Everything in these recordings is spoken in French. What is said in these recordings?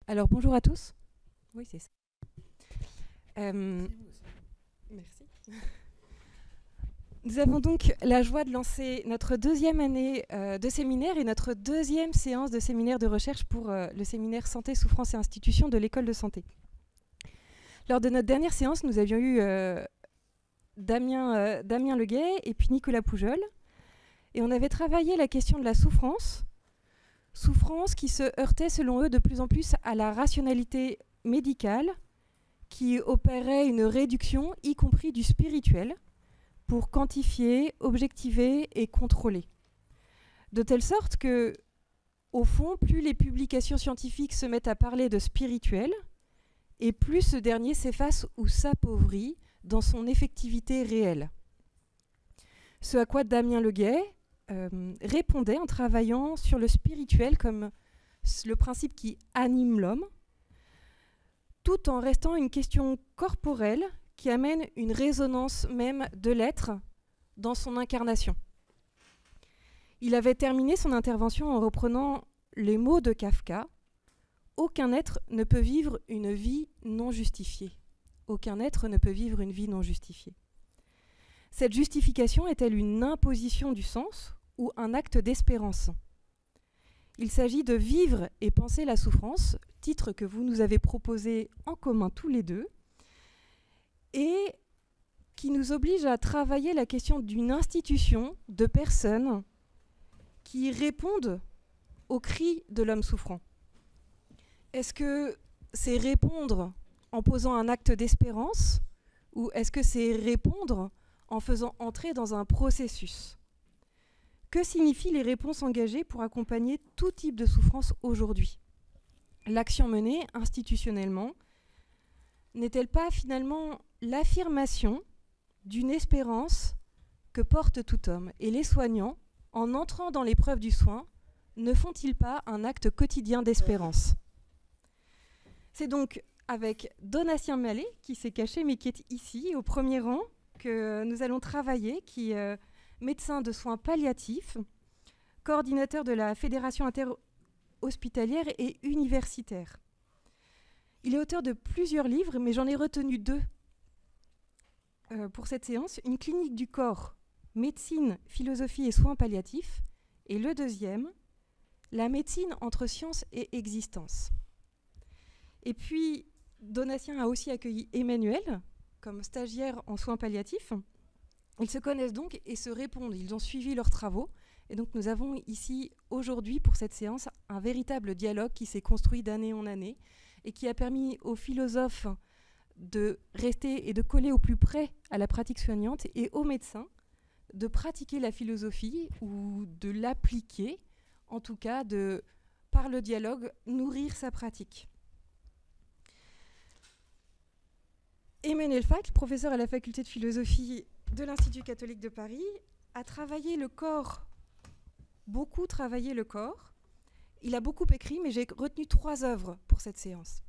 Alors bonjour à tous. Oui, c'est ça. Merci. Nous avons donc la joie de lancer notre deuxième année de séminaire et notre deuxième séance de séminaire de recherche pour le séminaire Santé, Souffrance et Institutions de l'École de Santé. Lors de notre dernière séance, nous avions eu Damien Leguet et puis Nicolas Poujol. Et on avait travaillé la question de la souffrance qui se heurtait selon eux de plus en plus à la rationalité médicale, qui opérait une réduction, y compris du spirituel, pour quantifier, objectiver et contrôler. De telle sorte que, au fond, plus les publications scientifiques se mettent à parler de spirituel, et plus ce dernier s'efface ou s'appauvrit dans son effectivité réelle. Ce à quoi Damien Leguet répondait en travaillant sur le spirituel comme le principe qui anime l'homme, tout en restant une question corporelle qui amène une résonance même de l'être dans son incarnation. Il avait terminé son intervention en reprenant les mots de Kafka : « Aucun être ne peut vivre une vie non justifiée. Aucun être ne peut vivre une vie non justifiée. » Cette justification est-elle une imposition du sens ou un acte d'espérance ? Il s'agit de vivre et penser la souffrance, titre que vous nous avez proposé en commun tous les deux, et qui nous oblige à travailler la question d'une institution de personnes qui répondent aux cris de l'homme souffrant. Est-ce que c'est répondre en posant un acte d'espérance, ou est-ce que c'est répondre en faisant entrer dans un processus ? Que signifient les réponses engagées pour accompagner tout type de souffrance aujourd'hui ? L'action menée institutionnellement n'est-elle pas finalement l'affirmation d'une espérance que porte tout homme ? Et les soignants, en entrant dans l'épreuve du soin, ne font-ils pas un acte quotidien d'espérance ? C'est donc avec Donatien Mallet, qui s'est caché mais qui est ici, au premier rang, que nous allons travailler, qui est médecin de soins palliatifs, coordinateur de la Fédération interhospitalière et universitaire. Il est auteur de plusieurs livres, mais j'en ai retenu deux pour cette séance. Une clinique du corps, médecine, philosophie et soins palliatifs. Et le deuxième, la médecine entre science et existence. Et puis, Donatien a aussi accueilli Emmanuel comme stagiaire en soins palliatifs. Ils se connaissent donc et se répondent. Ils ont suivi leurs travaux. Et donc nous avons ici, aujourd'hui, pour cette séance, un véritable dialogue qui s'est construit d'année en année et qui a permis aux philosophes de rester et de coller au plus près à la pratique soignante et aux médecins de pratiquer la philosophie ou de l'appliquer, en tout cas de, par le dialogue, nourrir sa pratique. Emmanuel Facle, professeur à la faculté de philosophie de l'Institut catholique de Paris, a travaillé le corps, beaucoup travaillé le corps. Il a beaucoup écrit, mais j'ai retenu 3 œuvres pour cette séance.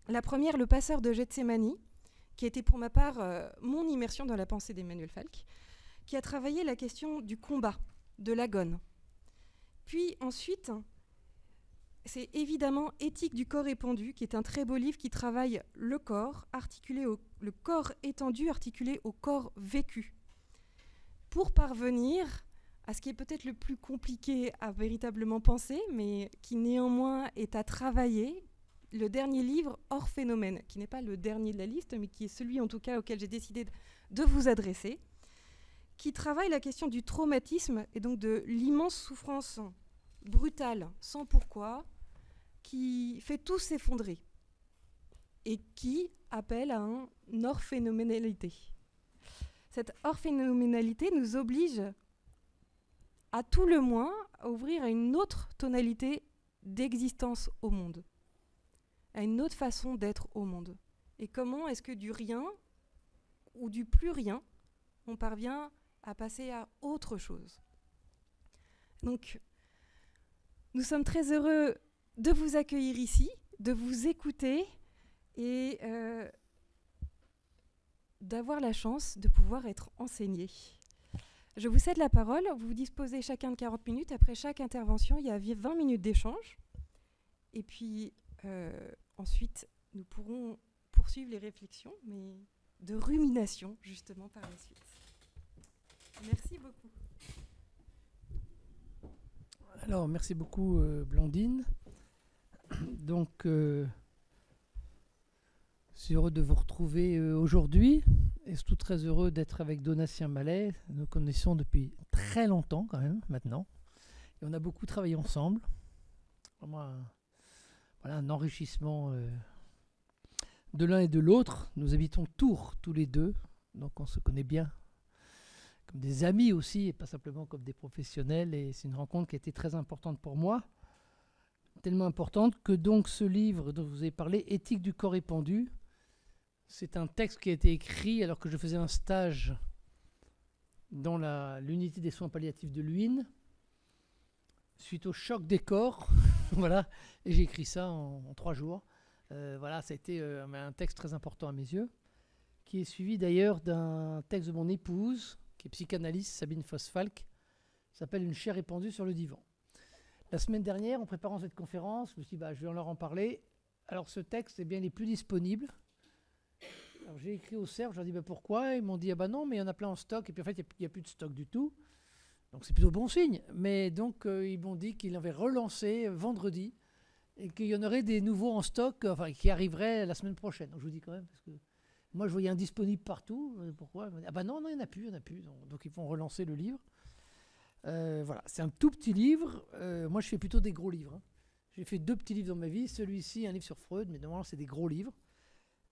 La première, Le Passeur de Gethsémani, qui a été pour ma part mon immersion dans la pensée d'Emmanuel Facle, qui a travaillé la question du combat, de l'agone. Puis ensuite, c'est évidemment Éthique du corps épandu, qui est un très beau livre qui travaille le corps, le corps étendu articulé au corps vécu, pour parvenir à ce qui est peut-être le plus compliqué à véritablement penser, mais qui néanmoins est à travailler, le dernier livre, Hors phénomène, qui n'est pas le dernier de la liste, mais qui est celui en tout cas auquel j'ai décidé de vous adresser, qui travaille la question du traumatisme et donc de l'immense souffrance brutale, sans pourquoi, qui fait tout s'effondrer et qui appelle à une orphénoménalité. Cette orphénoménalité nous oblige à tout le moins à ouvrir à une autre tonalité d'existence au monde, à une autre façon d'être au monde. Et comment est-ce que du rien ou du plus rien, on parvient à passer à autre chose ? Donc, nous sommes très heureux de vous accueillir ici, de vous écouter et d'avoir la chance de pouvoir être enseigné. Je vous cède la parole, vous disposez chacun de 40 minutes. Après chaque intervention, il y a 20 minutes d'échange. Et puis, ensuite, nous pourrons poursuivre les réflexions, mais de rumination, justement, par la suite. Merci beaucoup. Alors, merci beaucoup, Blandine. Donc, je suis heureux de vous retrouver aujourd'hui et surtout très heureux d'être avec Donatien Mallet. Nous connaissons depuis très longtemps, quand même, maintenant. Et on a beaucoup travaillé ensemble. Vraiment un enrichissement de l'un et de l'autre. Nous habitons Tours, tous les deux, donc on se connaît bien comme des amis aussi, et pas simplement comme des professionnels. Et c'est une rencontre qui a été très importante pour moi. Tellement importante que donc ce livre dont vous avez parlé, Éthique du corps épandu, c'est un texte qui a été écrit alors que je faisais un stage dans l'unité des soins palliatifs de Luynes, suite au choc des corps. Voilà, et j'ai écrit ça en 3 jours. Voilà, ça a été un texte très important à mes yeux, qui est suivi d'ailleurs d'un texte de mon épouse, qui est psychanalyste, Sabine Voss-Falck, s'appelle Une chair épandue sur le divan. La semaine dernière, en préparant cette conférence, je me suis dit, je vais leur en parler. Alors ce texte, il n'est plus disponible. Alors j'ai écrit au CERF, je leur ai dit pourquoi. Ils m'ont dit, non, mais il y en a plein en stock. Et puis en fait, il n'y a plus de stock du tout. Donc c'est plutôt bon signe. Mais donc ils m'ont dit qu'ils avaient relancé vendredi et qu'il y en aurait des nouveaux en stock, qui arriveraient la semaine prochaine. Donc je vous dis quand même, parce que moi je voyais indisponible partout. Pourquoi? Non, il n'y en a plus. Donc ils vont relancer le livre. Voilà, c'est un tout petit livre. Moi, je fais plutôt des gros livres. J'ai fait 2 petits livres dans ma vie. Celui-ci, un livre sur Freud, mais normalement, c'est des gros livres.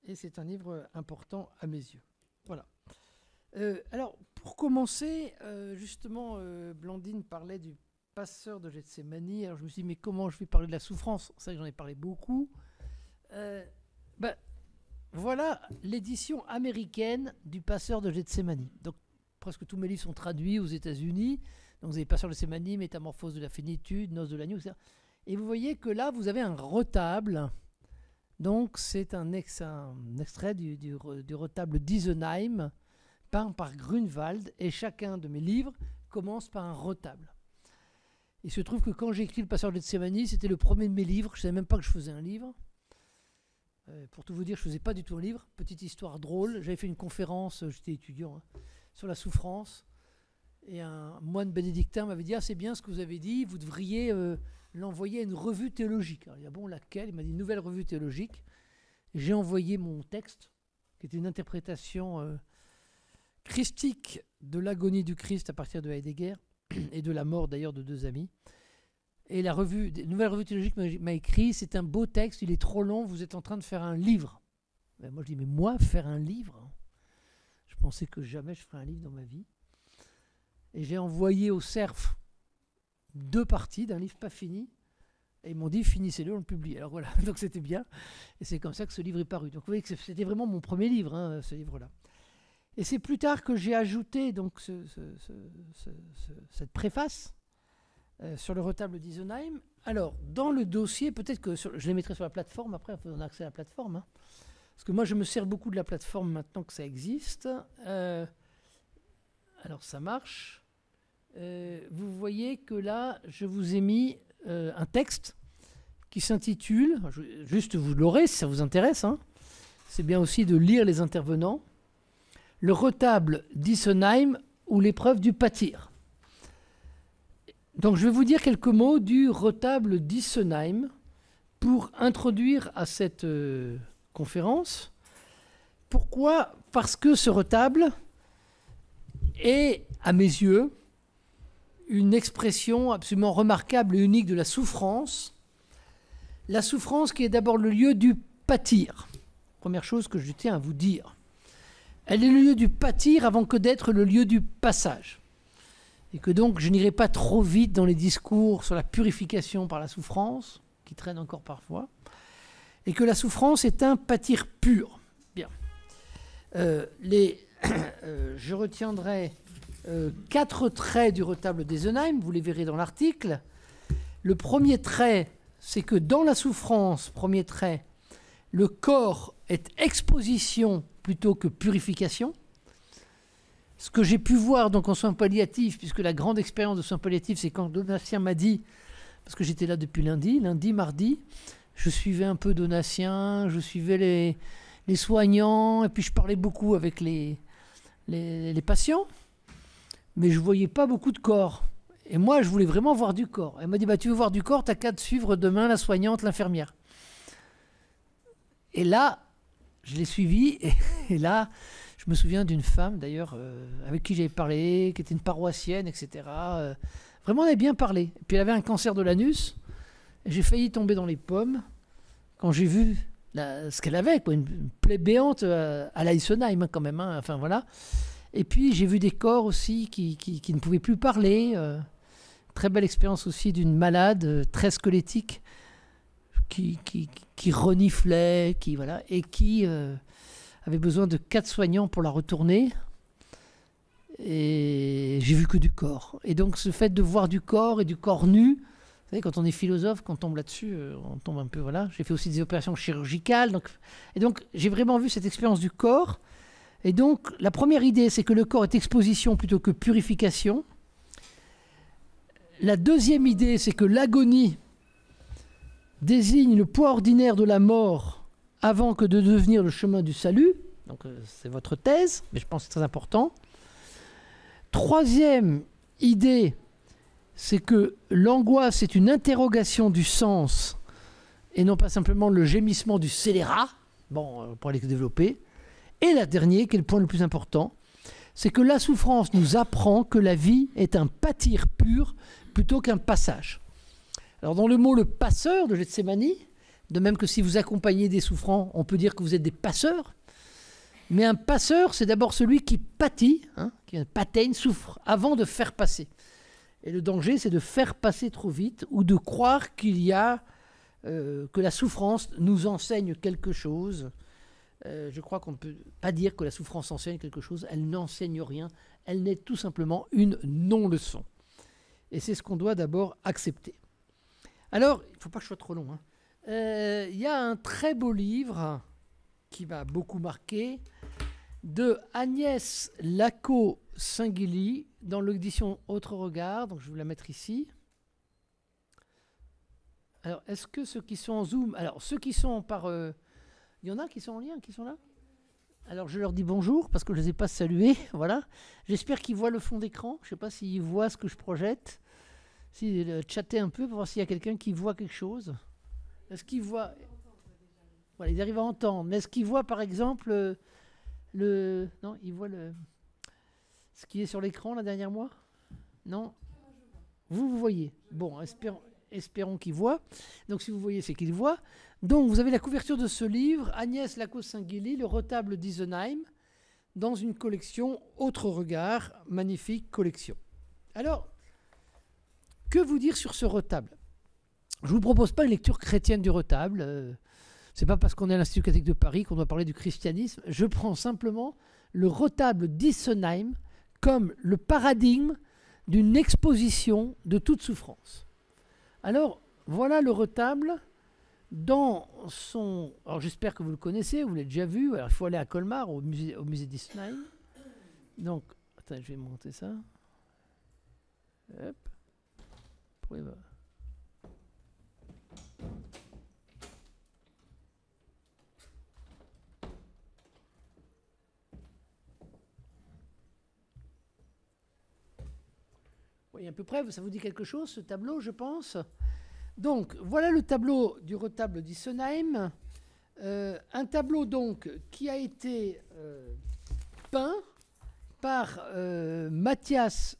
Et c'est un livre important à mes yeux. Voilà. Alors, pour commencer, justement, Blandine parlait du passeur de Gethsémani. Alors, je me suis dit, mais comment je vais parler de la souffrance? C'est vrai que j'en ai parlé beaucoup. Voilà l'édition américaine du passeur de Gethsémani. Donc, presque tous mes livres sont traduits aux États-Unis. Donc vous avez Passeur de Gethsémani, Métamorphose de la finitude, Noces de l'agneau, etc. Et vous voyez que là, vous avez un retable. Donc c'est un extrait du retable d'Isenheim, peint par Grunewald. Et chacun de mes livres commence par un retable. Il se trouve que quand j'ai écrit Le Passeur de Gethsémani, c'était le premier de mes livres. Je ne savais même pas que je faisais un livre. Pour tout vous dire, je ne faisais pas du tout un livre. Petite histoire drôle. J'avais fait une conférence, j'étais étudiant, sur la souffrance. Et un moine bénédictin m'avait dit, c'est bien ce que vous avez dit, vous devriez l'envoyer à une revue théologique. Alors, il y a laquelle? Il m'a dit, une nouvelle revue théologique. J'ai envoyé mon texte, qui était une interprétation christique de l'agonie du Christ à partir de Heidegger, et de la mort d'ailleurs de 2 amis. Et la nouvelle revue théologique m'a écrit, c'est un beau texte, il est trop long, vous êtes en train de faire un livre. Ben, moi je dis, mais moi, faire un livre? Je pensais que jamais je ferais un livre dans ma vie. Et j'ai envoyé au CERF 2 parties d'un livre pas fini. Et ils m'ont dit, finissez-le, on le publie. Alors voilà, donc c'était bien. Et c'est comme ça que ce livre est paru. Donc vous voyez que c'était vraiment mon premier livre, ce livre-là. Et c'est plus tard que j'ai ajouté donc, cette préface sur le retable d'Isenheim. Alors, dans le dossier, peut-être que je les mettrai sur la plateforme, après, il faut en accès à la plateforme. Parce que moi, je me sers beaucoup de la plateforme maintenant que ça existe. Alors, ça marche. Vous voyez que là, je vous ai mis un texte qui s'intitule, juste vous l'aurez si ça vous intéresse, c'est bien aussi de lire les intervenants, Le retable d'Isenheim ou l'épreuve du pâtir. Donc je vais vous dire quelques mots du retable d'Isenheim pour introduire à cette conférence. Pourquoi? Parce que ce retable est, à mes yeux, une expression absolument remarquable et unique de la souffrance. La souffrance qui est d'abord le lieu du pâtir. Première chose que je tiens à vous dire. Elle est le lieu du pâtir avant que d'être le lieu du passage. Et que donc je n'irai pas trop vite dans les discours sur la purification par la souffrance, qui traîne encore parfois, et que la souffrance est un pâtir pur. Bien. Je retiendrai 4 traits du retable d'Isenheim, vous les verrez dans l'article. Le premier trait, c'est que dans la souffrance, premier trait, le corps est exposition plutôt que purification. Ce que j'ai pu voir donc en soins palliatifs, puisque la grande expérience de soins palliatifs, c'est quand Donatien m'a dit, parce que j'étais là depuis lundi, mardi, je suivais un peu Donatien, je suivais les soignants, et puis je parlais beaucoup avec les patients, mais je ne voyais pas beaucoup de corps. Et moi, je voulais vraiment voir du corps. Elle m'a dit, bah, tu veux voir du corps, tu n'as qu'à te suivre demain la soignante, l'infirmière. Et là, je l'ai suivie, et là, je me souviens d'une femme, d'ailleurs, avec qui j'avais parlé, qui était une paroissienne, etc. Vraiment, on avait bien parlé. Et puis, elle avait un cancer de l'anus. J'ai failli tomber dans les pommes quand j'ai vu ce qu'elle avait, quoi, une plaie béante à l'Eisenheim, hein, quand même. Hein, enfin, voilà. Et puis, j'ai vu des corps aussi qui ne pouvaient plus parler. Très belle expérience aussi d'une malade très squelettique qui reniflait, voilà, et qui avait besoin de 4 soignants pour la retourner. Et j'ai vu que du corps. Et donc, ce fait de voir du corps et du corps nu, vous savez, quand on est philosophe, quand on tombe là-dessus, on tombe un peu, voilà. J'ai fait aussi des opérations chirurgicales. Et donc, j'ai vraiment vu cette expérience du corps. Et donc, la première idée, c'est que le corps est exposition plutôt que purification. La deuxième idée, c'est que l'agonie désigne le poids ordinaire de la mort avant que de devenir le chemin du salut. Donc, c'est votre thèse, mais je pense que c'est très important. Troisième idée, c'est que l'angoisse est une interrogation du sens et non pas simplement le gémissement du scélérat. Bon, on pourrait les développer. Et la dernière, qui est le point le plus important, c'est que la souffrance nous apprend que la vie est un pâtir pur plutôt qu'un passage. Alors dans le mot « le passeur » de Gethsémani, de même que si vous accompagnez des souffrants, on peut dire que vous êtes des passeurs, mais un passeur, c'est d'abord celui qui pâtit, hein, qui pateigne, souffre, avant de faire passer. Et le danger, c'est de faire passer trop vite ou de croire qu'il y a, que la souffrance nous enseigne quelque chose. Je crois qu'on ne peut pas dire que la souffrance enseigne quelque chose. Elle n'enseigne rien. Elle n'est tout simplement une non-leçon. Et c'est ce qu'on doit d'abord accepter. Alors, il ne faut pas que je sois trop long. Il y a un très beau livre qui m'a beaucoup marqué de Agnès Lacaux-Singuilly dans l'édition Autre Regard. Donc, je vais vous la mettre ici. Alors, est-ce que ceux qui sont en Zoom... Alors, ceux qui sont par... il y en a qui sont en lien, qui sont là? Alors, je leur dis bonjour, parce que je ne les ai pas salués. Voilà. J'espère qu'ils voient le fond d'écran. Je ne sais pas s'ils voient ce que je projette. Si, chatter un peu pour voir s'il y a quelqu'un qui voit quelque chose. Est-ce qu'ils voient... Voilà, ils arrivent à entendre. Mais est-ce qu'ils voient, par exemple, Non, ils voient ce qui est sur l'écran, là, derrière moi? Non? Vous voyez. Bon, espérons qu'ils voient. Donc, si vous voyez, c'est qu'ils voient. Donc, vous avez la couverture de ce livre, Agnès Lacaux-Singuilly, Le retable d'Isenheim, dans une collection Autre Regard, magnifique collection. Alors, que vous dire sur ce retable? Je ne vous propose pas une lecture chrétienne du retable. C'est pas parce qu'on est à l'Institut catholique de Paris qu'on doit parler du christianisme. Je prends simplement le retable d'Isenheim comme le paradigme d'une exposition de toute souffrance. Alors, voilà le retable dans son... Alors, j'espère que vous le connaissez, vous l'avez déjà vu. Alors, il faut aller à Colmar, au musée d'Isenheim. Donc, attends, je vais monter ça. Hop. Oui, à peu près, ça vous dit quelque chose, ce tableau, je pense. Donc, voilà le tableau du retable d'Isenheim. Un tableau, donc, qui a été peint par Matthias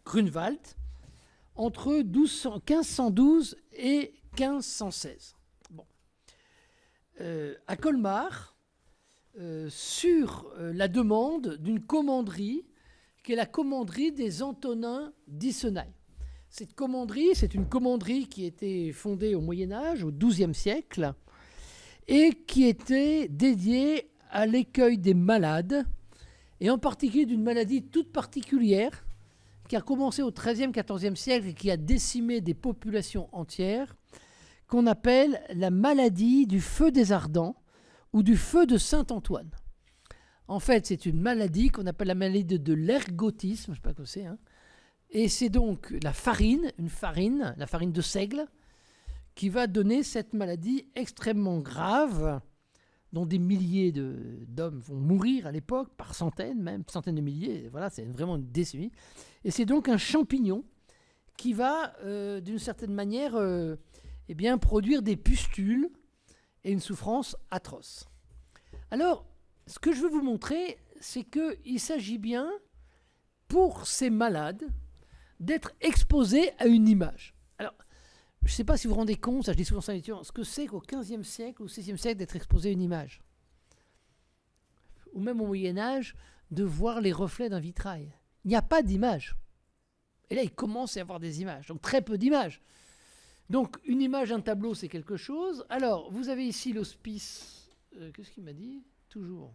Grunewald entre 1512 et 1516. Bon. À Colmar, sur la demande d'une commanderie, qui est la commanderie des Antonins d'Isenheim. Cette commanderie, c'est une commanderie qui était fondée au Moyen-Âge, au XIIe siècle, et qui était dédiée à l'accueil des malades, et en particulier d'une maladie toute particulière, qui a commencé au XIIIe, XIVe siècle et qui a décimé des populations entières, qu'on appelle la maladie du feu des ardents ou du feu de Saint-Antoine. En fait, c'est une maladie qu'on appelle la maladie de l'ergotisme, je ne sais pas ce que c'est, hein. Et c'est donc la farine de seigle, qui va donner cette maladie extrêmement grave, dont des milliers d'hommes vont mourir à l'époque, par centaines même, centaines de milliers. Voilà, c'est vraiment une décennie. Et c'est donc un champignon qui va, d'une certaine manière, eh bien, produire des pustules et une souffrance atroce. Alors, ce que je veux vous montrer, c'est qu'il s'agit bien, pour ces malades, d'être exposés à une image. Alors, je ne sais pas si vous vous rendez compte, ça je dis souvent ça à l'étudiant, ce que c'est qu'au XVe siècle ou au XVIe siècle d'être exposé à une image. Ou même au Moyen-Âge, de voir les reflets d'un vitrail. Il n'y a pas d'image. Et là, il commence à y avoir des images, donc très peu d'images. Donc, une image, un tableau, c'est quelque chose. Alors, vous avez ici l'hospice. Qu'est-ce qu'il m'a dit? Toujours.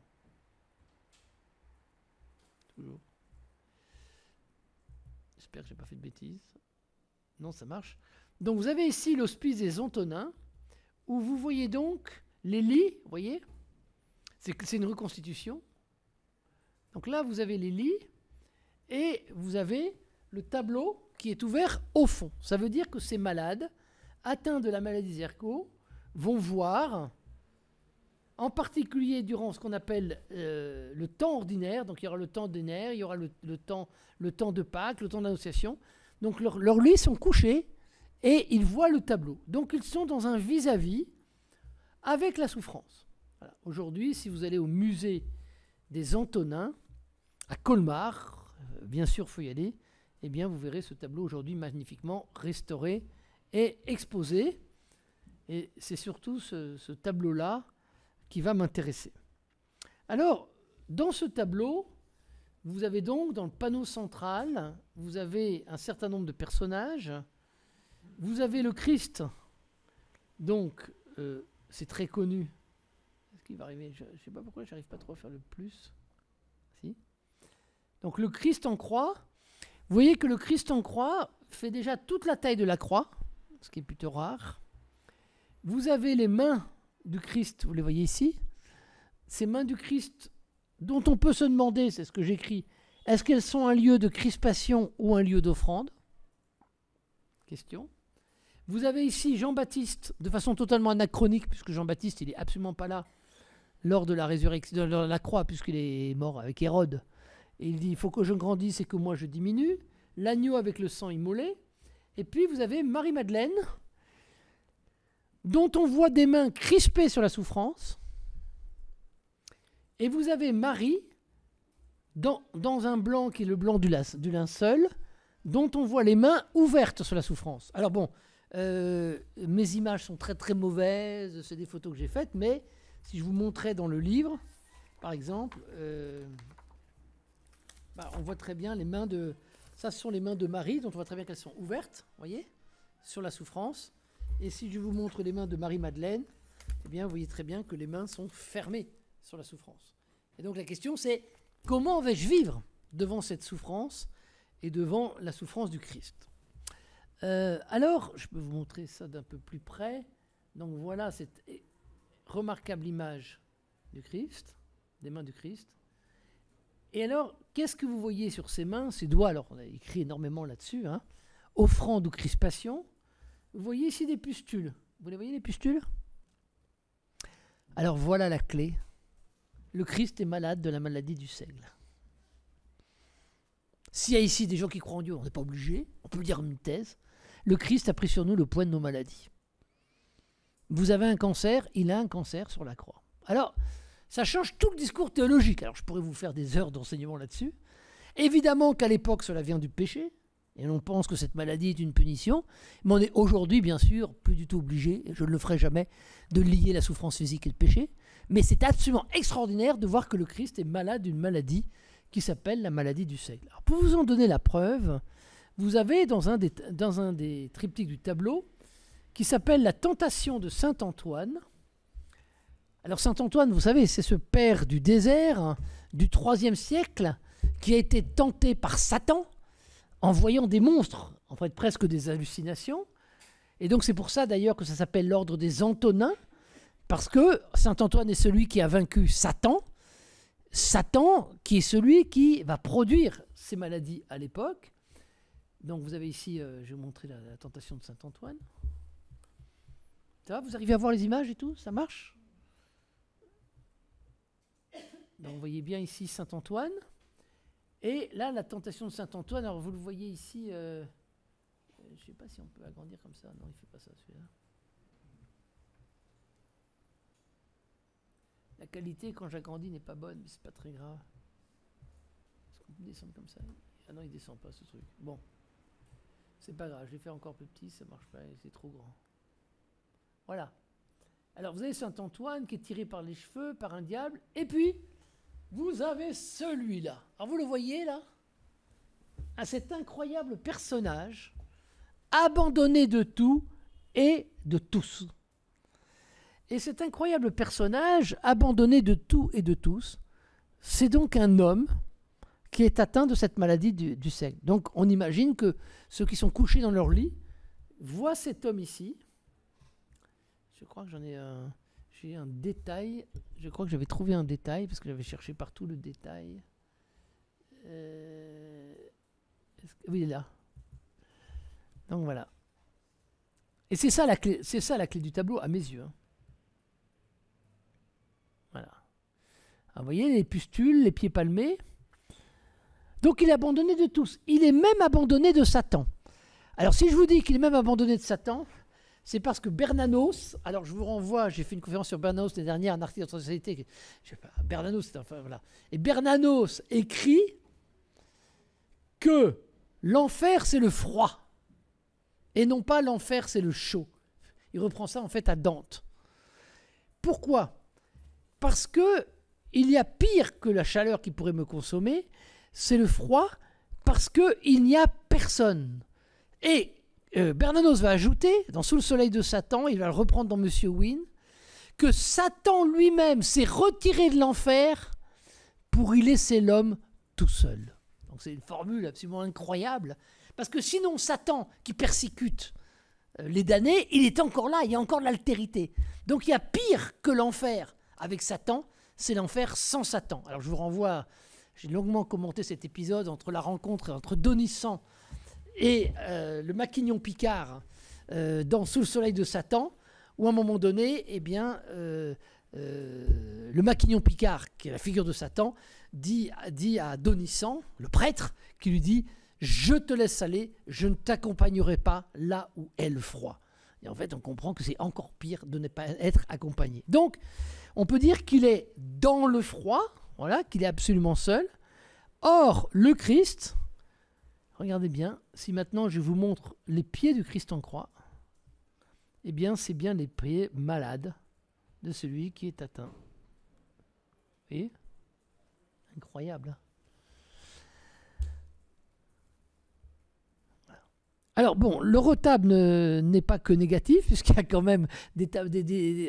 J'espère que je n'ai pas fait de bêtises. Non, ça marche. Donc, vous avez ici l'hospice des Antonins, où vous voyez donc les lits, vous voyez? C'est une reconstitution. Donc là, vous avez les lits, et vous avez le tableau qui est ouvert au fond. Ça veut dire que ces malades, atteints de la maladie Zerco, vont voir, en particulier durant ce qu'on appelle le temps ordinaire, donc il y aura le temps ordinaire, il y aura le temps de Pâques, le temps d'Annonciation. Donc leurs lits sont couchés et ils voient le tableau. Donc ils sont dans un vis-à-vis avec la souffrance. Voilà. Aujourd'hui, si vous allez au musée des Antonins, à Colmar, bien sûr, il faut y aller, eh bien vous verrez ce tableau aujourd'hui magnifiquement restauré et exposé. Et c'est surtout ce tableau-là qui va m'intéresser. Alors, dans ce tableau, vous avez donc, dans le panneau central, vous avez un certain nombre de personnages. Vous avez le Christ. Donc, c'est très connu. Est-ce qu'il va arriver? Je ne sais pas pourquoi je n'arrive pas trop à faire le plus. Si. Donc, le Christ en croix. Vous voyez que le Christ en croix fait déjà toute la taille de la croix, ce qui est plutôt rare. Vous avez les mains du Christ, vous les voyez ici. Ces mains du Christ dont on peut se demander, c'est ce que j'écris, est-ce qu'elles sont un lieu de crispation ou un lieu d'offrande? Question. Vous avez ici Jean-Baptiste, de façon totalement anachronique, puisque Jean-Baptiste, il n'est absolument pas là lors de la résurrection, de la croix, puisqu'il est mort avec Hérode. Et il dit, il faut que je grandisse et que moi je diminue. L'agneau avec le sang immolé. Et puis vous avez Marie-Madeleine, dont on voit des mains crispées sur la souffrance. Et vous avez Marie, dans un blanc qui est le blanc du linceul, dont on voit les mains ouvertes sur la souffrance. Alors bon, mes images sont très très mauvaises, c'est des photos que j'ai faites, mais si je vous montrais dans le livre, par exemple, on voit très bien les mains de... Ça, ce sont les mains de Marie, dont on voit très bien qu'elles sont ouvertes, vous voyez, sur la souffrance. Et si je vous montre les mains de Marie-Madeleine, eh bien, vous voyez très bien que les mains sont fermées sur la souffrance. Et donc la question, c'est comment vais-je vivre devant cette souffrance et devant la souffrance du Christ? Alors, je peux vous montrer ça d'un peu plus près. Donc voilà cette remarquable image du Christ, des mains du Christ. Et alors, qu'est-ce que vous voyez sur ces mains, ces doigts? Alors, on a écrit énormément là-dessus, hein, offrande ou crispation. Vous voyez ici des pustules. Vous les voyez, les pustules? Alors, voilà la clé. Le Christ est malade de la maladie du seigle. S'il y a ici des gens qui croient en Dieu, on n'est pas obligé, on peut dire une thèse. Le Christ a pris sur nous le poids de nos maladies. Vous avez un cancer, il a un cancer sur la croix. Alors, ça change tout le discours théologique. Alors, je pourrais vous faire des heures d'enseignement là-dessus. Évidemment qu'à l'époque, cela vient du péché. Et on pense que cette maladie est une punition. Mais on est aujourd'hui, bien sûr, plus du tout obligé, et je ne le ferai jamais, de lier la souffrance physique et le péché. Mais c'est absolument extraordinaire de voir que le Christ est malade d'une maladie qui s'appelle la maladie du seigle. Alors, pour vous en donner la preuve, vous avez dans un des triptyques du tableau, qui s'appelle la tentation de saint Antoine. Alors saint Antoine, vous savez, c'est ce père du désert du IIIe siècle qui a été tenté par Satan en voyant des monstres, en fait presque des hallucinations. Et donc c'est pour ça d'ailleurs que ça s'appelle l'ordre des Antonins, parce que saint Antoine est celui qui a vaincu Satan, Satan qui est celui qui va produire ces maladies à l'époque. Donc vous avez ici, je vais vous montrer la tentation de saint Antoine. Ça va, vous arrivez à voir les images et tout? Ça marche? Donc, vous voyez bien ici Saint-Antoine. Et là, la tentation de Saint-Antoine, alors vous le voyez ici, je ne sais pas si on peut agrandir comme ça. Non, il ne fait pas ça, celui-là. La qualité, quand j'agrandis, n'est pas bonne, mais c'est pas très grave. Est-ce qu'on peut descendre comme ça? Ah non, il descend pas, ce truc. Bon. C'est pas grave, je l'ai fait encore plus petit, ça marche pas, c'est trop grand. Voilà. Alors, vous avez Saint-Antoine qui est tiré par les cheveux, par un diable, et puis, vous avez celui-là. Alors, vous le voyez, là? À cet incroyable personnage, abandonné de tout et de tous. Et cet incroyable personnage, abandonné de tout et de tous, c'est donc un homme qui est atteint de cette maladie du sel. Donc on imagine que ceux qui sont couchés dans leur lit voient cet homme ici. Je crois que j'ai un détail. Je crois que j'avais trouvé un détail, parce que j'avais cherché partout le détail. Oui, il est là. Donc voilà. Et c'est ça la clé du tableau, à mes yeux. Hein. Voilà. Alors, vous voyez, les pustules, les pieds palmés. Donc il est abandonné de tous. Il est même abandonné de Satan. Alors si je vous dis qu'il est même abandonné de Satan, c'est parce que Bernanos, alors je vous renvoie, j'ai fait une conférence sur Bernanos l'année dernière, un article dans la société, je sais pas, Bernanos, c'est enfin voilà. Et Bernanos écrit que l'enfer c'est le froid, et non pas l'enfer c'est le chaud. Il reprend ça en fait à Dante. Pourquoi? Parce que il y a pire que la chaleur qui pourrait me consommer, c'est le froid, parce qu'il n'y a personne. Et Bernanos va ajouter, dans Sous le soleil de Satan, il va le reprendre dans Monsieur Wynne, que Satan lui-même s'est retiré de l'enfer pour y laisser l'homme tout seul. Donc c'est une formule absolument incroyable, parce que sinon Satan, qui persécute les damnés, il est encore là, il y a encore de l'altérité. Donc il y a pire que l'enfer avec Satan, c'est l'enfer sans Satan. Alors je vous renvoie, j'ai longuement commenté cet épisode entre la rencontre entre Donissan et le Maquignon Picard dans Sous le soleil de Satan, où à un moment donné, eh bien, le Maquignon Picard, qui est la figure de Satan, dit à Donissan, le prêtre, qui lui dit « Je te laisse aller, je ne t'accompagnerai pas là où est le froid ». Et en fait, on comprend que c'est encore pire de ne pas être accompagné. Donc, on peut dire qu'il est dans le froid, voilà, qu'il est absolument seul. Or, le Christ, regardez bien, si maintenant je vous montre les pieds du Christ en croix, eh bien, c'est bien les pieds malades de celui qui est atteint. Vous voyez? Incroyable. Alors bon, le retable n'est pas que négatif, puisqu'il y a quand même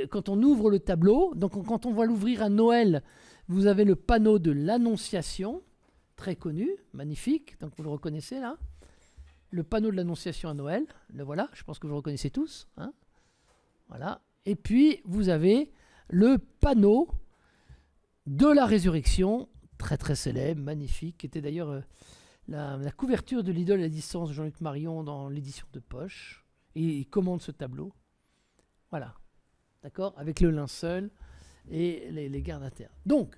quand on ouvre le tableau, donc quand on va l'ouvrir à Noël, vous avez le panneau de l'Annonciation, très connu, magnifique, donc vous le reconnaissez là. Le panneau de l'Annonciation à Noël, le voilà, je pense que vous le reconnaissez tous. Hein, voilà. Et puis vous avez le panneau de la résurrection, très très célèbre, magnifique, qui était d'ailleurs la couverture de l'idole à la distance de Jean-Luc Marion dans l'édition de poche. Et il commande ce tableau. Voilà. D'accord? Avec le linceul et les gardes à terre. Donc,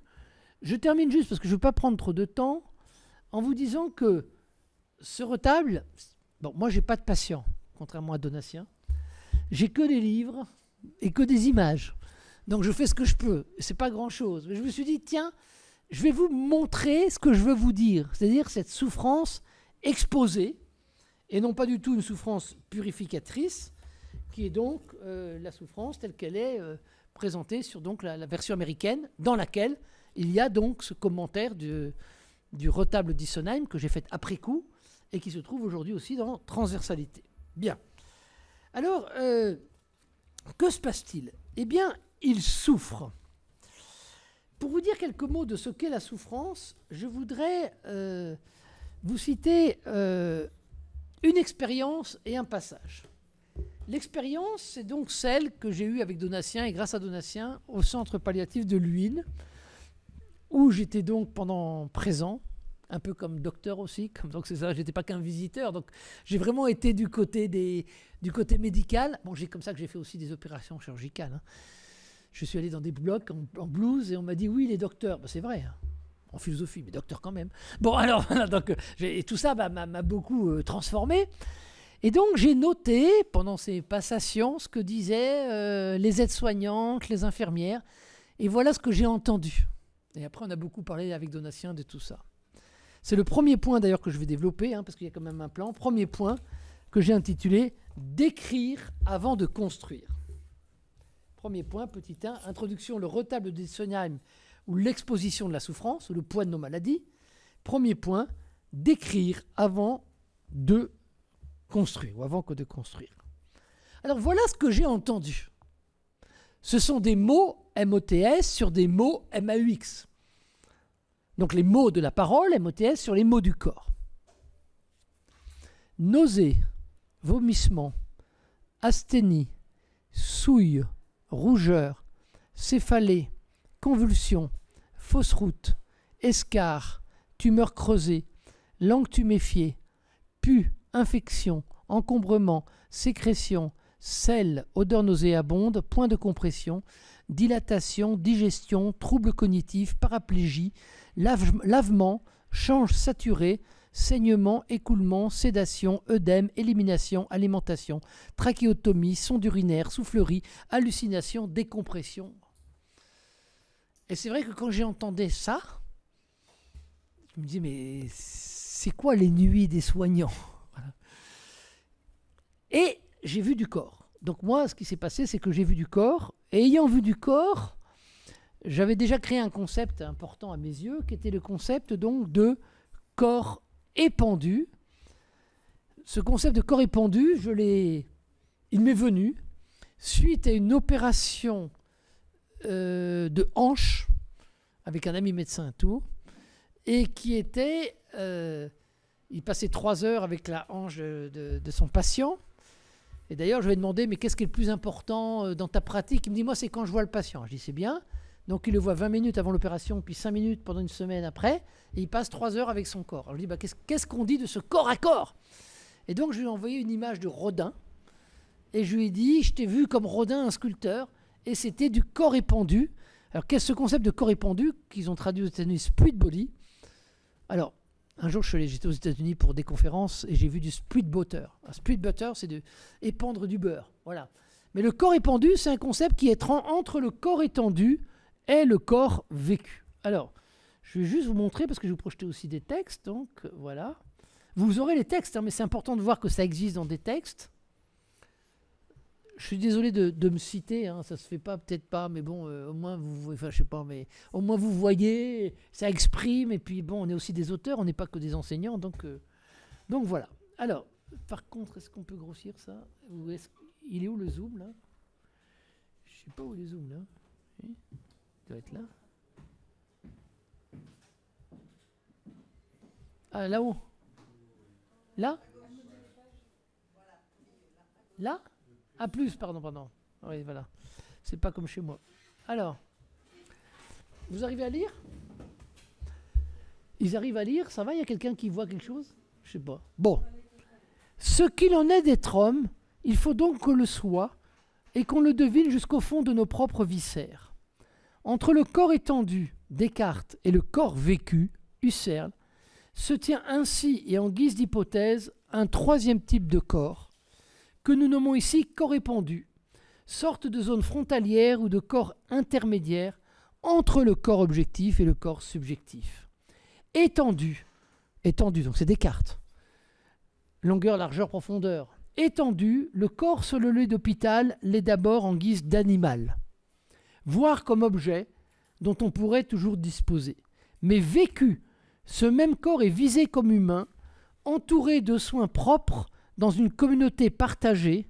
je termine juste parce que je ne veux pas prendre trop de temps en vous disant que ce retable, bon, moi j'ai pas de patient, contrairement à Donatien. J'ai que des livres et que des images. Donc je fais ce que je peux. C'est pas grand-chose. Mais je me suis dit, tiens, je vais vous montrer ce que je veux vous dire, c'est-à-dire cette souffrance exposée, et non pas du tout une souffrance purificatrice, qui est donc la souffrance telle qu'elle est présentée sur donc, la version américaine, dans laquelle il y a donc ce commentaire du retable d'Issenheim que j'ai fait après coup, et qui se trouve aujourd'hui aussi dans Transversalité. Bien. Alors, que se passe-t-il? Eh bien, il souffre. Pour vous dire quelques mots de ce qu'est la souffrance, je voudrais vous citer une expérience et un passage. L'expérience, c'est donc celle que j'ai eue avec Donatien, et grâce à Donatien, au centre palliatif de Luynes, où j'étais donc présent un peu comme docteur aussi, donc c'est ça, j'étais pas qu'un visiteur, donc j'ai vraiment été du côté médical. Bon, j'ai comme ça que j'ai fait aussi des opérations chirurgicales. Hein. Je suis allé dans des blocs en blouse et on m'a dit oui, les docteurs, ben, c'est vrai, hein, en philosophie, mais docteur quand même. Bon, alors, donc, et tout ça m'a beaucoup transformé. Et donc j'ai noté pendant ces passations ce que disaient les aides-soignantes, les infirmières, et voilà ce que j'ai entendu. Et après on a beaucoup parlé avec Donatien de tout ça. C'est le premier point d'ailleurs que je vais développer, hein, parce qu'il y a quand même un plan. Premier point que j'ai intitulé « Décrire avant de construire ». Premier point, petit 1, introduction, le retable de Sondheim ou l'exposition de la souffrance, ou le poids de nos maladies. Premier point, décrire avant de construire, ou avant que de construire. Alors voilà ce que j'ai entendu. Ce sont des mots MOTS sur des mots MAUX. Donc les mots de la parole, MOTS, sur les mots du corps. Nausée, vomissement, asthénie, souille, rougeur, céphalée, convulsion, fausse route, escarre, tumeur creusée, langue tuméfiée, pus, infection, encombrement, sécrétion, sel, odeur nauséabonde, point de compression, dilatation, digestion, troubles cognitifs, paraplégie, lavement, change saturé, saignement, écoulement, sédation, œdème, élimination, alimentation, trachéotomie, sonde urinaire, soufflerie, hallucination, décompression. Et c'est vrai que quand j'ai entendu ça, je me dis mais c'est quoi les nuits des soignants? Voilà. Et j'ai vu du corps. Donc moi, ce qui s'est passé, c'est que j'ai vu du corps. Et ayant vu du corps, j'avais déjà créé un concept important à mes yeux, qui était le concept donc de corps épandu. Ce concept de corps épandu, il m'est venu suite à une opération de hanche avec un ami médecin et tout, et qui était... il passait 3 heures avec la hanche de son patient. Et d'ailleurs, je lui ai demandé, mais qu'est-ce qui est le plus important dans ta pratique? Il me dit, moi, c'est quand je vois le patient. Je dis, c'est bien. Donc, il le voit 20 minutes avant l'opération, puis 5 minutes pendant une semaine après, et il passe 3 heures avec son corps. Alors, je lui dis, bah, qu'est-ce qu'on dit de ce corps à corps? Et donc, je lui ai envoyé une image de Rodin, et je lui ai dit, je t'ai vu comme Rodin, un sculpteur, et c'était du corps épandu. Alors, qu'est-ce que ce concept de corps épandu, qu'ils ont traduit aux États-Unis, split body? Alors, un jour, j'étais aux États-Unis pour des conférences et j'ai vu du split butter. Un split butter, c'est de épandre du beurre. Voilà. Mais le corps épandu, c'est un concept qui est entre le corps étendu et le corps vécu. Alors, je vais juste vous montrer, parce que je vais vous projeter aussi des textes. Donc, voilà. Vous aurez les textes, hein, mais c'est important de voir que ça existe dans des textes. Je suis désolé de me citer, hein, ça se fait pas, peut-être pas, mais bon, au moins vous, enfin, je sais pas, mais au moins vous voyez, ça exprime, et puis bon, on est aussi des auteurs, on n'est pas que des enseignants, donc voilà. Alors, par contre, est-ce qu'on peut grossir ça? Ou il est où le zoom là? Je sais pas où est le zoom là. Il doit être là. Ah, là-haut. Là? Là? Ah, plus, pardon. Oui, voilà. C'est pas comme chez moi. Alors, vous arrivez à lire? Ils arrivent à lire? Ça va? Il y a quelqu'un qui voit quelque chose? Je sais pas. Bon. Ce qu'il en est d'être homme, il faut donc que le soit, et qu'on le devine jusqu'au fond de nos propres viscères. Entre le corps étendu, Descartes, et le corps vécu, Husserl, se tient ainsi, et en guise d'hypothèse, un troisième type de corps, que nous nommons ici corps épandu, sorte de zone frontalière ou de corps intermédiaire entre le corps objectif et le corps subjectif. Étendu, donc c'est Descartes, longueur, largeur, profondeur. Étendu, le corps sur le lit d'hôpital l'est d'abord en guise d'animal, voire comme objet dont on pourrait toujours disposer. Mais vécu, ce même corps est visé comme humain, entouré de soins propres dans une communauté partagée,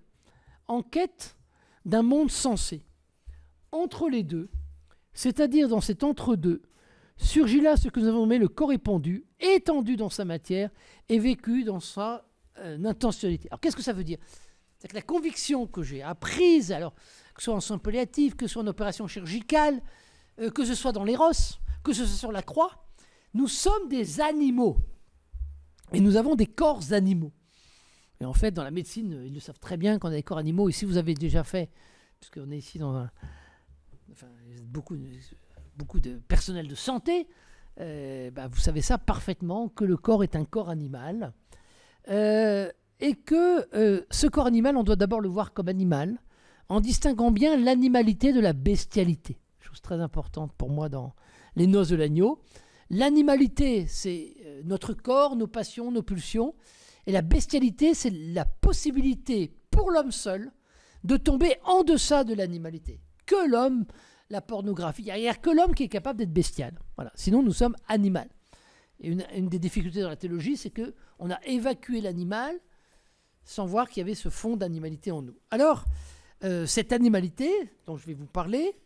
en quête d'un monde sensé. Entre les deux, c'est-à-dire dans cet entre-deux, surgit là ce que nous avons nommé le corps épandu, étendu dans sa matière et vécu dans sa intentionnalité. Alors qu'est-ce que ça veut dire? C'est que la conviction que j'ai apprise, alors que ce soit en soins palliatifs, que ce soit en opération chirurgicale, que ce soit dans l'éros, que ce soit sur la croix, Nous sommes des animaux. Et nous avons des corps animaux. Et en fait, dans la médecine, ils le savent très bien qu'on a des corps animaux. Et si vous avez déjà fait, puisqu'on est ici dans beaucoup de personnel de santé, vous savez ça parfaitement, que le corps est un corps animal. Et que ce corps animal, on doit d'abord le voir comme animal, en distinguant bien l'animalité de la bestialité. Chose très importante pour moi dans les noces de l'agneau. L'animalité, c'est notre corps, nos passions, nos pulsions. Et la bestialité, c'est la possibilité pour l'homme seul de tomber en deçà de l'animalité. Que l'homme, la pornographie, il n'y a que l'homme qui est capable d'être bestial. Voilà. Sinon, nous sommes animal. Et une des difficultés dans la théologie, c'est qu'on a évacué l'animal sans voir qu'il y avait ce fond d'animalité en nous. Alors, cette animalité dont je vais vous parler,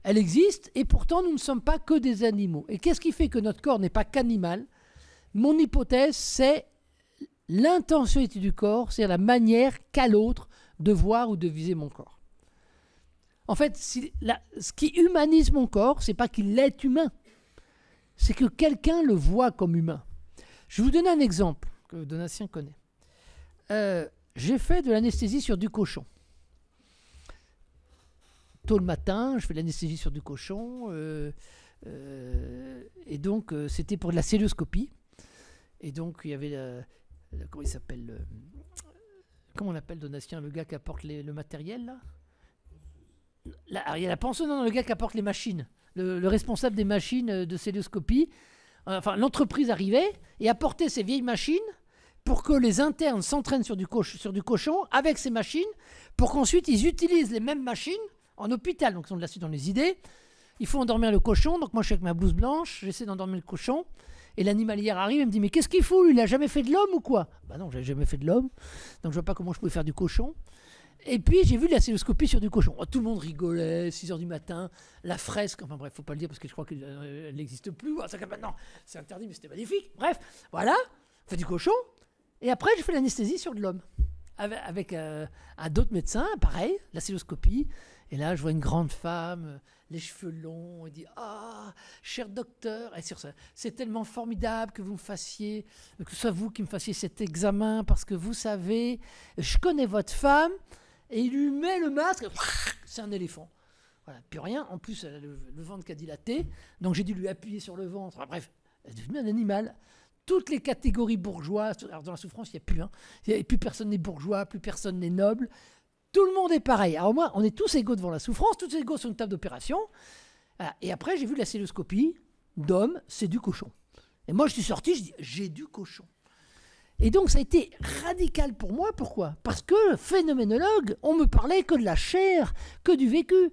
elle existe et pourtant nous ne sommes pas que des animaux. Et qu'est-ce qui fait que notre corps n'est pas qu'animal? Mon hypothèse, c'est l'intentionnalité du corps, c'est la manière qu'a l'autre de voir ou de viser mon corps. En fait, ce qui humanise mon corps, c'est pas qu'il est humain, c'est que quelqu'un le voit comme humain. Je vais vous donner un exemple que Donatien connaît. J'ai fait de l'anesthésie sur du cochon. Tôt le matin, je fais de l'anesthésie sur du cochon. Et donc, c'était pour de la cœlioscopie. Et donc, il y avait comment il s'appelle comment on appelle, Donatien, le gars qui apporte le matériel, là? Il y a la penseuse, non, le gars qui apporte les machines. Le responsable des machines de cœlioscopie. Enfin, l'entreprise arrivait et apportait ces vieilles machines pour que les internes s'entraînent sur du cochon avec ces machines, pour qu'ensuite ils utilisent les mêmes machines en hôpital. Donc ils sont de la suite dans les idées. Il faut endormir le cochon. Donc moi je suis avec ma blouse blanche, j'essaie d'endormir le cochon. Et l'animalière arrive et me dit, mais qu'est-ce qu'il fout lui? Il a jamais fait de l'homme ou quoi? Bah non, j'ai jamais fait de l'homme. Donc je vois pas comment je pouvais faire du cochon. Et puis j'ai vu la cœlioscopie sur du cochon. Oh, tout le monde rigolait, 6h du matin, la fresque, enfin bref, faut pas le dire parce que je crois qu'elle n'existe plus. Non, c'est interdit, mais c'était magnifique. Bref, voilà, on fait du cochon. Et après, j'ai fait l'anesthésie sur de l'homme. Avec d'autres médecins, pareil, la cœlioscopie. Et là, je vois une grande femme, les cheveux longs, et dit « Ah, cher docteur, et sur ça, c'est tellement formidable que vous me fassiez, que ce soit vous qui me fassiez cet examen, parce que vous savez, je connais votre femme. » Et il lui met le masque, c'est un éléphant. Voilà, plus rien, en plus, elle a le ventre qui a dilaté, donc j'ai dû lui appuyer sur le ventre. Enfin, bref, elle est devenue un animal. Toutes les catégories bourgeoises, alors dans la souffrance, il n'y a plus. Plus personne n'est bourgeois, plus personne n'est noble. Tout le monde est pareil. Alors moi, on est tous égaux devant la souffrance, tous égaux sur une table d'opération. Voilà. Et après, j'ai vu la cœlioscopie d'homme, c'est du cochon. Et moi, je suis sorti, je dis, j'ai du cochon. Et donc, ça a été radical pour moi. Pourquoi? Parce que, phénoménologue, on me parlait que de la chair, que du vécu.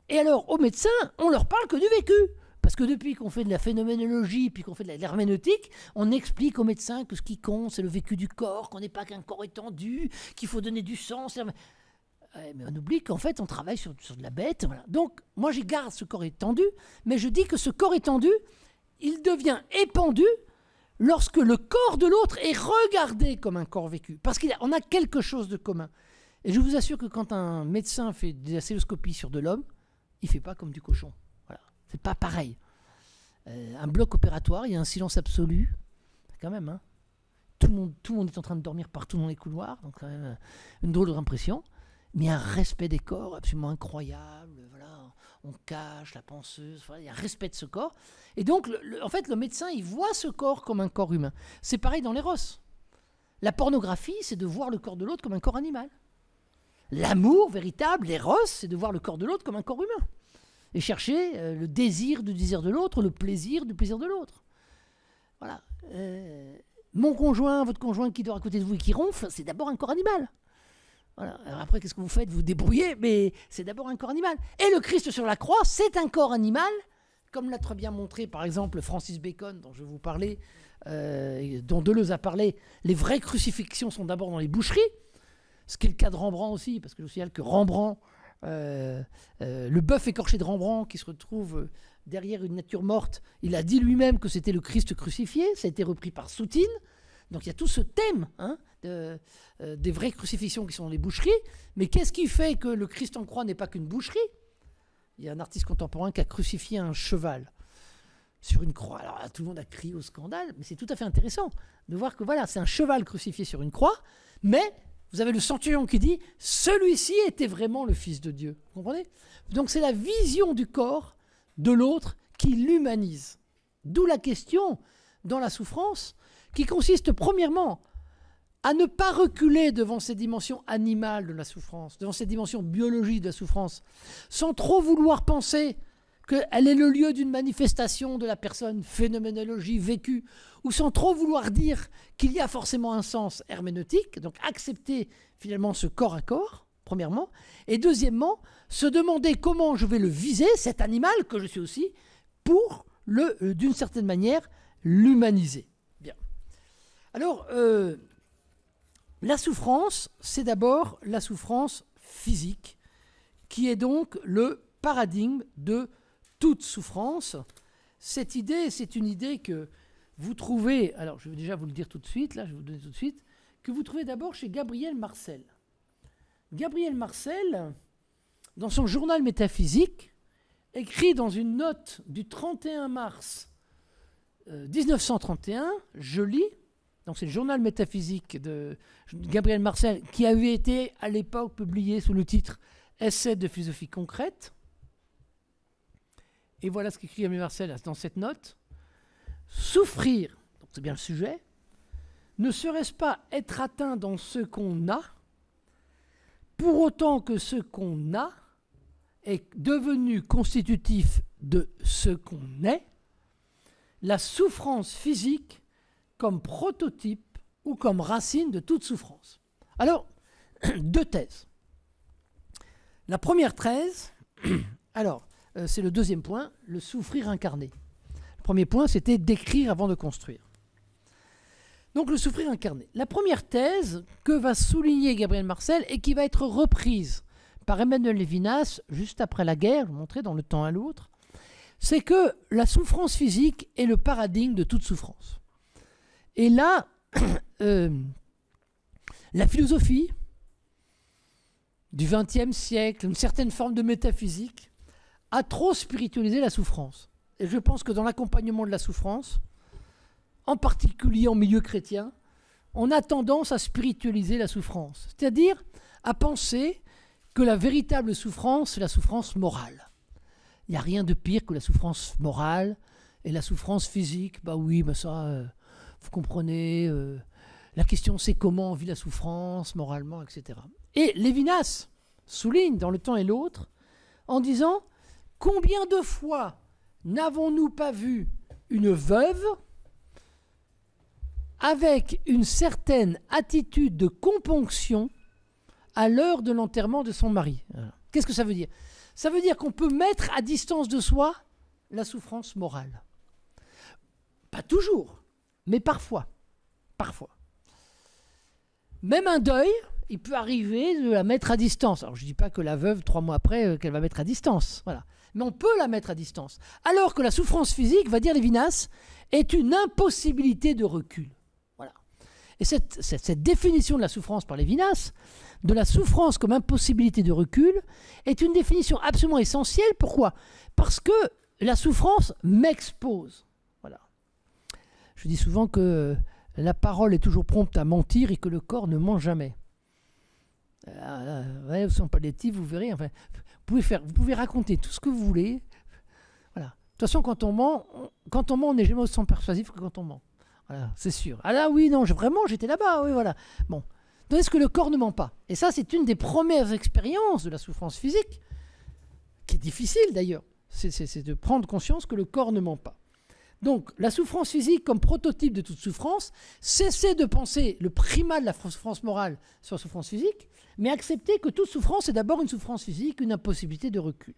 Et alors, aux médecins, on leur parle que du vécu. Parce que depuis qu'on fait de la phénoménologie, puis qu'on fait de l'herméneutique, on explique aux médecins que ce qui compte, c'est le vécu du corps, qu'on n'est pas qu'un corps étendu, qu'il faut donner du sens. Mais on oublie qu'en fait, on travaille sur de la bête. Voilà. Donc, moi, j'y garde ce corps étendu, mais je dis que ce corps étendu, il devient épandu lorsque le corps de l'autre est regardé comme un corps vécu. Parce qu'on a quelque chose de commun. Et je vous assure que quand un médecin fait de la cœlioscopie sur de l'homme, il ne fait pas comme du cochon. Voilà. C'est pas pareil. Un bloc opératoire, il y a un silence absolu. Quand même, hein. Tout le monde est en train de dormir partout dans les couloirs. Donc quand même une drôle d'impression. Mais il y a un respect des corps absolument incroyable. Voilà. On cache la penseuse, voilà, il y a un respect de ce corps. Et donc, en fait, le médecin, il voit ce corps comme un corps humain. C'est pareil dans l'éros. La pornographie, c'est de voir le corps de l'autre comme un corps animal. L'amour véritable, l'éros, c'est de voir le corps de l'autre comme un corps humain. Et chercher le désir du désir de l'autre, le plaisir du plaisir de l'autre. Voilà. Mon conjoint, votre conjoint qui dort à côté de vous et qui ronfle, c'est d'abord un corps animal. Voilà. Alors après, qu'est-ce que vous faites? Vous vous débrouillez, mais c'est d'abord un corps animal. Et le Christ sur la croix, c'est un corps animal, comme l'a très bien montré, par exemple, Francis Bacon, dont je vais vous parler, dont Deleuze a parlé. Les vraies crucifixions sont d'abord dans les boucheries, ce qui est le cas de Rembrandt aussi, parce que je vous signale que Rembrandt, le bœuf écorché de Rembrandt, qui se retrouve derrière une nature morte, il a dit lui-même que c'était le Christ crucifié, ça a été repris par Soutine. Donc il y a tout ce thème des vraies crucifixions qui sont les boucheries. Mais qu'est-ce qui fait que le Christ en croix n'est pas qu'une boucherie? Il y a un artiste contemporain qui a crucifié un cheval. sur une croix. Alors là, tout le monde a crié au scandale, mais c'est tout à fait intéressant de voir que voilà, c'est un cheval crucifié sur une croix, mais vous avez le centurion qui dit « celui-ci était vraiment le Fils de Dieu ». Vous comprenez? Donc c'est la vision du corps de l'autre qui l'humanise. D'où la question dans la souffrance qui consiste premièrement à ne pas reculer devant ces dimensions animales de la souffrance, devant ces dimensions biologiques de la souffrance, sans trop vouloir penser qu'elle est le lieu d'une manifestation de la personne, phénoménologie vécue, ou sans trop vouloir dire qu'il y a forcément un sens herméneutique, donc accepter finalement ce corps à corps, premièrement, et deuxièmement, se demander comment je vais le viser, cet animal que je suis aussi, pour d'une certaine manière, l'humaniser. Bien. Alors, la souffrance, c'est d'abord la souffrance physique, qui est donc le paradigme de toute souffrance. Cette idée, c'est une idée que vous trouvez, alors je vais déjà vous le dire tout de suite, là je vais vous le donner tout de suite, que vous trouvez d'abord chez Gabriel Marcel. Gabriel Marcel, dans son journal métaphysique, écrit dans une note du 31 mars 1931, je lis, donc c'est le journal métaphysique de Gabriel Marcel, qui avait été à l'époque publié sous le titre « Essai de philosophie concrète ». Et voilà ce qu'écrit Gabriel Marcel dans cette note. « Souffrir, donc c'est bien le sujet, ne serait-ce pas être atteint dans ce qu'on a, pour autant que ce qu'on a est devenu constitutif de ce qu'on est, la souffrance physique comme prototype ou comme racine de toute souffrance. » Alors, deux thèses. La première thèse, alors, c'est le deuxième point, le souffrir incarné. Le premier point, c'était d'écrire avant de construire. Donc, le souffrir incarné. La première thèse que va souligner Gabriel Marcel et qui va être reprise par Emmanuel Levinas juste après la guerre, je vous montrais dans Le Temps à l'autre, c'est que la souffrance physique est le paradigme de toute souffrance. Et là, la philosophie du XXe siècle, une certaine forme de métaphysique, a trop spiritualisé la souffrance. Et je pense que dans l'accompagnement de la souffrance, en particulier en milieu chrétien, on a tendance à spiritualiser la souffrance, c'est-à-dire à penser que la véritable souffrance, c'est la souffrance morale. Il n'y a rien de pire que la souffrance morale et la souffrance physique. Bah oui, bah ça, vous comprenez, la question c'est comment on vit la souffrance moralement, etc. Et Levinas souligne dans Le Temps et l'autre en disant « Combien de fois n'avons-nous pas vu une veuve avec une certaine attitude de componction à l'heure de l'enterrement de son mari ?» Qu'est-ce que ça veut dire? Ça veut dire qu'on peut mettre à distance de soi la souffrance morale. Pas toujours, mais parfois. Parfois. Même un deuil, il peut arriver de la mettre à distance. Alors je ne dis pas que la veuve, 3 mois après, qu'elle va mettre à distance. Voilà. Mais on peut la mettre à distance. Alors que la souffrance physique, va dire Levinas, est une impossibilité de recul. Voilà. Et cette définition de la souffrance par Levinas, de la souffrance comme impossibilité de recul, est une définition absolument essentielle. Pourquoi? Parce que la souffrance m'expose. Voilà. Je dis souvent que la parole est toujours prompte à mentir et que le corps ne ment jamais. Ouais, au soins palliatifs, vous verrez. Enfin, vous pouvez raconter tout ce que vous voulez. Voilà. De toute façon, quand on ment, on n'est jamais aussi persuasif que quand on ment. Voilà, c'est sûr. Ah là, oui, non, vraiment, j'étais là-bas. Oui, voilà. Bon. Est-ce que le corps ne ment pas? Et ça, c'est une des premières expériences de la souffrance physique, qui est difficile d'ailleurs. C'est de prendre conscience que le corps ne ment pas. Donc, la souffrance physique comme prototype de toute souffrance, cesser de penser le primat de la souffrance morale sur la souffrance physique, mais accepter que toute souffrance est d'abord une souffrance physique, une impossibilité de recul.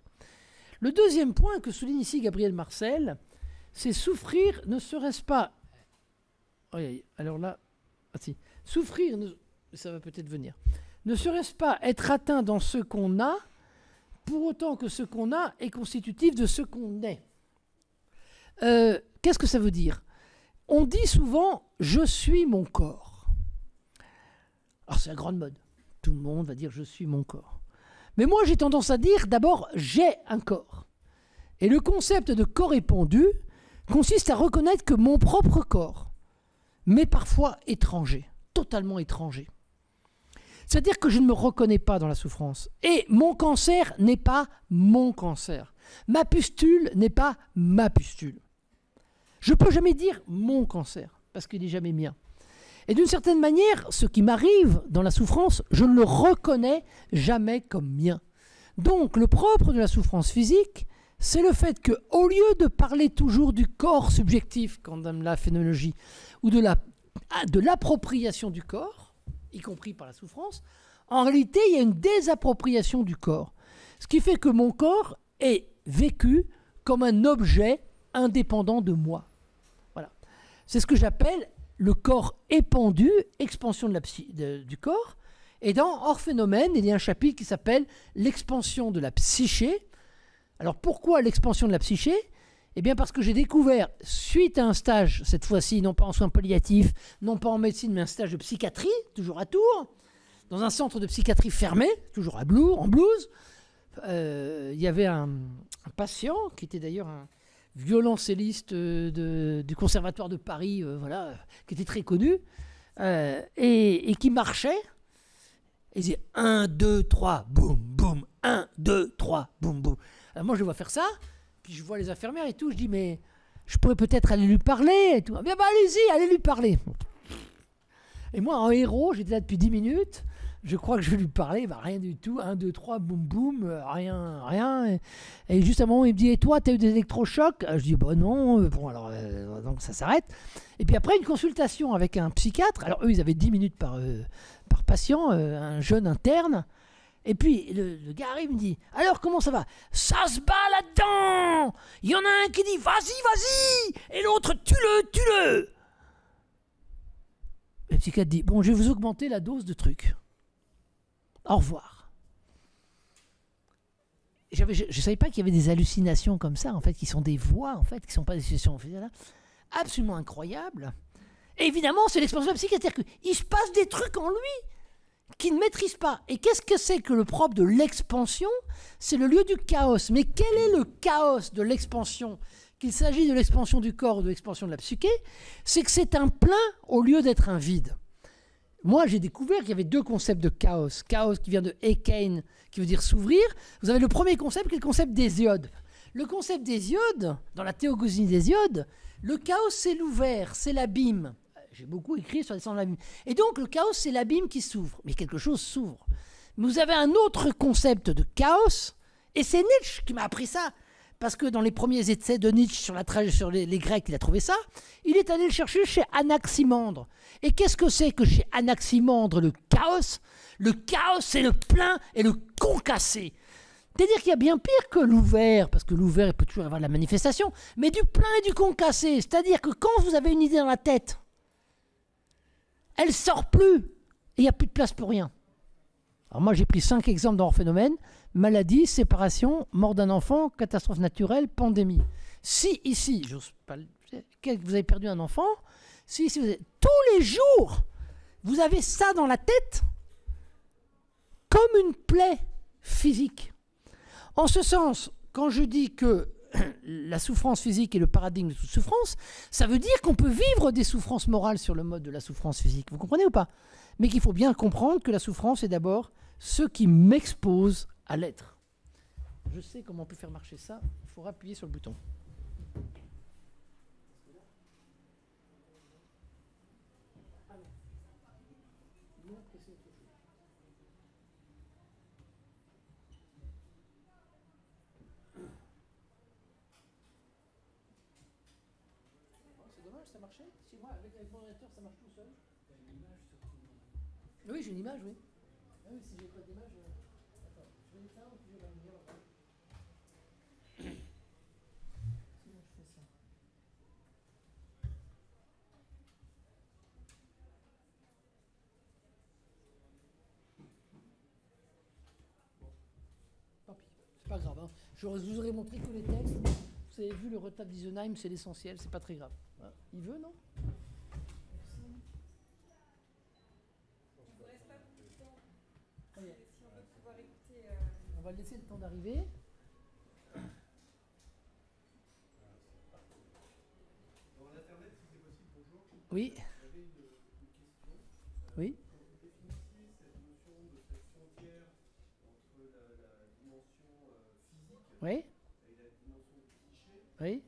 Le deuxième point que souligne ici Gabriel Marcel, c'est souffrir ne serait-ce pas... Oui, alors là... Ah, si. Souffrir, ça va peut-être venir. Ne serait-ce pas être atteint dans ce qu'on a, pour autant que ce qu'on a est constitutif de ce qu'on est. Qu'est-ce que ça veut dire? On dit souvent « je suis mon corps ». Alors c'est la grande mode. Tout le monde va dire « je suis mon corps ». Mais moi j'ai tendance à dire d'abord « j'ai un corps ». Et le concept de corps épandu consiste à reconnaître que mon propre corps m'est parfois étranger, totalement étranger. C'est-à-dire que je ne me reconnais pas dans la souffrance. Et mon cancer n'est pas mon cancer. Ma pustule n'est pas ma pustule. Je ne peux jamais dire mon cancer, parce qu'il n'est jamais mien. Et d'une certaine manière, ce qui m'arrive dans la souffrance, je ne le reconnais jamais comme mien. Donc le propre de la souffrance physique, c'est le fait qu'au lieu de parler toujours du corps subjectif, quand dans la phénoménologie, ou de l'appropriation du corps, y compris par la souffrance, en réalité, il y a une désappropriation du corps. Ce qui fait que mon corps est vécu comme un objet indépendant de moi. Voilà. C'est ce que j'appelle le corps épandu, expansion du corps. Et dans Hors phénomène, il y a un chapitre qui s'appelle l'expansion de la psyché. Alors pourquoi l'expansion de la psyché ? Eh bien parce que j'ai découvert, suite à un stage, cette fois-ci, non pas en soins palliatifs, non pas en médecine, mais un stage de psychiatrie, toujours à Tours, dans un centre de psychiatrie fermé, toujours en Blues, il y avait un patient, qui était d'ailleurs un violoncelliste du Conservatoire de Paris, voilà, qui était très connu, et qui marchait, et il disait 1, 2, 3, boum, boum, 1, 2, 3, boum, boum. Alors moi je le vois faire ça, puis je vois les infirmières et tout, je dis mais je pourrais peut-être aller lui parler et tout. Bien bah allez-y, allez lui parler. Et moi en héros, j'étais là depuis 10 minutes, je crois que je vais lui parler, bah rien du tout, 1, 2, 3, boum boum, rien. Et juste à un moment il me dit et toi t'as eu des électrochocs ? Je dis bah non, bon alors donc ça s'arrête. Et puis après une consultation avec un psychiatre, alors eux ils avaient 10 minutes par patient, un jeune interne. Et puis le gars arrive, il me dit alors comment ça va ? Ça se bat là-dedans. Il y en a un qui dit vas-y, et l'autre tue-le. Le psychiatre dit bon je vais vous augmenter la dose de trucs. Au revoir. Je ne savais pas qu'il y avait des hallucinations comme ça en fait, qui sont des voix en fait, qui ne sont pas des situations absolument incroyables. Et évidemment c'est l'expansion de la psychiatrie, c'est-à-dire qu'il se passe des trucs en lui qui ne maîtrise pas. Et qu'est-ce que c'est que le propre de l'expansion ? C'est le lieu du chaos. Mais quel est le chaos de l'expansion ? Qu'il s'agit de l'expansion du corps ou de l'expansion de la psyché, c'est que c'est un plein au lieu d'être un vide. Moi, j'ai découvert qu'il y avait deux concepts de chaos. Chaos qui vient de Ekein, qui veut dire s'ouvrir. Vous avez le premier concept qui est le concept d'Hésiode. Le concept d'Hésiode, dans la théogonie d'Hésiode, le chaos c'est l'ouvert, c'est l'abîme. J'ai beaucoup écrit sur les sens de l'abîme. Et donc, le chaos, c'est l'abîme qui s'ouvre. Mais quelque chose s'ouvre. Vous avez un autre concept de chaos, et c'est Nietzsche qui m'a appris ça. Parce que dans les premiers essais de Nietzsche sur les Grecs, il a trouvé ça. Il est allé le chercher chez Anaximandre. Et qu'est-ce que c'est que chez Anaximandre, le chaos ? Le chaos, c'est le plein et le concassé. C'est-à-dire qu'il y a bien pire que l'ouvert, parce que l'ouvert, il peut toujours avoir de la manifestation, mais du plein et du concassé. C'est-à-dire que quand vous avez une idée dans la tête, elle ne sort plus et il n'y a plus de place pour rien. Alors moi j'ai pris 5 exemples dans Hors phénomène: maladie, séparation, mort d'un enfant, catastrophe naturelle, pandémie. Si ici, j'ose pas, vous avez perdu un enfant, si ici vous avez, tous les jours, vous avez ça dans la tête comme une plaie physique. En ce sens, quand je dis que la souffrance physique est le paradigme de toute souffrance, ça veut dire qu'on peut vivre des souffrances morales sur le mode de la souffrance physique. Vous comprenez ou pas ? Mais qu'il faut bien comprendre que la souffrance est d'abord ce qui m'expose à l'être. Je sais comment on peut faire marcher ça. Il faut appuyer sur le bouton. Ça marchait ? Si moi, avec mon ordinateur, ça marche tout seul. Tu as une image sur ton... Oui, j'ai une image, oui. Ah oui, si j'ai pas d'image... Attends, je vais l'éteindre, puis je vais la venir. Sinon, je fais ça. Bon, tant pis, c'est pas grave. Hein. Je vous aurais montré que les textes. Vous avez vu le retable d'Isenheim, c'est l'essentiel, c'est pas très grave. Il veut, non ? On va laisser le temps d'arriver. Oui. Oui. Oui. Oui.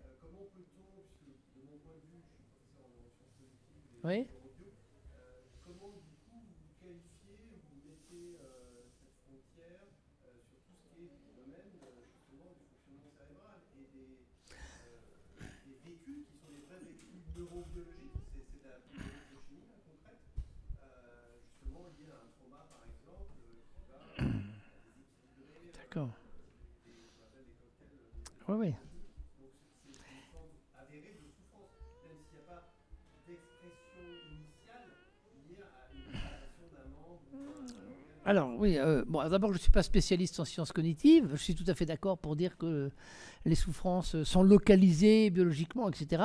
Oui. D'accord. Oui, oui. Alors, oui, bon, d'abord, je ne suis pas spécialiste en sciences cognitives. Je suis tout à fait d'accord pour dire que les souffrances sont localisées biologiquement, etc.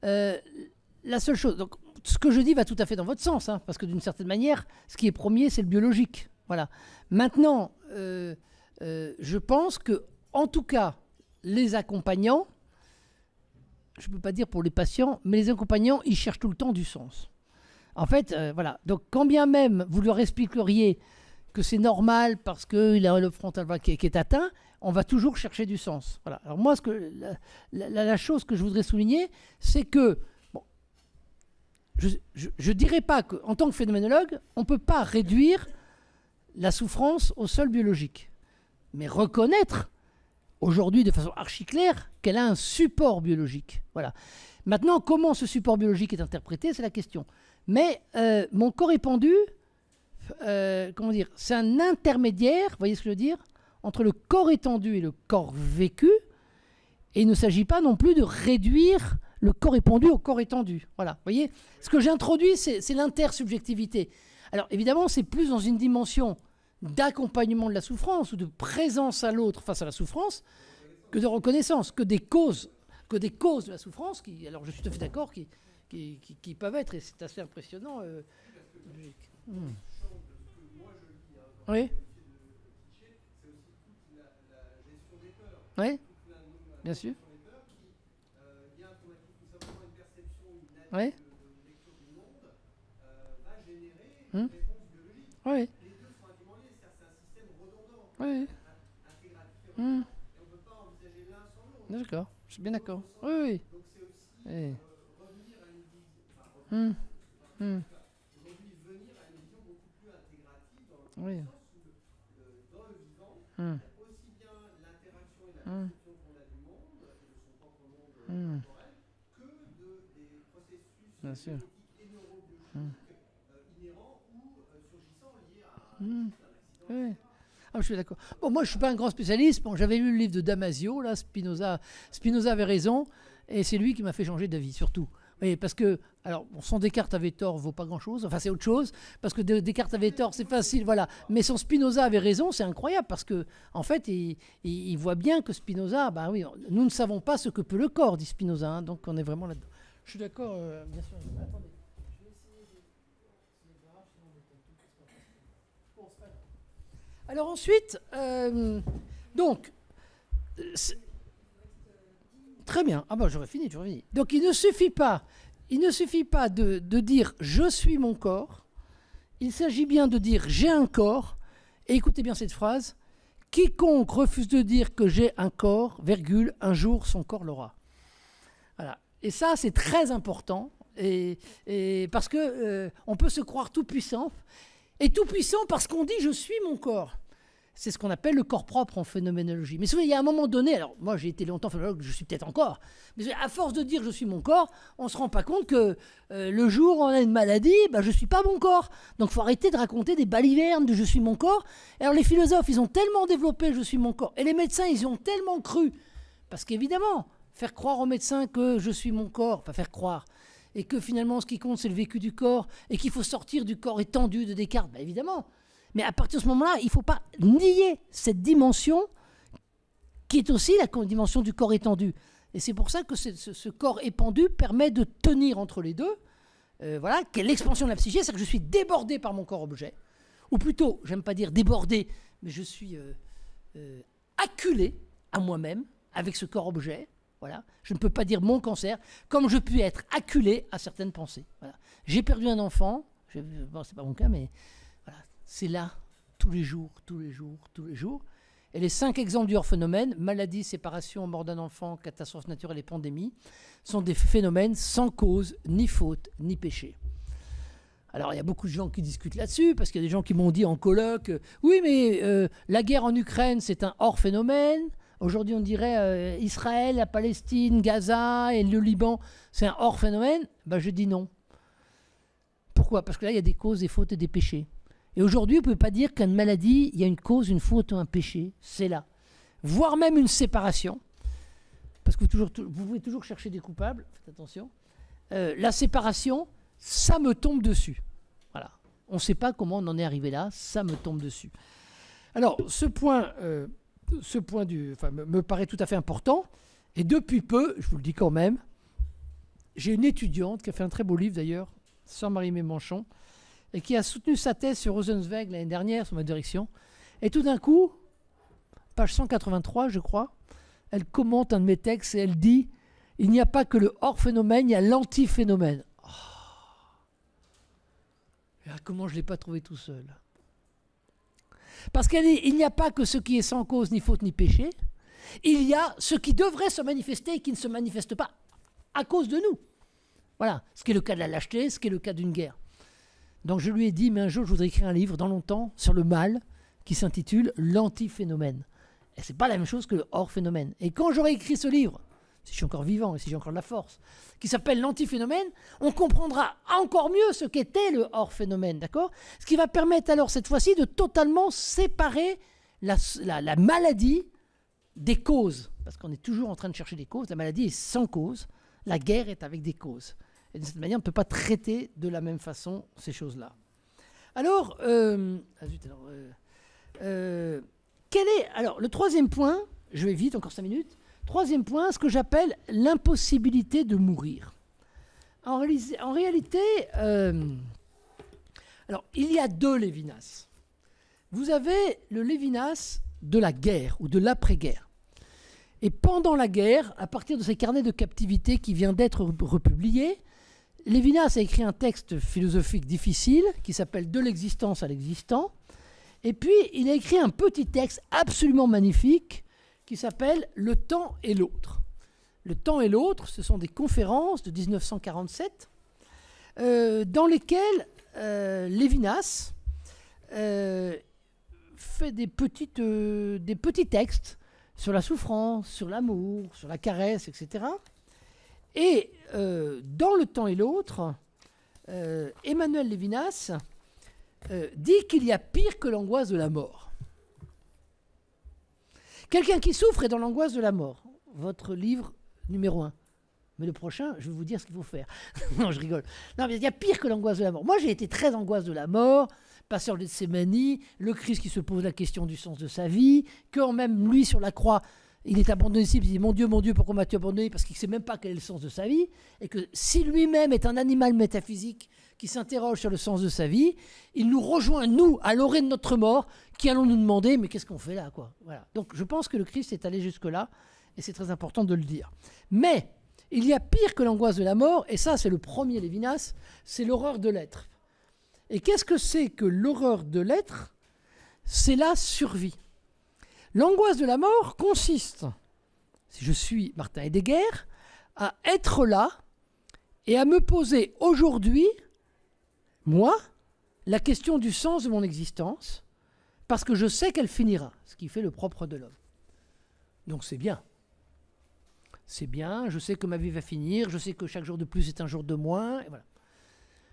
La seule chose, donc, ce que je dis va tout à fait dans votre sens, hein, parce que d'une certaine manière, ce qui est premier, c'est le biologique. Voilà. Maintenant, je pense que, en tout cas, les accompagnants, je ne peux pas dire pour les patients, mais les accompagnants, ils cherchent tout le temps du sens. En fait, voilà. Donc, quand bien même vous leur expliqueriez que c'est normal parce qu'il a le frontal qui est atteint, on va toujours chercher du sens. Voilà. Alors moi, la chose que je voudrais souligner, c'est que, bon, je ne dirais pas qu'en tant que phénoménologue, on ne peut pas réduire la souffrance au seul biologique. Mais reconnaître, aujourd'hui de façon archi claire, qu'elle a un support biologique. Voilà. Maintenant, comment ce support biologique est interprété, c'est la question. Mais mon corps épandu, comment dire, c'est un intermédiaire, vous voyez ce que je veux dire, entre le corps étendu et le corps vécu. Et il ne s'agit pas non plus de réduire le corps épandu au corps étendu. Voilà, vous voyez, ce que j'ai introduit, c'est l'intersubjectivité. Alors évidemment, c'est plus dans une dimension d'accompagnement de la souffrance ou de présence à l'autre face à la souffrance que de reconnaissance, que des causes de la souffrance, qui, alors je suis tout à fait d'accord, qui peuvent être, et c'est assez impressionnant. Oui. Oui, bien sûr. Oui. Oui. Oui. D'accord, je suis bien d'accord. Oui, oui. Oui. Oui. Bien sûr. Oui. Ah, je suis d'accord. Bon, moi, je ne suis pas un grand spécialiste. Bon, j'avais lu le livre de Damasio, là, Spinoza. Spinoza avait raison, et c'est lui qui m'a fait changer d'avis, surtout. Oui, parce que, alors, bon, son Descartes avait tort vaut pas grand-chose. Enfin, c'est autre chose, parce que Descartes avait tort, c'est facile, voilà. Mais son Spinoza avait raison, c'est incroyable, parce que, en fait, il voit bien que Spinoza, bah oui, nous ne savons pas ce que peut le corps, dit Spinoza, hein, donc on est vraiment là-dedans. Je suis d'accord, bien sûr. Attendez. Alors ensuite, donc, très bien. Ah ben j'aurais fini. Donc il ne suffit pas de dire je suis mon corps. Il s'agit bien de dire j'ai un corps. Et écoutez bien cette phrase. Quiconque refuse de dire que j'ai un corps, virgule, un jour son corps l'aura. Voilà. Et ça c'est très important. Et parce que on peut se croire tout puissant. Et tout puissant parce qu'on dit je suis mon corps. C'est ce qu'on appelle le corps propre en phénoménologie. Mais souvent, il y a un moment donné, alors moi j'ai été longtemps phénoménologue, je suis peut-être encore, mais à force de dire je suis mon corps, on ne se rend pas compte que le jour où on a une maladie, je ne suis pas mon corps. Donc il faut arrêter de raconter des balivernes de je suis mon corps. Alors les philosophes, ils ont tellement développé je suis mon corps, et les médecins, ils ont tellement cru. Parce qu'évidemment, faire croire aux médecins que je suis mon corps, enfin faire croire, et que finalement ce qui compte c'est le vécu du corps, et qu'il faut sortir du corps étendu de Descartes, évidemment. Mais à partir de ce moment-là, il ne faut pas nier cette dimension qui est aussi la dimension du corps étendu. Et c'est pour ça que ce corps épandu permet de tenir entre les deux. Voilà, quelle l'expansion de la psyché, c'est que je suis débordé par mon corps-objet. Ou plutôt, j'aime pas dire débordé, mais je suis acculé à moi-même avec ce corps-objet. Voilà. Je ne peux pas dire mon cancer, comme je puis être acculé à certaines pensées. Voilà. J'ai perdu un enfant, bon, c'est pas mon cas, mais voilà, c'est là, tous les jours, tous les jours, tous les jours. Et les 5 exemples du hors-phénomène, maladie, séparation, mort d'un enfant, catastrophe naturelle et pandémie, sont des phénomènes sans cause, ni faute, ni péché. Alors, il y a beaucoup de gens qui discutent là-dessus, parce qu'il y a des gens qui m'ont dit en colloque, oui, mais la guerre en Ukraine, c'est un hors-phénomène. Aujourd'hui, on dirait Israël, la Palestine, Gaza et le Liban, c'est un hors-phénomène. Ben, je dis non. Pourquoi? Parce que là, il y a des causes, des fautes et des péchés. Et aujourd'hui, vous ne pouvez pas dire qu'une maladie, il y a une cause, une faute ou un péché. C'est là. Voire même une séparation. Parce que vous pouvez toujours chercher des coupables. Faites attention. La séparation, ça me tombe dessus. Voilà. On ne sait pas comment on en est arrivé là. Ça me tombe dessus. Alors, ce point me paraît tout à fait important. Et depuis peu, je vous le dis quand même, j'ai une étudiante qui a fait un très beau livre d'ailleurs, Sœur Marie-Mé Manchon, et qui a soutenu sa thèse sur Rosenzweig l'année dernière, sous ma direction. Et tout d'un coup, page 183, je crois, elle commente un de mes textes et elle dit « Il n'y a pas que le hors-phénomène, il y a l'anti-phénomène. Oh. » Comment je ne l'ai pas trouvé tout seul? Parce qu'elle dit « Il n'y a pas que ce qui est sans cause, ni faute, ni péché. Il y a ce qui devrait se manifester et qui ne se manifeste pas à cause de nous. » Voilà, ce qui est le cas de la lâcheté, ce qui est le cas d'une guerre. Donc je lui ai dit, mais un jour je voudrais écrire un livre dans longtemps sur le mal qui s'intitule L'antiphénomène. Et c'est pas la même chose que le hors-phénomène. Et quand j'aurai écrit ce livre, si je suis encore vivant et si j'ai encore de la force, qui s'appelle L'antiphénomène, on comprendra encore mieux ce qu'était le hors-phénomène, d'accord? Ce qui va permettre alors cette fois-ci de totalement séparer la maladie des causes. Parce qu'on est toujours en train de chercher des causes. La maladie est sans cause. La guerre est avec des causes. Et de cette manière, on ne peut pas traiter de la même façon ces choses-là. Alors, quel est... Alors, le troisième point, je vais vite, encore 5 minutes. Troisième point, ce que j'appelle l'impossibilité de mourir. En réalité, alors, il y a 2 Lévinas. Vous avez le Lévinas de la guerre ou de l'après-guerre. Et pendant la guerre, à partir de ces carnets de captivité qui vient d'être republiés, Lévinas a écrit un texte philosophique difficile qui s'appelle « De l'existence à l'existant ». Et puis, il a écrit un petit texte absolument magnifique qui s'appelle « Le temps et l'autre ». Le temps et l'autre, ce sont des conférences de 1947 dans lesquelles Lévinas fait des petits textes sur la souffrance, sur l'amour, sur la caresse, etc. Et dans Le temps et l'autre, Emmanuel Lévinas dit qu'il y a pire que l'angoisse de la mort. Quelqu'un qui souffre est dans l'angoisse de la mort. Votre livre numéro 1. Mais le prochain, je vais vous dire ce qu'il faut faire. Non, je rigole. Non, mais il y a pire que l'angoisse de la mort. Moi, j'ai été très angoisse de la mort, passeur de Gethsémani, le Christ qui se pose la question du sens de sa vie, quand même lui sur la croix, il est abandonné ici, il dit mon Dieu, pourquoi m'as-tu abandonné? Parce qu'il ne sait même pas quel est le sens de sa vie, et que si lui-même est un animal métaphysique qui s'interroge sur le sens de sa vie, il nous rejoint, nous, à l'orée de notre mort, qui allons nous demander, mais qu'est-ce qu'on fait là, quoi? Voilà. Donc je pense que le Christ est allé jusque-là, et c'est très important de le dire. Mais il y a pire que l'angoisse de la mort, et ça c'est le premier Lévinas, c'est l'horreur de l'être. Et qu'est-ce que c'est que l'horreur de l'être? C'est la survie. L'angoisse de la mort consiste, si je suis Martin Heidegger, à être là et à me poser aujourd'hui, moi, la question du sens de mon existence, parce que je sais qu'elle finira, ce qui fait le propre de l'homme. Donc c'est bien. C'est bien, je sais que ma vie va finir, je sais que chaque jour de plus est un jour de moins, et voilà.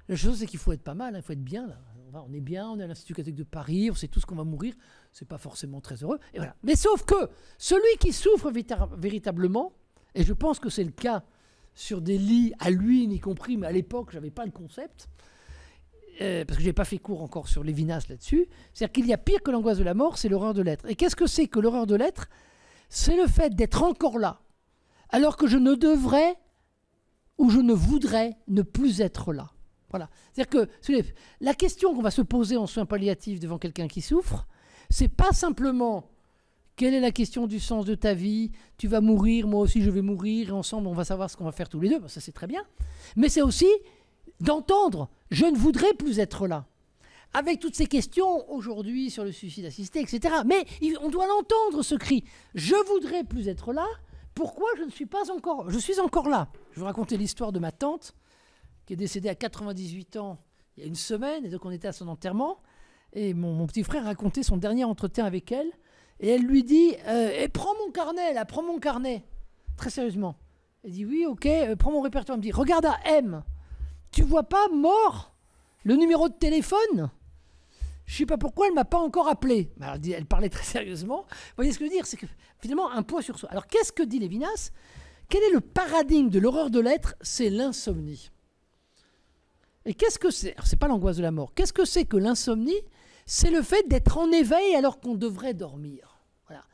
La chose, c'est qu'il faut être pas mal, il faut être bien. Là. On est bien, on est à l'Institut catholique de Paris, on sait tous qu'on va mourir, c'est pas forcément très heureux. Et voilà. Mais sauf que celui qui souffre véritablement, et je pense que c'est le cas sur des lits à l'huile y compris, mais à l'époque, je n'avais pas le concept, parce que je n'ai pas fait cours encore sur Lévinas là-dessus, c'est-à-dire qu'il y a pire que l'angoisse de la mort, c'est l'horreur de l'être. Et qu'est-ce que c'est que l'horreur de l'être? C'est le fait d'être encore là, alors que je ne devrais ou je ne voudrais ne plus être là. Voilà. C'est-à-dire que la question qu'on va se poser en soins palliatifs devant quelqu'un qui souffre, c'est pas simplement Quelle est la question du sens de ta vie? Tu vas mourir, moi aussi je vais mourir, et ensemble on va savoir ce qu'on va faire tous les deux. Ça c'est très bien. Mais c'est aussi d'entendre, je ne voudrais plus être là. Avec toutes ces questions aujourd'hui sur le suicide assisté, etc. Mais on doit l'entendre, ce cri. Je voudrais plus être là. Pourquoi je ne suis pas encore... Je suis encore là. Je vais vous raconter l'histoire de ma tante, qui est décédée à 98 ans il y a une semaine, et donc on était à son enterrement, et mon petit frère racontait son dernier entretien avec elle, et elle lui dit prends mon carnet, là, prends mon carnet. Très sérieusement. Elle dit oui, ok, prends mon répertoire. Elle me dit, regarde à M. Tu vois pas, mort, le numéro de téléphone? Je ne sais pas pourquoi elle ne m'a pas encore appelé. Elle parlait très sérieusement. Vous voyez ce que je veux dire? C'est que finalement, un poids sur soi. Alors, qu'est-ce que dit Lévinas? Quel est le paradigme de l'horreur de l'être? C'est l'insomnie. Et qu'est-ce que c'est? Alors, ce n'est pas l'angoisse de la mort. Qu'est-ce que c'est que l'insomnie? C'est le fait d'être en éveil alors qu'on devrait dormir. Voilà.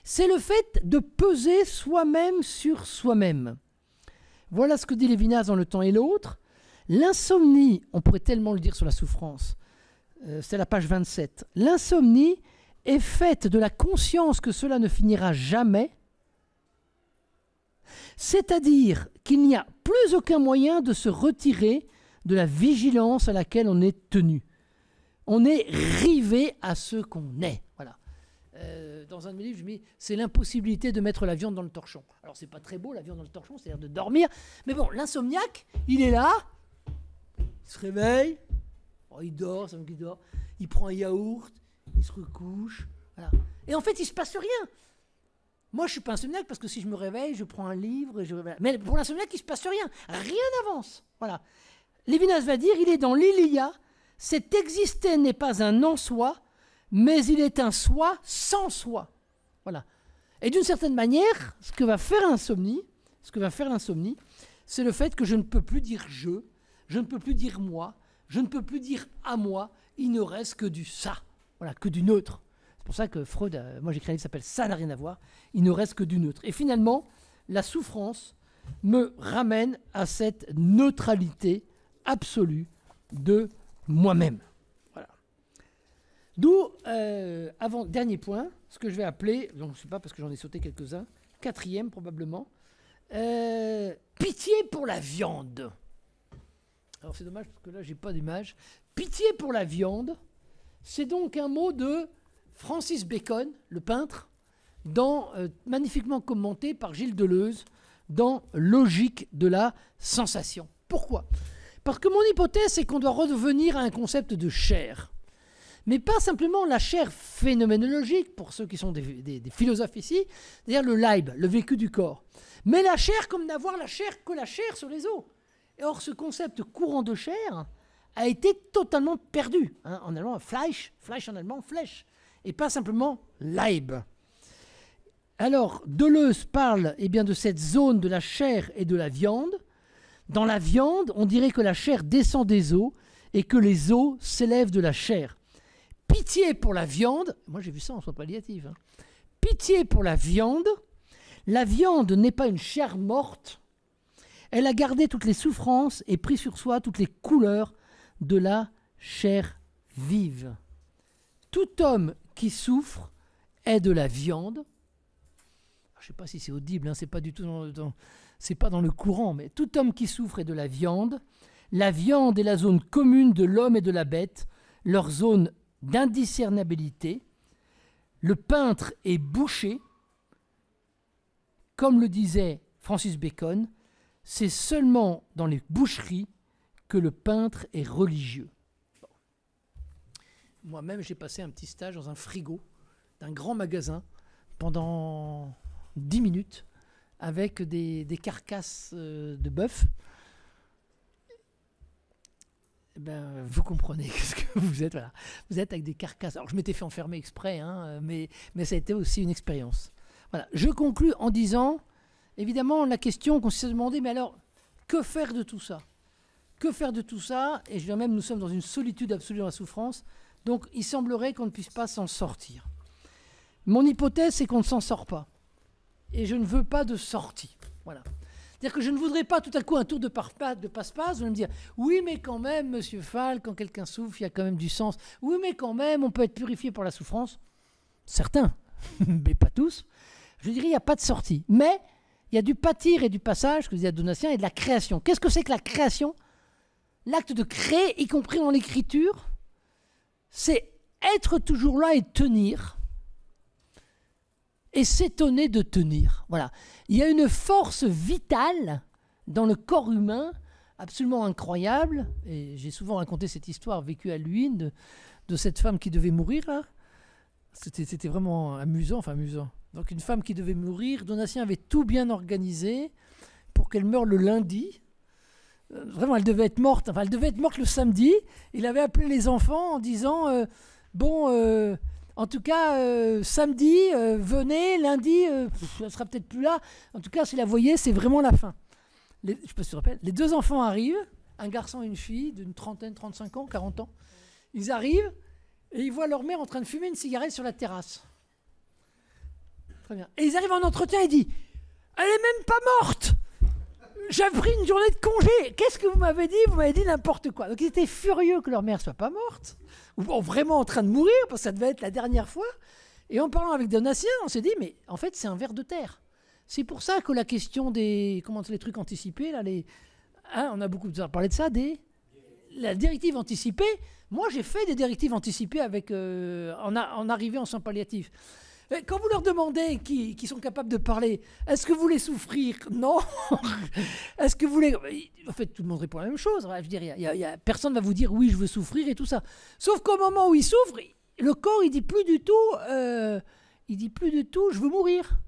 C'est le fait de peser soi-même sur soi-même. Voilà ce que dit Lévinas dans Le Temps et l'autre. L'insomnie, on pourrait tellement le dire sur la souffrance, c'est la page 27. L'insomnie est faite de la conscience que cela ne finira jamais, c'est-à-dire qu'il n'y a plus aucun moyen de se retirer de la vigilance à laquelle on est tenu. On est rivé à ce qu'on est. Voilà. Dans un de mes livres, je me dis, c'est l'impossibilité de mettre la viande dans le torchon. Alors, c'est pas très beau, la viande dans le torchon, c'est-à-dire de dormir. Mais bon, l'insomniaque, il est là, il se réveille, il dort, ça veut dire qu'il dort, il prend un yaourt, il se recouche, voilà. Et en fait, il ne se passe rien. Moi, je ne suis pas insomniaque parce que si je me réveille, je prends un livre, mais pour l'insomniaque, il ne se passe rien. Rien n'avance. Voilà. Lévinas va dire, il est dans l'Ilia, cet exister n'est pas un en soi, mais il est un soi sans soi. Voilà. Et d'une certaine manière, ce que va faire l'insomnie, c'est le fait que je ne peux plus dire je ne peux plus dire moi, je ne peux plus dire à moi, il ne reste que du ça, voilà, que du neutre. C'est pour ça que Freud, moi j'ai écrit un livre qui s'appelle Ça n'a rien à voir, il ne reste que du neutre. Et finalement, la souffrance me ramène à cette neutralité absolue de moi-même. Voilà. D'où, dernier point, ce que je vais appeler, donc je ne sais pas parce que j'en ai sauté quelques-uns, 4e probablement, pitié pour la viande. Alors c'est dommage parce que là j'ai pas d'image. Pitié pour la viande, c'est donc un mot de Francis Bacon, le peintre, magnifiquement commenté par Gilles Deleuze dans Logique de la sensation. Pourquoi? Parce que mon hypothèse, c'est qu'on doit revenir à un concept de chair. Mais pas simplement la chair phénoménologique, pour ceux qui sont des philosophes ici, c'est-à-dire le Leib, le vécu du corps. Mais la chair comme n'avoir la chair que la chair sur les os. Et or, ce concept courant de chair a été totalement perdu. Hein, en allemand, Fleisch en allemand, Flèche, et pas simplement Leib. Alors, Deleuze parle bien, de cette zone de la chair et de la viande. Dans la viande, on dirait que la chair descend des os et que les os s'élèvent de la chair. Pitié pour la viande, moi j'ai vu ça en soins palliatifs, hein. Pitié pour la viande n'est pas une chair morte, elle a gardé toutes les souffrances et pris sur soi toutes les couleurs de la chair vive. Tout homme qui souffre est de la viande. Je ne sais pas si c'est audible, hein, c'est pas du tout c'est pas dans le courant, mais tout homme qui souffre est de la viande. La viande est la zone commune de l'homme et de la bête, leur zone d'indiscernabilité. Le peintre est boucher. Comme le disait Francis Bacon, c'est seulement dans les boucheries que le peintre est religieux. Bon. Moi-même, j'ai passé un petit stage dans un frigo d'un grand magasin pendant 10 minutes avec des carcasses de bœuf. Eh ben, vous comprenez ce que vous êtes. Voilà. Vous êtes avec des carcasses. Alors, je m'étais fait enfermer exprès, hein, mais ça a été aussi une expérience. Voilà. Je conclus en disant, évidemment, la question qu'on s'est demandé, mais alors, que faire de tout ça? Que faire de tout ça? Et je dirais même, nous sommes dans une solitude absolue dans la souffrance, donc il semblerait qu'on ne puisse pas s'en sortir. Mon hypothèse, c'est qu'on ne s'en sort pas. Et je ne veux pas de sortie. Voilà. C'est-à-dire que je ne voudrais pas tout à coup un tour de passe-passe, de me dire « Oui, mais quand même, monsieur Fall, quand quelqu'un souffre, il y a quand même du sens. Oui, mais quand même, on peut être purifié pour la souffrance. » Certains. mais pas tous, je dirais il n'y a pas de sortie. Mais il y a du pâtir et du passage, que disait Donatien, et de la création. Qu'est-ce que c'est que la création? L'acte de créer, y compris dans l'écriture, c'est être toujours là et tenir, et s'étonner de tenir. Voilà. Il y a une force vitale dans le corps humain, absolument incroyable, et j'ai souvent raconté cette histoire vécue à Luynes de cette femme qui devait mourir, là. C'était vraiment amusant, enfin amusant. Donc une femme qui devait mourir, Donatien avait tout bien organisé pour qu'elle meure le lundi. Vraiment, elle devait être morte, enfin elle devait être morte le samedi. Il avait appelé les enfants en disant, en tout cas, samedi, venez, lundi, elle sera peut-être plus là. En tout cas, si la voyez, c'est vraiment la fin. Je ne sais pas si tu te rappelles, les deux enfants arrivent, un garçon et une fille d'une trentaine, 35 ans, 40 ans. Ils arrivent et ils voient leur mère en train de fumer une cigarette sur la terrasse. Très bien. Et ils arrivent en entretien et disent « Elle est même pas morte! J'ai pris une journée de congé! Qu'est-ce que vous m'avez dit? Vous m'avez dit n'importe quoi. » Donc ils étaient furieux que leur mère soit pas morte, ou vraiment en train de mourir, parce que ça devait être la dernière fois. Et en parlant avec Donatien, on s'est dit « Mais en fait, c'est un ver de terre. » C'est pour ça que la question des les trucs anticipés, là, on a beaucoup parlé de ça, la directive anticipée. Moi, j'ai fait des directives anticipées en arrivée en soins palliatifs. Et quand vous leur demandez qui sont capables de parler, est-ce que vous voulez souffrir? Non. Est-ce que vous voulez... En fait, tout le monde répond la même chose. Je dirais, personne ne va vous dire oui, je veux souffrir et tout ça. Sauf qu'au moment où il souffre, le corps, il dit plus du tout, je veux mourir.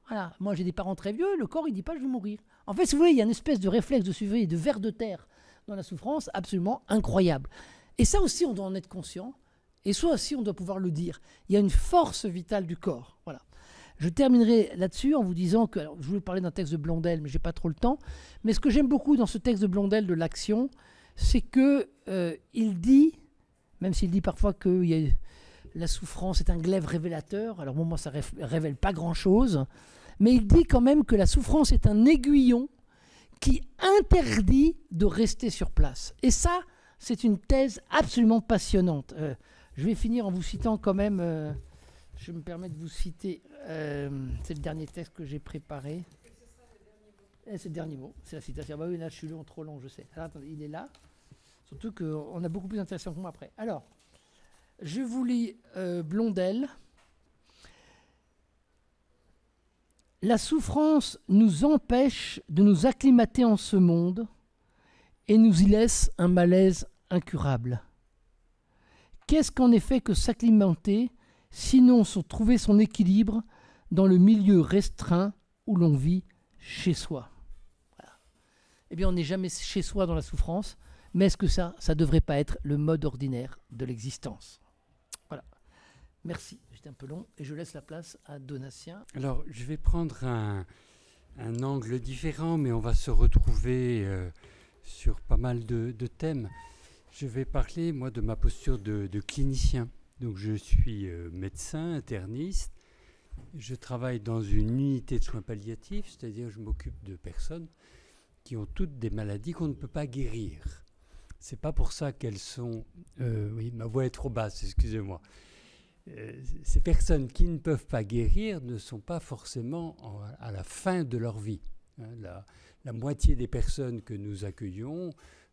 Voilà. Moi, j'ai des parents très vieux, le corps, il ne dit pas je veux mourir. En fait, si vous voulez, il y a une espèce de réflexe de survie, de ver de terre dans la souffrance absolument incroyable. Et ça aussi, on doit en être conscient. Et ça aussi, on doit pouvoir le dire. Il y a une force vitale du corps. Voilà. Je terminerai là-dessus en vous disant que... Alors, je voulais parler d'un texte de Blondel, mais je n'ai pas trop le temps. Mais ce que j'aime beaucoup dans ce texte de Blondel de l'action, c'est qu'il dit, même s'il dit parfois que la souffrance est un glaive révélateur, alors moi, ça ne révèle pas grand-chose, mais il dit quand même que la souffrance est un aiguillon qui interdit de rester sur place. Et ça, c'est une thèse absolument passionnante. Je vais finir en vous citant quand même, je me permets de vous citer, c'est le dernier texte que j'ai préparé. C'est le dernier mot, c'est la citation. Ah bah oui, là je suis trop long, je sais. Alors, attendez, il est là, surtout qu'on a beaucoup plus intéressant que moi après. Alors, je vous lis Blondel. La souffrance nous empêche de nous acclimater en ce monde et nous y laisse un malaise incurable. Qu'est-ce qu'en effet que s'acclimater, sinon trouver son équilibre dans le milieu restreint où l'on vit chez soi? Voilà. Eh bien, on n'est jamais chez soi dans la souffrance, mais est-ce que ça ne devrait pas être le mode ordinaire de l'existence? Voilà. Merci. J'étais un peu long et je laisse la place à Donatien. Alors, je vais prendre un angle différent, mais on va se retrouver sur pas mal de thèmes. Je vais parler, moi, de ma posture de clinicien. Donc, je suis médecin, interniste. Je travaille dans une unité de soins palliatifs, c'est-à-dire je m'occupe de personnes qui ont toutes des maladies qu'on ne peut pas guérir. C'est pas pour ça qu'elles sont... oui, ma voix est trop basse, excusez-moi. Ces personnes qui ne peuvent pas guérir ne sont pas forcément à la fin de leur vie. La moitié des personnes que nous accueillons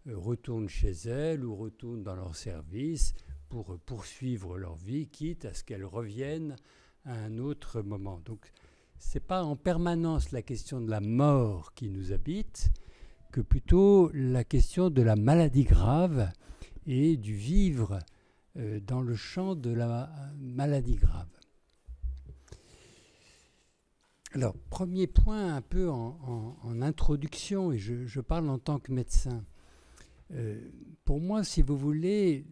retournent chez elles ou retournent dans leur service pour poursuivre leur vie, quitte à ce qu'elles reviennent à un autre moment. Donc, ce n'est pas en permanence la question de la mort qui nous habite, que plutôt la question de la maladie grave et du vivre dans le champ de la maladie grave. Alors, premier point un peu en introduction, et je parle en tant que médecin. Pour moi, si vous voulez,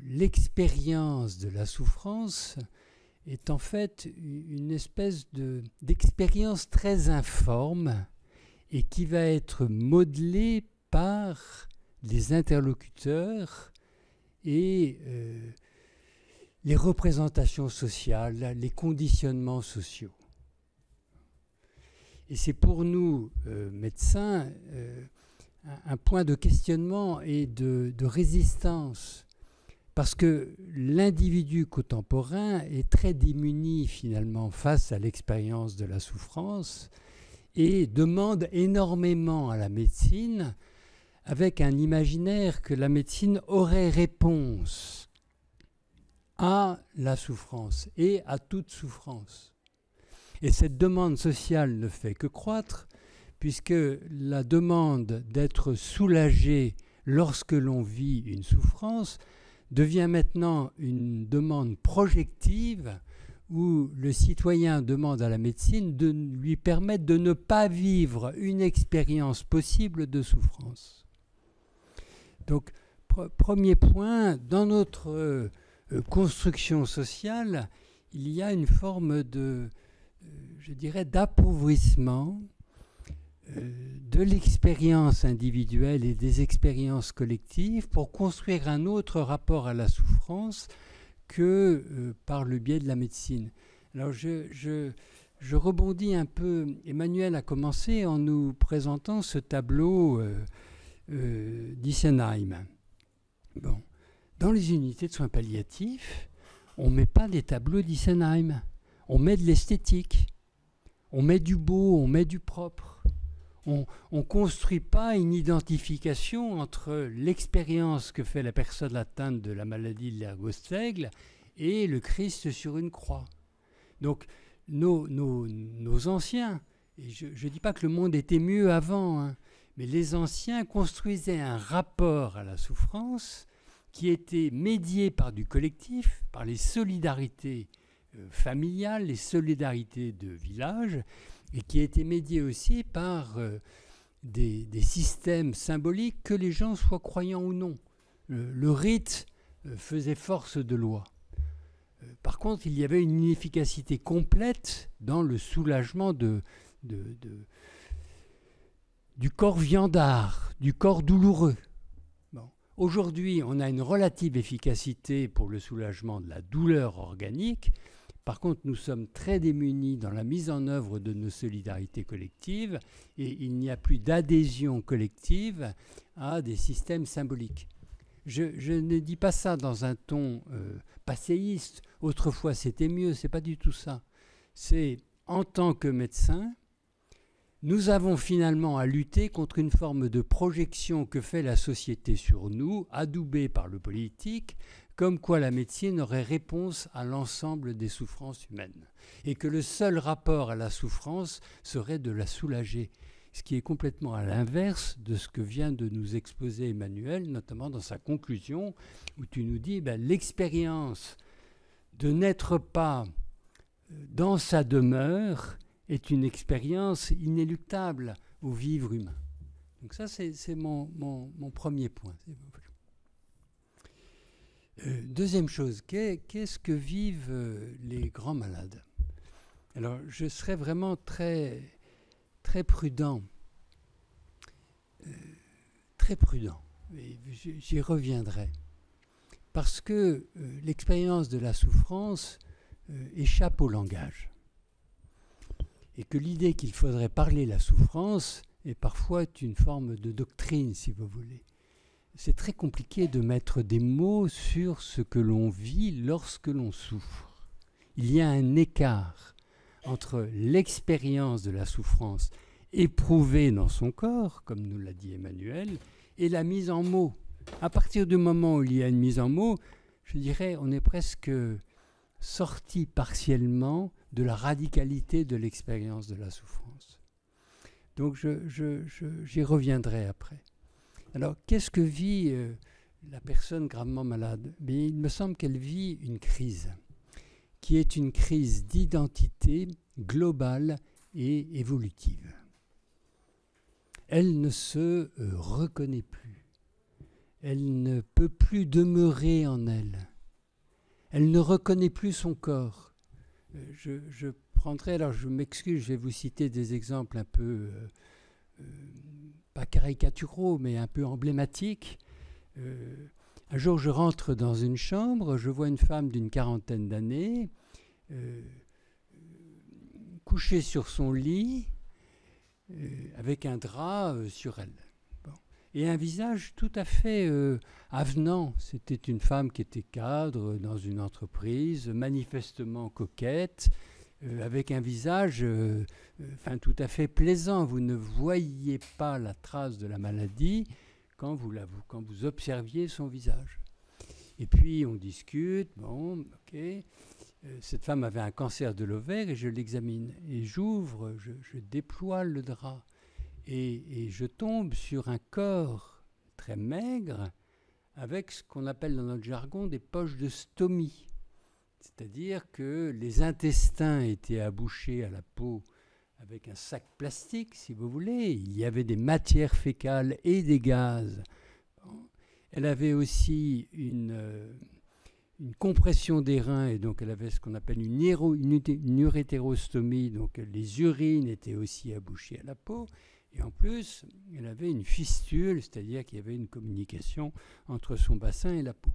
l'expérience de la souffrance est en fait une espèce d'expérience très informe et qui va être modelée par les interlocuteurs et les représentations sociales, les conditionnements sociaux. Et c'est pour nous, médecins, un point de questionnement et de résistance, Parce que l'individu contemporain est très démuni finalement face à l'expérience de la souffrance et demande énormément à la médecine avec un imaginaire que la médecine aurait réponse à la souffrance et à toute souffrance. Et cette demande sociale ne fait que croître puisque la demande d'être soulagé lorsque l'on vit une souffrance devient maintenant une demande projective où le citoyen demande à la médecine de lui permettre de ne pas vivre une expérience possible de souffrance. Donc, premier point, dans notre construction sociale, il y a une forme de, je dirais, d'appauvrissement de l'expérience individuelle et des expériences collectives pour construire un autre rapport à la souffrance que par le biais de la médecine. Alors je rebondis un peu. Emmanuel a commencé en nous présentant ce tableau d'Issenheim. Bon. Dans les unités de soins palliatifs, on ne met pas des tableaux d'Issenheim. On met de l'esthétique. On met du beau, on met du propre. On ne construit pas une identification entre l'expérience que fait la personne atteinte de la maladie de l'ergostègle et le Christ sur une croix. Donc, nos anciens, et je ne dis pas que le monde était mieux avant, hein, mais les anciens construisaient un rapport à la souffrance qui était médié par du collectif, par les solidarités familiales, les solidarités de village, et qui était médié aussi par des systèmes symboliques, que les gens soient croyants ou non. Le rite faisait force de loi. Par contre, il y avait une inefficacité complète dans le soulagement du corps viandard, du corps douloureux. Bon. Aujourd'hui, on a une relative efficacité pour le soulagement de la douleur organique. Par contre, nous sommes très démunis dans la mise en œuvre de nos solidarités collectives et il n'y a plus d'adhésion collective à des systèmes symboliques. Je ne dis pas ça dans un ton passéiste. Autrefois, c'était mieux. Ce n'est pas du tout ça. C'est en tant que médecin, nous avons finalement à lutter contre une forme de projection que fait la société sur nous, adoubée par le politique, comme quoi la médecine aurait réponse à l'ensemble des souffrances humaines et que le seul rapport à la souffrance serait de la soulager, ce qui est complètement à l'inverse de ce que vient de nous exposer Emmanuel, notamment dans sa conclusion, où tu nous dis l'expérience de n'être pas dans sa demeure est une expérience inéluctable au vivre humain. Donc ça, c'est mon premier point. Deuxième chose, qu'est-ce que vivent les grands malades? Alors, je serais vraiment très, très prudent. Très prudent. J'y reviendrai. Parce que l'expérience de la souffrance échappe au langage. Et que l'idée qu'il faudrait parler la souffrance est parfois une forme de doctrine, si vous voulez. C'est très compliqué de mettre des mots sur ce que l'on vit lorsque l'on souffre. Il y a un écart entre l'expérience de la souffrance éprouvée dans son corps, comme nous l'a dit Emmanuel, et la mise en mots. À partir du moment où il y a une mise en mots, je dirais on est presque sorti partiellement de la radicalité de l'expérience de la souffrance. Donc j'y reviendrai après. Alors, qu'est-ce que vit la personne gravement malade? Bien, il me semble qu'elle vit une crise, qui est une crise d'identité globale et évolutive. Elle ne se reconnaît plus. Elle ne peut plus demeurer en elle. Elle ne reconnaît plus son corps. Je prendrai, alors je m'excuse, je vais vous citer des exemples un peu... pas caricaturaux, mais un peu emblématiques. Un jour, je rentre dans une chambre, je vois une femme d'une quarantaine d'années, couchée sur son lit, avec un drap sur elle. Bon. et un visage tout à fait avenant. C'était une femme qui était cadre dans une entreprise, manifestement coquette, avec un visage tout à fait plaisant. Vous ne voyiez pas la trace de la maladie quand vous observiez son visage. Et puis on discute, bon, ok. Cette femme avait un cancer de l'ovaire et je l'examine. Et j'ouvre, je déploie le drap. Et je tombe sur un corps très maigre avec ce qu'on appelle dans notre jargon des poches de stomie. C'est-à-dire que les intestins étaient abouchés à la peau avec un sac plastique, si vous voulez. Il y avait des matières fécales et des gaz. Bon. Elle avait aussi une compression des reins, et donc elle avait ce qu'on appelle une urétérostomie, donc les urines étaient aussi abouchées à la peau. Et en plus, elle avait une fistule, c'est-à-dire qu'il y avait une communication entre son bassin et la peau.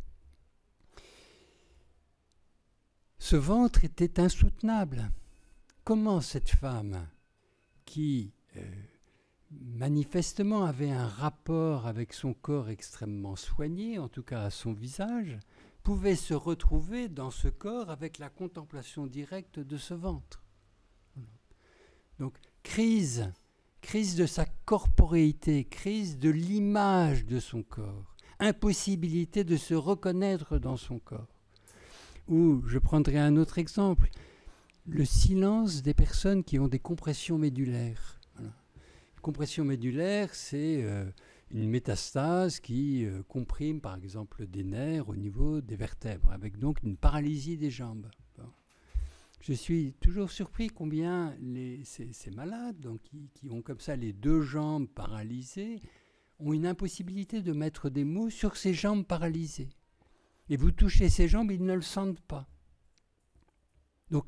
Ce ventre était insoutenable. Comment cette femme, qui manifestement avait un rapport avec son corps extrêmement soigné, en tout cas à son visage, pouvait se retrouver dans ce corps avec la contemplation directe de ce ventre? Donc, crise de sa corporéité, crise de l'image de son corps, impossibilité de se reconnaître dans son corps. Ou, je prendrai un autre exemple, le silence des personnes qui ont des compressions médulaires. Voilà. Compression médulaire, c'est une métastase qui comprime par exemple des nerfs au niveau des vertèbres, avec donc une paralysie des jambes. Bon. Je suis toujours surpris combien ces malades, donc, qui ont comme ça les deux jambes paralysées, ont une impossibilité de mettre des mots sur ces jambes paralysées. Et vous touchez ces jambes, ils ne le sentent pas. Donc,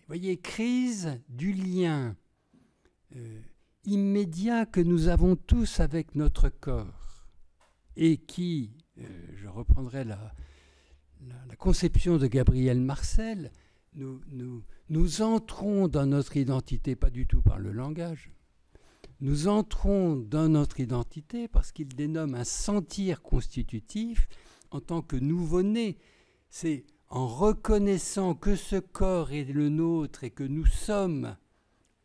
voyez, crise du lien immédiat que nous avons tous avec notre corps et qui, je reprendrai la conception de Gabriel Marcel, nous entrons dans notre identité, pas du tout par le langage, nous entrons dans notre identité parce qu'il dénomme un sentir constitutif en tant que nouveau-né. C'est en reconnaissant que ce corps est le nôtre et que nous sommes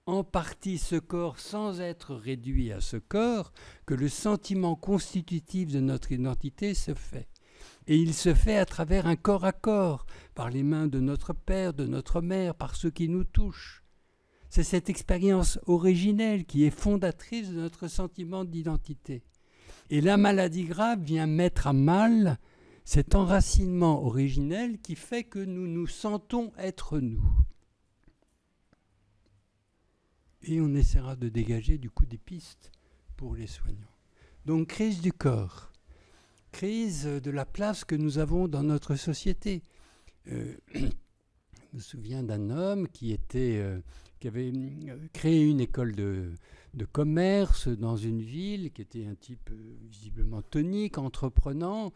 en partie ce corps sans être réduit à ce corps, que le sentiment constitutif de notre identité se fait. Et il se fait à travers un corps à corps, par les mains de notre père, de notre mère, par ceux qui nous touchent. C'est cette expérience originelle qui est fondatrice de notre sentiment d'identité. Et la maladie grave vient mettre à mal cet enracinement originel qui fait que nous nous sentons être nous. Et on essaiera de dégager du coup des pistes pour les soignants. Donc crise du corps, crise de la place que nous avons dans notre société. Je me souviens d'un homme qui avait créé une école de commerce dans une ville, qui était un type visiblement tonique, entreprenant,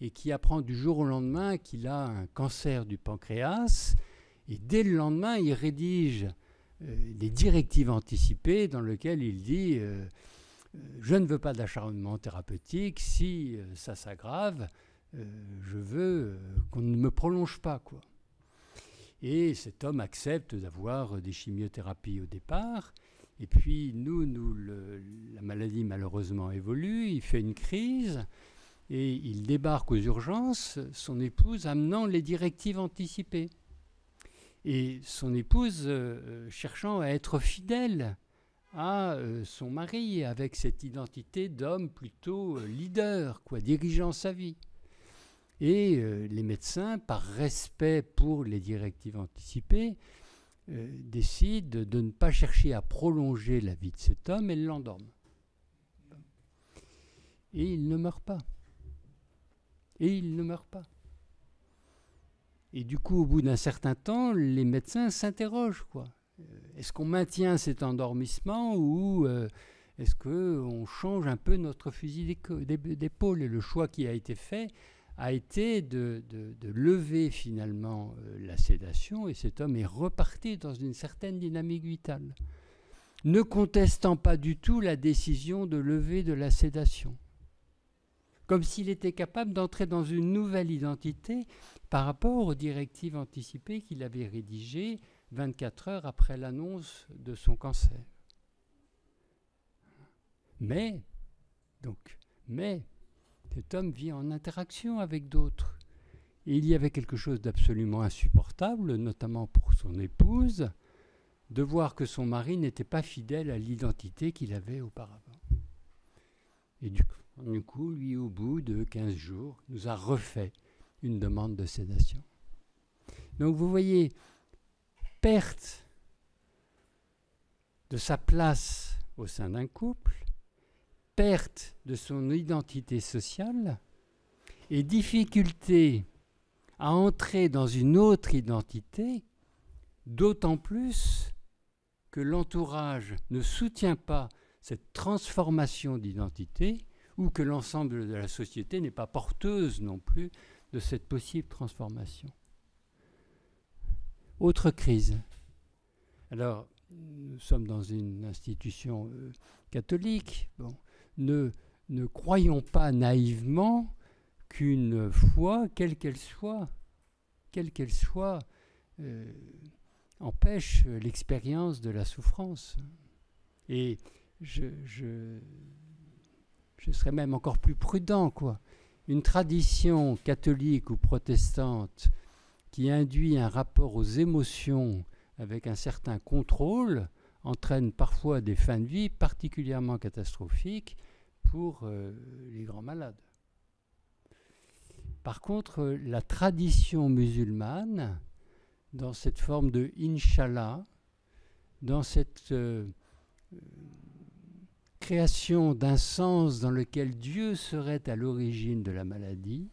et qui apprend du jour au lendemain qu'il a un cancer du pancréas. Et dès le lendemain, il rédige des directives anticipées dans lesquelles il dit je ne veux pas d'acharnement thérapeutique, si ça s'aggrave, je veux qu'on ne me prolonge pas, quoi. Et cet homme accepte d'avoir des chimiothérapies au départ, et puis la maladie malheureusement évolue, il fait une crise, et il débarque aux urgences, son épouse amenant les directives anticipées. Et son épouse cherchant à être fidèle à son mari, avec cette identité d'homme plutôt leader, quoi, dirigeant sa vie. Et les médecins, par respect pour les directives anticipées, décident de ne pas chercher à prolonger la vie de cet homme et l'endorment. Et il ne meurt pas. Et il ne meurt pas. Et du coup, au bout d'un certain temps, les médecins s'interrogent, quoi. Est-ce qu'on maintient cet endormissement ou est-ce qu'on change un peu notre fusil d'épaule? Et le choix qui a été fait a été de lever finalement la sédation, et cet homme est reparti dans une certaine dynamique vitale. ne contestant pas du tout la décision de lever de la sédation. Comme s'il était capable d'entrer dans une nouvelle identité par rapport aux directives anticipées qu'il avait rédigées 24 heures après l'annonce de son cancer. Mais cet homme vit en interaction avec d'autres. Et il y avait quelque chose d'absolument insupportable, notamment pour son épouse, de voir que son mari n'était pas fidèle à l'identité qu'il avait auparavant. Et du coup, lui, au bout de 15 jours, nous a refait une demande de sédation. Donc vous voyez, perte de sa place au sein d'un couple, perte de son identité sociale et difficulté à entrer dans une autre identité, d'autant plus que l'entourage ne soutient pas cette transformation d'identité ou que l'ensemble de la société n'est pas porteuse non plus de cette possible transformation. Autre crise. Alors, nous sommes dans une institution catholique. Bon, ne croyons pas naïvement qu'une foi, quelle qu'elle soit, empêche l'expérience de la souffrance. Et je serais même encore plus prudent, quoi. Une tradition catholique ou protestante qui induit un rapport aux émotions avec un certain contrôle entraîne parfois des fins de vie particulièrement catastrophiques pour les grands malades. Par contre, la tradition musulmane, dans cette forme de Inch'Allah, dans cette création d'un sens dans lequel Dieu serait à l'origine de la maladie,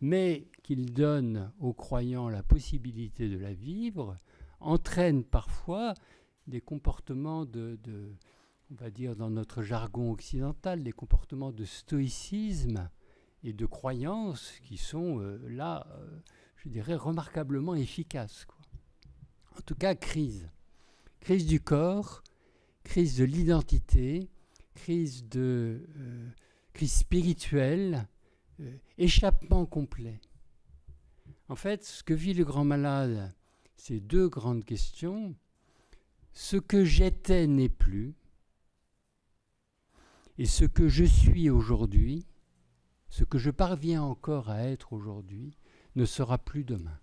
mais qu'il donne aux croyants la possibilité de la vivre, entraîne parfois des comportements on va dire dans notre jargon occidental, des comportements de stoïcisme et de croyance qui sont je dirais, remarquablement efficaces, quoi. En tout cas, crise. Crise du corps, crise de l'identité, crise spirituelle, échappement complet. En fait, ce que vit le grand malade, c'est deux grandes questions. Ce que j'étais n'est plus, et ce que je suis aujourd'hui, ce que je parviens encore à être aujourd'hui, ne sera plus demain,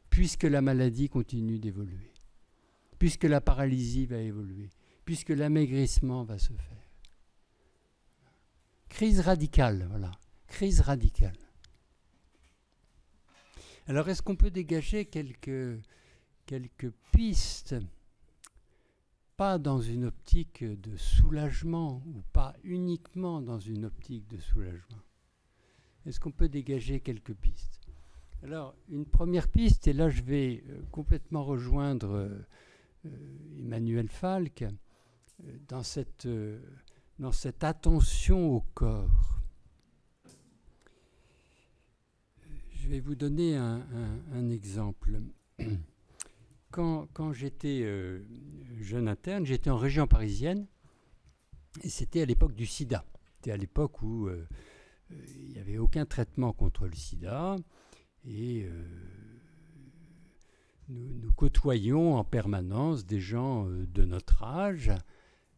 puisque la maladie continue d'évoluer, puisque la paralysie va évoluer, puisque l'amaigrissement va se faire. Crise radicale, voilà, crise radicale. Alors, est-ce qu'on peut dégager quelques pistes, pas dans une optique de soulagement, ou pas uniquement dans une optique de soulagement? Est-ce qu'on peut dégager quelques pistes? Alors, une première piste, et là je vais complètement rejoindre Emmanuel Falk, dans cette attention au corps. Je vais vous donner un exemple. Quand j'étais jeune interne, j'étais en région parisienne, et c'était à l'époque du sida. C'était à l'époque où il n'y avait aucun traitement contre le sida, et nous côtoyions en permanence des gens de notre âge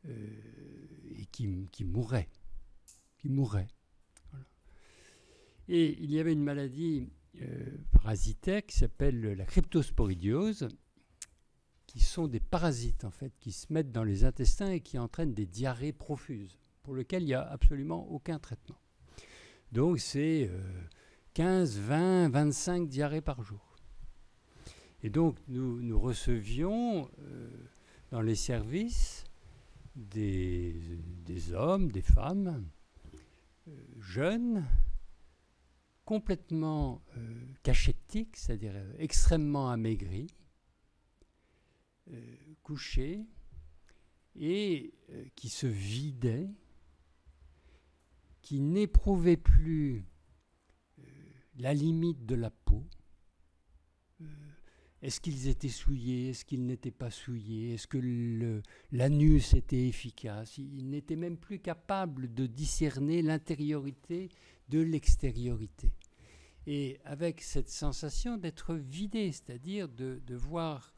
et qui mouraient. Voilà. Et il y avait une maladie parasitaire qui s'appelle la cryptosporidiose, qui sont des parasites en fait, qui se mettent dans les intestins et qui entraînent des diarrhées profuses, pour lesquelles il n'y a absolument aucun traitement. Donc c'est 15, 20, 25 diarrhées par jour. Et donc nous recevions dans les services des hommes, des femmes, jeunes, complètement cachectiques, c'est-à-dire extrêmement amaigris, couchés, et qui se vidaient, qui n'éprouvaient plus la limite de la peau, Est-ce qu'ils étaient souillés? Est-ce qu'ils n'étaient pas souillés? Est-ce que l'anus était efficace? Ils n'étaient même plus capables de discerner l'intériorité de l'extériorité. Et avec cette sensation d'être vidé, c'est-à-dire de voir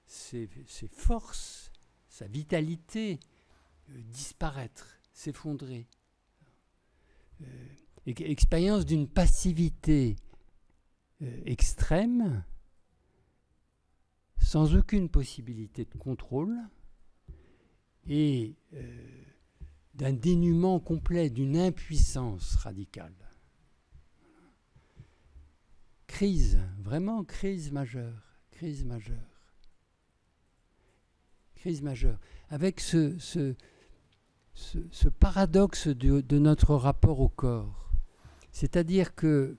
ses forces, sa vitalité disparaître, s'effondrer. Expérience d'une passivité extrême, sans aucune possibilité de contrôle, et d'un dénuement complet, d'une impuissance radicale. Crise, vraiment crise majeure, crise majeure. Crise majeure. Avec ce paradoxe de notre rapport au corps. C'est-à-dire que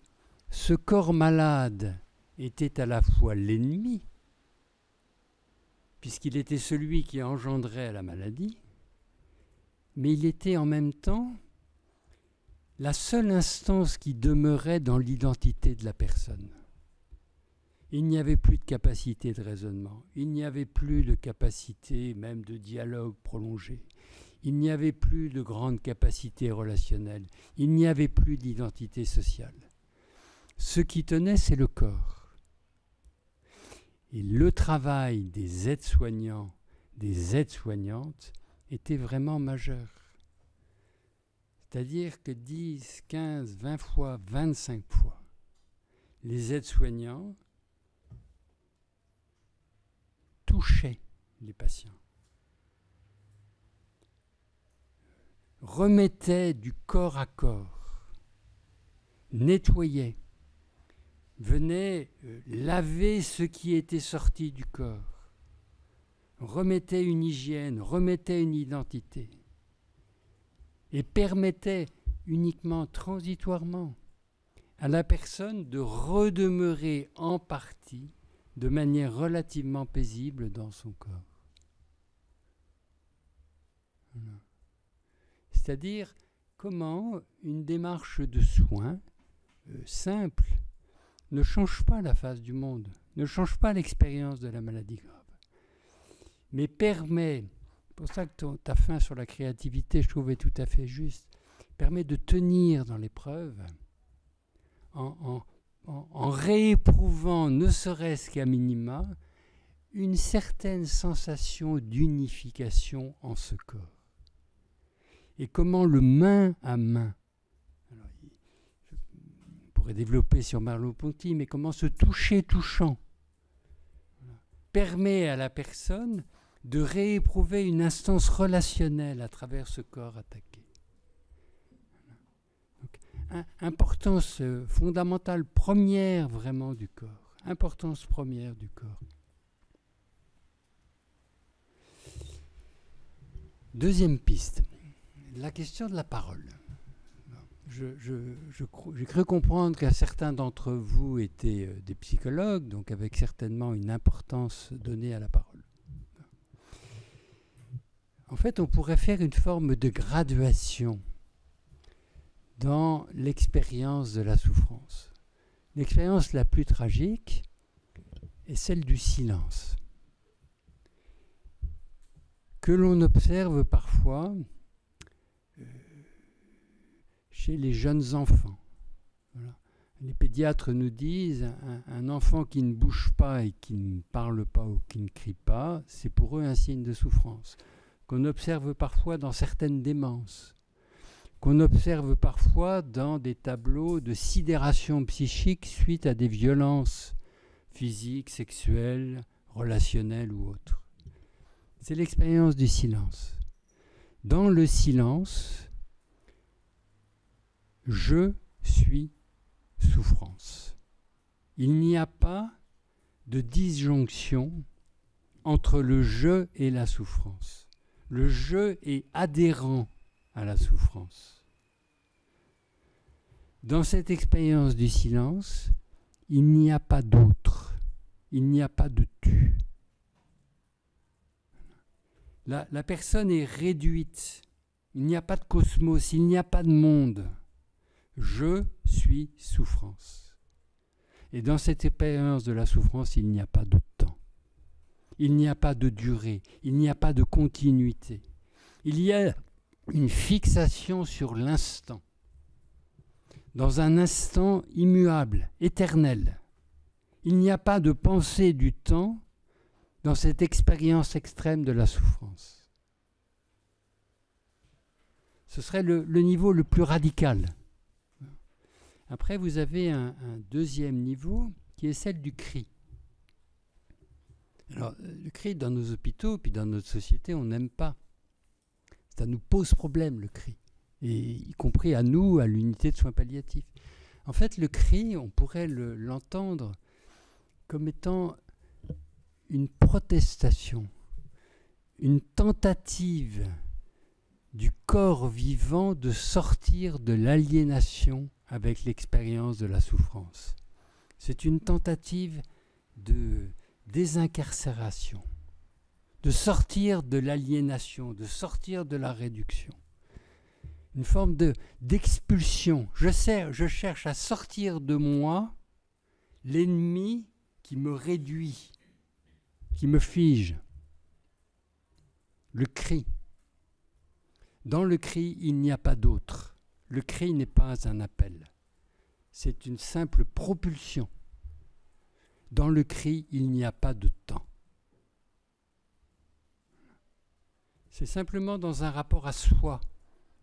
ce corps malade était à la fois l'ennemi, puisqu'il était celui qui engendrait la maladie, mais il était en même temps la seule instance qui demeurait dans l'identité de la personne. Il n'y avait plus de capacité de raisonnement, il n'y avait plus de capacité même de dialogue prolongé, il n'y avait plus de grande capacité relationnelle, il n'y avait plus d'identité sociale. Ce qui tenait, c'est le corps. Et le travail des aides-soignants, des aides-soignantes, était vraiment majeur. C'est-à-dire que 10, 15, 20 fois, 25 fois, les aides-soignants touchaient les patients, remettaient du corps à corps, nettoyaient, venaient laver ce qui était sorti du corps, remettaient une hygiène, remettaient une identité, et permettait uniquement transitoirement à la personne de redemeurer en partie de manière relativement paisible dans son corps. Voilà. C'est-à-dire comment une démarche de soins simple ne change pas la face du monde, ne change pas l'expérience de la maladie grave, mais permet, c'est pour ça que ta fin sur la créativité, je trouvais tout à fait juste, permet de tenir dans l'épreuve en rééprouvant, ne serait-ce qu'à minima, une certaine sensation d'unification en ce corps. Et comment le main à main, alors, je pourrais développer sur Merleau-Ponty, mais comment ce toucher touchant permet à la personne de rééprouver une instance relationnelle à travers ce corps attaqué. Donc, importance fondamentale, première vraiment du corps. Importance première du corps. Deuxième piste, la question de la parole. J'ai cru comprendre qu'un certain d'entre vous étaient des psychologues, donc avec certainement une importance donnée à la parole. En fait, on pourrait faire une forme de graduation dans l'expérience de la souffrance. L'expérience la plus tragique est celle du silence, que l'on observe parfois chez les jeunes enfants. Voilà. Les pédiatres nous disent un enfant qui ne bouge pas et qui ne parle pas ou qui ne crie pas, c'est pour eux un signe de souffrance, qu'on observe parfois dans certaines démences, qu'on observe parfois dans des tableaux de sidération psychique suite à des violences physiques, sexuelles, relationnelles ou autres. C'est l'expérience du silence. Dans le silence, je suis souffrance. Il n'y a pas de disjonction entre le je et la souffrance. Le je est adhérent à la souffrance. Dans cette expérience du silence, il n'y a pas d'autre, il n'y a pas de tu. La personne est réduite, il n'y a pas de cosmos, il n'y a pas de monde. Je suis souffrance. Et dans cette expérience de la souffrance, il n'y a pas de temps. Il n'y a pas de durée. Il n'y a pas de continuité. Il y a une fixation sur l'instant. Dans un instant immuable, éternel. Il n'y a pas de pensée du temps dans cette expérience extrême de la souffrance. Ce serait le niveau le plus radical. Après, vous avez un deuxième niveau qui est celle du cri. Alors, le cri dans nos hôpitaux, puis dans notre société, on n'aime pas. Ça nous pose problème, le cri. Et y compris à nous, à l'unité de soins palliatifs. En fait, le cri, on pourrait l'entendre comme étant une protestation, une tentative du corps vivant de sortir de l'aliénation avec l'expérience de la souffrance. C'est une tentative de désincarcération, de sortir de l'aliénation, de sortir de la réduction. Une forme d'expulsion. Je cherche à sortir de moi l'ennemi qui me réduit, qui me fige. Le cri. Dans le cri, il n'y a pas d'autre. Le cri n'est pas un appel. C'est une simple propulsion. Dans le cri, il n'y a pas de temps. C'est simplement dans un rapport à soi.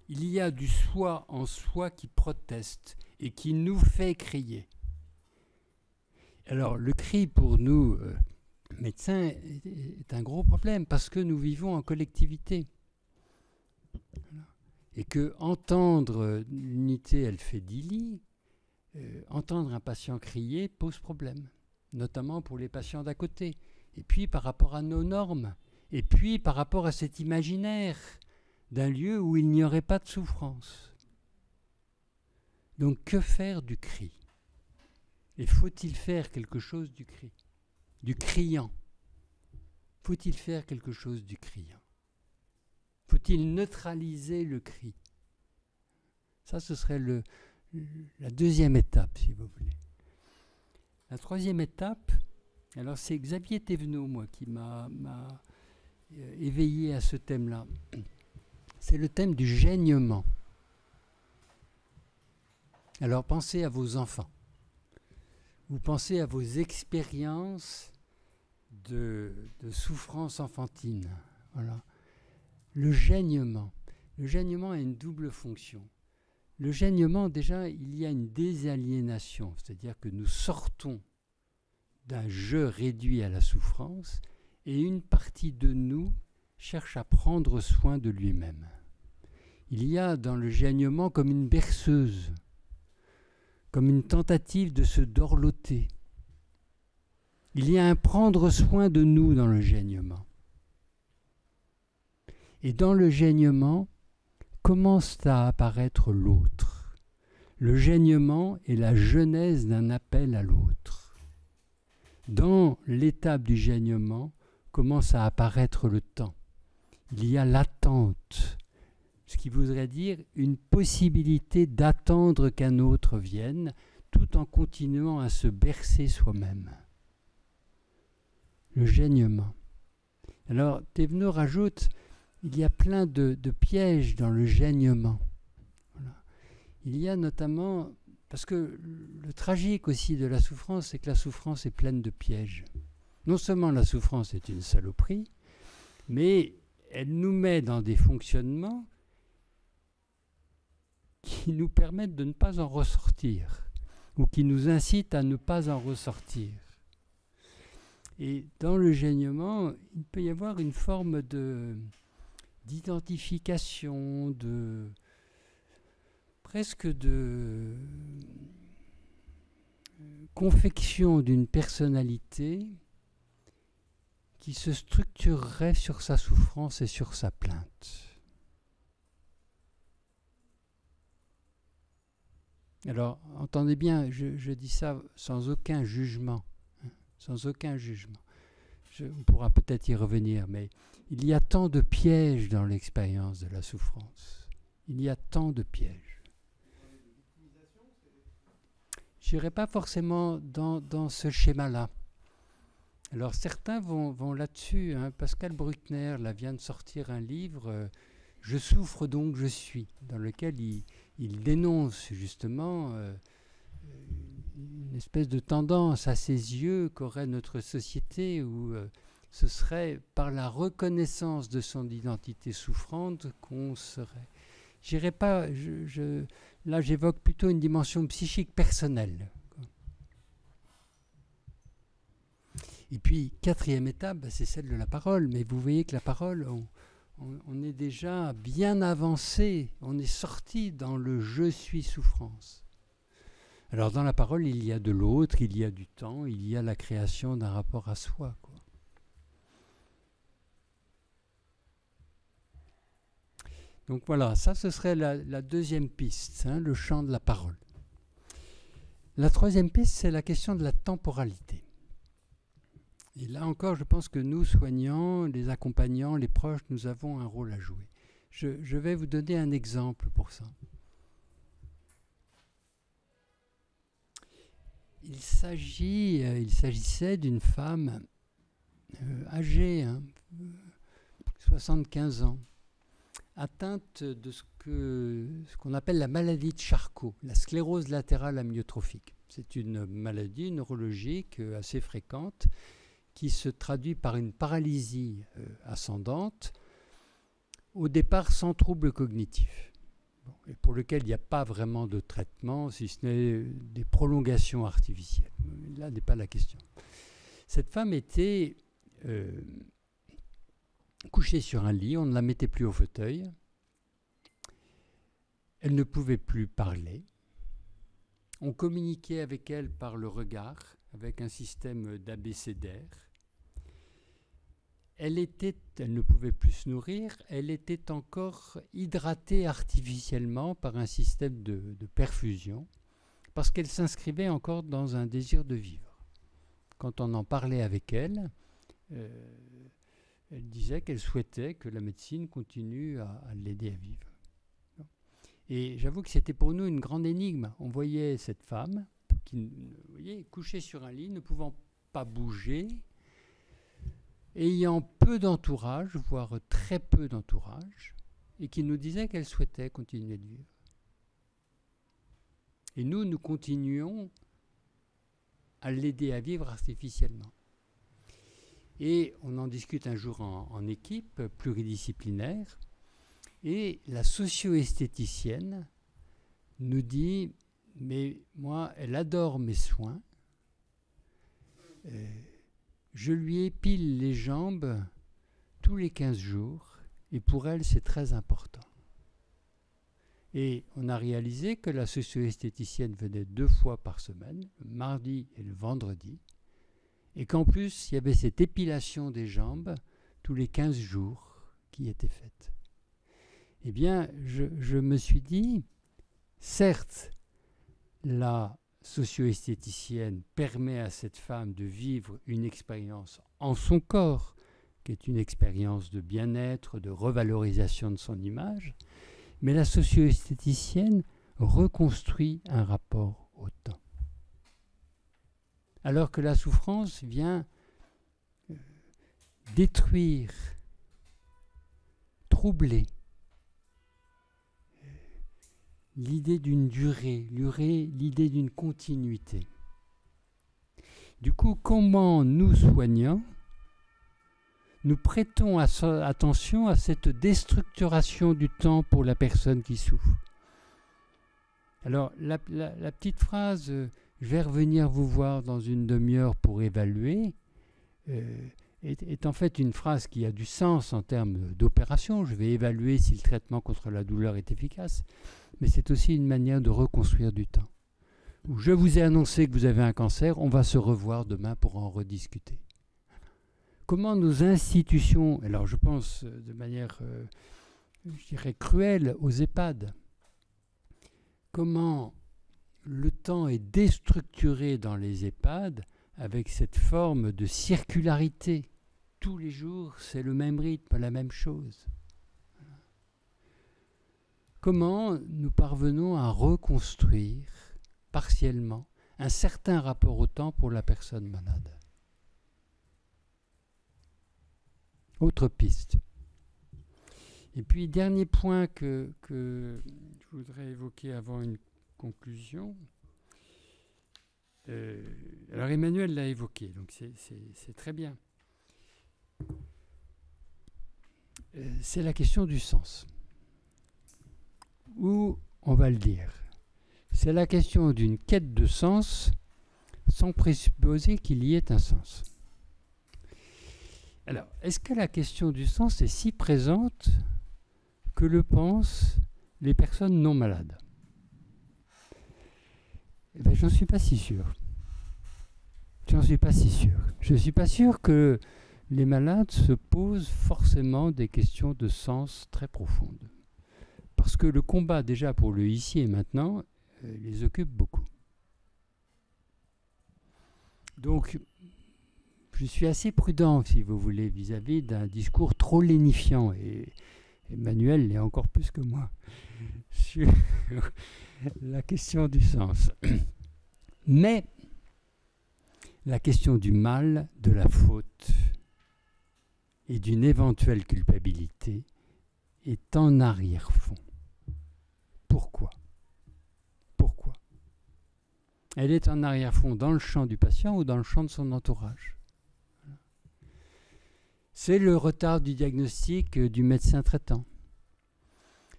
Il y a du soi en soi qui proteste et qui nous fait crier. Alors, le cri pour nous, médecins, est un gros problème parce que nous vivons en collectivité. Et que entendre l'unité, elle fait 10 lits, entendre un patient crier pose problème, notamment pour les patients d'à côté. Et puis par rapport à nos normes, et puis par rapport à cet imaginaire d'un lieu où il n'y aurait pas de souffrance. Donc que faire du cri? Et faut-il faire quelque chose du cri? Du criant? Faut-il faire quelque chose du criant? Faut-il neutraliser le cri? Ça, ce serait la deuxième étape, si vous voulez. La troisième étape, alors c'est Xavier Thévenot, moi, qui m'a éveillé à ce thème-là. C'est le thème du gênement. Alors pensez à vos enfants. Vous pensez à vos expériences de souffrance enfantine. Voilà. Le gênement. Le gênement a une double fonction. Le gênement, déjà, il y a une désaliénation, c'est-à-dire que nous sortons d'un jeu réduit à la souffrance et une partie de nous cherche à prendre soin de lui-même. Il y a dans le gênement comme une berceuse, comme une tentative de se dorloter. Il y a un prendre soin de nous dans le gênement. Et dans le gênement, commence à apparaître l'autre. Le gênement est la genèse d'un appel à l'autre. Dans l'étape du gênement, commence à apparaître le temps. Il y a l'attente, ce qui voudrait dire une possibilité d'attendre qu'un autre vienne, tout en continuant à se bercer soi-même. Le gênement. Alors, Thévenot rajoute, il y a plein de pièges dans le gênement. Voilà. Il y a notamment, parce que le tragique aussi de la souffrance, c'est que la souffrance est pleine de pièges. Non seulement la souffrance est une saloperie, mais elle nous met dans des fonctionnements qui nous permettent de ne pas en ressortir, ou qui nous incitent à ne pas en ressortir. Et dans le gênement, il peut y avoir une forme d'identification, presque de confection d'une personnalité qui se structurerait sur sa souffrance et sur sa plainte. Alors, entendez bien, je dis ça sans aucun jugement, sans aucun jugement. On pourra peut-être y revenir, mais il y a tant de pièges dans l'expérience de la souffrance. Il y a tant de pièges. je n'irai pas forcément dans ce schéma-là. Alors certains vont là-dessus. Hein. Pascal Bruckner là, vient de sortir un livre, Je souffre donc je suis, dans lequel il dénonce justement une espèce de tendance à ses yeux qu'aurait notre société où ce serait par la reconnaissance de son identité souffrante qu'on serait... J'irai pas, là j'évoque plutôt une dimension psychique personnelle. Et puis, quatrième étape, c'est celle de la parole. Mais vous voyez que la parole, on est déjà bien avancé, on est sorti dans le « je suis souffrance ». Alors dans la parole, il y a de l'autre, il y a du temps, il y a la création d'un rapport à soi, quoi. Donc voilà, ça ce serait la deuxième piste, hein, le champ de la parole. La troisième piste, c'est la question de la temporalité. Et là encore, je pense que nous, soignants, les accompagnants, les proches, nous avons un rôle à jouer. Je vais vous donner un exemple pour ça. Il s'agissait d'une femme âgée, 75 ans, atteinte de ce qu'on appelle la maladie de Charcot, la sclérose latérale amyotrophique. C'est une maladie neurologique assez fréquente qui se traduit par une paralysie ascendante, au départ sans trouble cognitif, et pour lequel il n'y a pas vraiment de traitement, si ce n'est des prolongations artificielles. Là n'est pas la question. Cette femme était couchée sur un lit, on ne la mettait plus au fauteuil, elle ne pouvait plus parler, on communiquait avec elle par le regard, avec un système d'abécédaire. Elle ne pouvait plus se nourrir, elle était encore hydratée artificiellement par un système de perfusion, parce qu'elle s'inscrivait encore dans un désir de vivre. Quand on en parlait avec elle, elle disait qu'elle souhaitait que la médecine continue à l'aider à vivre. Et j'avoue que c'était pour nous une grande énigme. On voyait cette femme qui, couchée sur un lit, ne pouvant pas bouger, ayant peu d'entourage, voire très peu d'entourage, et qui nous disait qu'elle souhaitait continuer de vivre. Et nous continuions à l'aider à vivre artificiellement. Et on en discute un jour en équipe pluridisciplinaire, et la socio-esthéticienne nous dit « mais moi, elle adore mes soins, je lui épile les jambes tous les 15 jours, et pour elle, c'est très important. » Et on a réalisé que la socio-esthéticienne venait 2 fois par semaine, le mardi et le vendredi, et qu'en plus, il y avait cette épilation des jambes tous les 15 jours qui était faite. Eh bien, je me suis dit, certes, la socio-esthéticienne permet à cette femme de vivre une expérience en son corps, qui est une expérience de bien-être, de revalorisation de son image, mais la socio-esthéticienne reconstruit un rapport au temps. Alors que la souffrance vient détruire, troubler l'idée d'une durée, l'idée d'une continuité. Du coup, comment nous, soignants, nous prêtons attention à cette déstructuration du temps pour la personne qui souffre? Alors, la petite phrase « je vais revenir vous voir dans une demi-heure pour évaluer » est en fait une phrase qui a du sens en termes d'opération. Je vais évaluer si le traitement contre la douleur est efficace, mais c'est aussi une manière de reconstruire du temps. Je vous ai annoncé que vous avez un cancer, on va se revoir demain pour en rediscuter. Comment nos institutions, alors je pense de manière, je dirais, cruelle aux EHPAD, comment le temps est déstructuré dans les EHPAD avec cette forme de circularité. Tous les jours, c'est le même rythme, la même chose. Comment nous parvenons à reconstruire partiellement un certain rapport au temps pour la personne malade. Autre piste. Et puis, dernier point que je voudrais évoquer avant une conclusion. Alors, Emmanuel l'a évoqué, donc c'est très bien. C'est la question du sens. Ou, on va le dire, c'est la question d'une quête de sens sans présupposer qu'il y ait un sens. Alors, est-ce que la question du sens est si présente que le pensent les personnes non malades? Eh bien, j'en suis pas si sûr. J'en suis pas si sûr. Je suis pas sûr que les malades se posent forcément des questions de sens très profondes. Parce que le combat, déjà pour le ici et maintenant, les occupe beaucoup. Donc, je suis assez prudent, si vous voulez, vis-à-vis d'un discours trop lénifiant. Et Emmanuel l'est encore plus que moi sur la question du sens. Mais la question du mal, de la faute et d'une éventuelle culpabilité est en arrière-fond. Pourquoi? Pourquoi? Elle est en arrière-fond dans le champ du patient ou dans le champ de son entourage. C'est le retard du diagnostic du médecin traitant.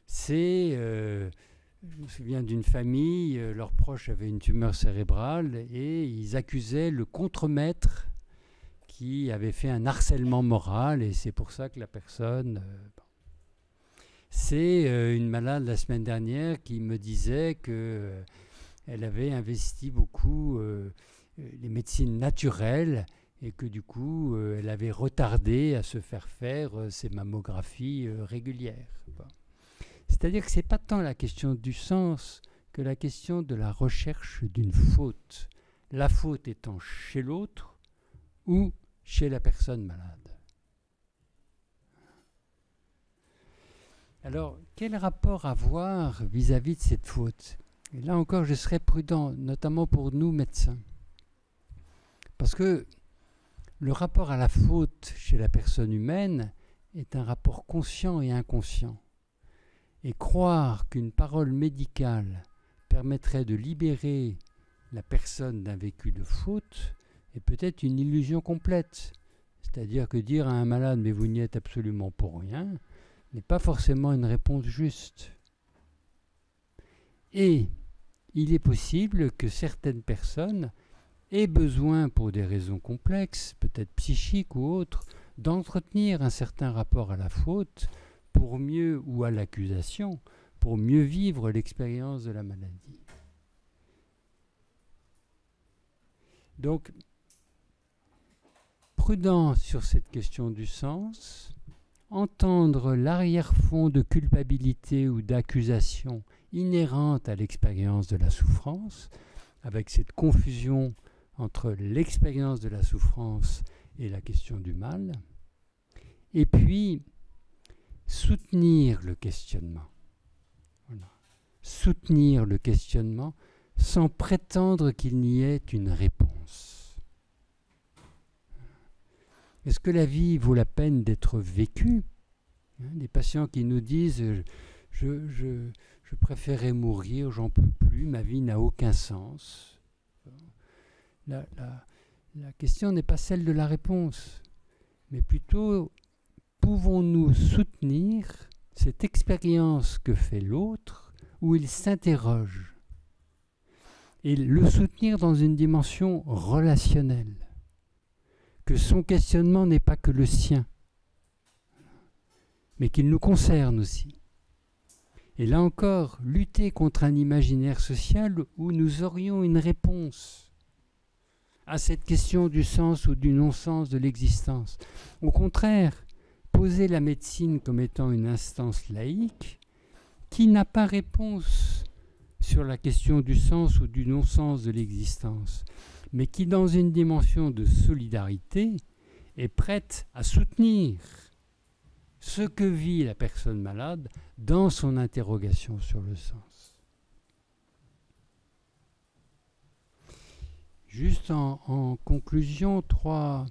C'est, je me souviens d'une famille, leurs proches avaient une tumeur cérébrale et ils accusaient le contremaître qui avait fait un harcèlement moral et c'est pour ça que la personne... C'est une malade la semaine dernière qui me disait qu'elle avait investi beaucoup les médecines naturelles et que du coup, elle avait retardé à se faire ses mammographies régulières. Bon. C'est-à-dire que ce n'est pas tant la question du sens que la question de la recherche d'une faute. La faute étant chez l'autre ou chez la personne malade. Alors, quel rapport avoir vis-à-vis de cette faute? Et là encore, je serais prudent, notamment pour nous médecins. Parce que le rapport à la faute chez la personne humaine est un rapport conscient et inconscient. Et croire qu'une parole médicale permettrait de libérer la personne d'un vécu de faute est peut-être une illusion complète. C'est-à-dire que dire à un malade « mais vous n'y êtes absolument pour rien » n'est pas forcément une réponse juste. Et il est possible que certaines personnes aient besoin, pour des raisons complexes, peut-être psychiques ou autres, d'entretenir un certain rapport à la faute pour mieux, ou à l'accusation, pour mieux vivre l'expérience de la maladie. Donc, prudent sur cette question du sens, entendre l'arrière-fond de culpabilité ou d'accusation inhérente à l'expérience de la souffrance, avec cette confusion entre l'expérience de la souffrance et la question du mal, et puis soutenir le questionnement. Voilà. Soutenir le questionnement sans prétendre qu'il n'y ait une réponse. Est-ce que la vie vaut la peine d'être vécue? Des patients qui nous disent je préférais mourir, j'en peux plus, ma vie n'a aucun sens. La question n'est pas celle de la réponse, mais plutôt pouvons-nous soutenir cette expérience que fait l'autre où il s'interroge et le soutenir dans une dimension relationnelle, que son questionnement n'est pas que le sien, mais qu'il nous concerne aussi. Et là encore, lutter contre un imaginaire social où nous aurions une réponse à cette question du sens ou du non-sens de l'existence. Au contraire, poser la médecine comme étant une instance laïque qui n'a pas réponse sur la question du sens ou du non-sens de l'existence, mais qui, dans une dimension de solidarité, est prête à soutenir ce que vit la personne malade dans son interrogation sur le sens. Juste en conclusion, trois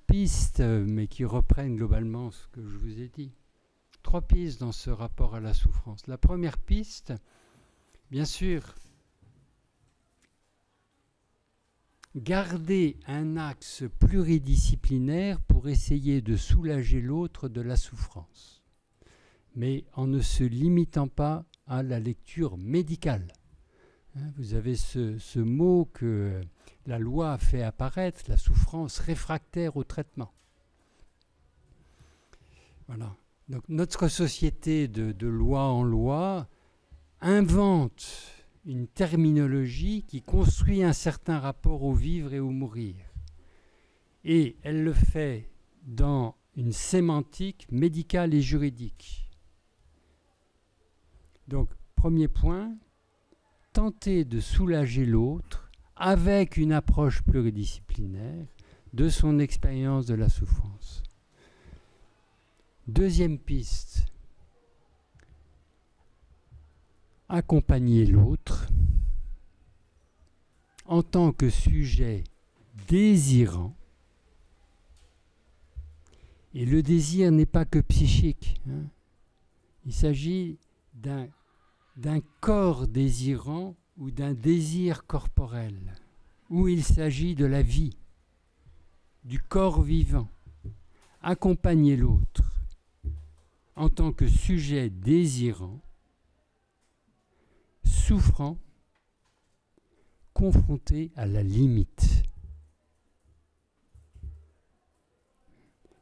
pistes, mais qui reprennent globalement ce que je vous ai dit. 3 pistes dans ce rapport à la souffrance. La première piste, bien sûr, garder un axe pluridisciplinaire pour essayer de soulager l'autre de la souffrance, mais en ne se limitant pas à la lecture médicale. Vous avez ce mot que la loi a fait apparaître, la souffrance réfractaire au traitement. Voilà. Donc notre société de loi en loi invente une terminologie qui construit un certain rapport au vivre et au mourir. Et elle le fait dans une sémantique médicale et juridique. Donc, premier point, tenter de soulager l'autre avec une approche pluridisciplinaire de son expérience de la souffrance. Deuxième piste, accompagner l'autre en tant que sujet désirant. Et le désir n'est pas que psychique. Il s'agit d'un corps désirant ou d'un désir corporel, où il s'agit de la vie, du corps vivant. Accompagner l'autre en tant que sujet désirant, souffrant, confronté à la limite.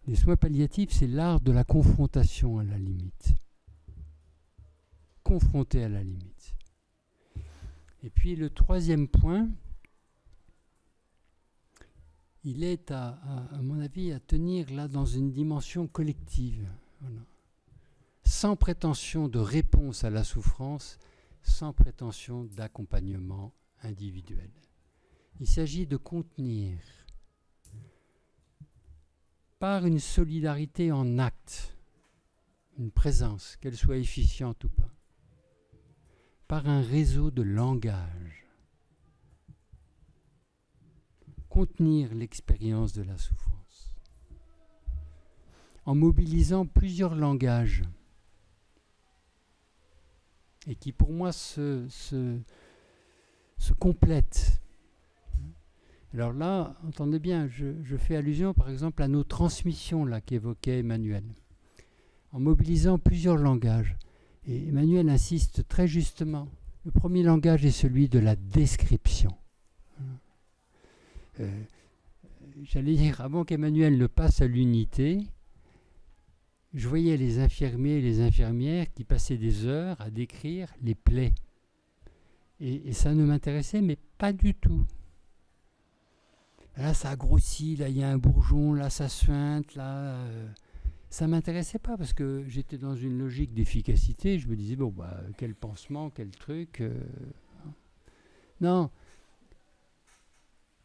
Les soins palliatifs, c'est l'art de la confrontation à la limite. Confronté à la limite. Et puis le troisième point, il est à mon avis à tenir là dans une dimension collective. Voilà. Sans prétention de réponse à la souffrance, sans prétention d'accompagnement individuel. Il s'agit de contenir par une solidarité en acte, une présence, qu'elle soit efficiente ou pas, par un réseau de langage, contenir l'expérience de la souffrance, en mobilisant plusieurs langages, et qui pour moi se complètent. Alors là, entendez bien, je fais allusion par exemple à nos transmissions là qu'évoquait Emmanuel, en mobilisant plusieurs langages. Et Emmanuel insiste très justement. Le premier langage est celui de la description. J'allais dire, avant qu'Emmanuel ne passe à l'unité, je voyais les infirmiers et les infirmières qui passaient des heures à décrire les plaies. Et ça ne m'intéressait, mais pas du tout. Là, ça a grossi, là, il y a un bourgeon, là, ça suinte, là... ça ne m'intéressait pas parce que j'étais dans une logique d'efficacité. Je me disais, bon, bah, quel pansement, quel truc. Non.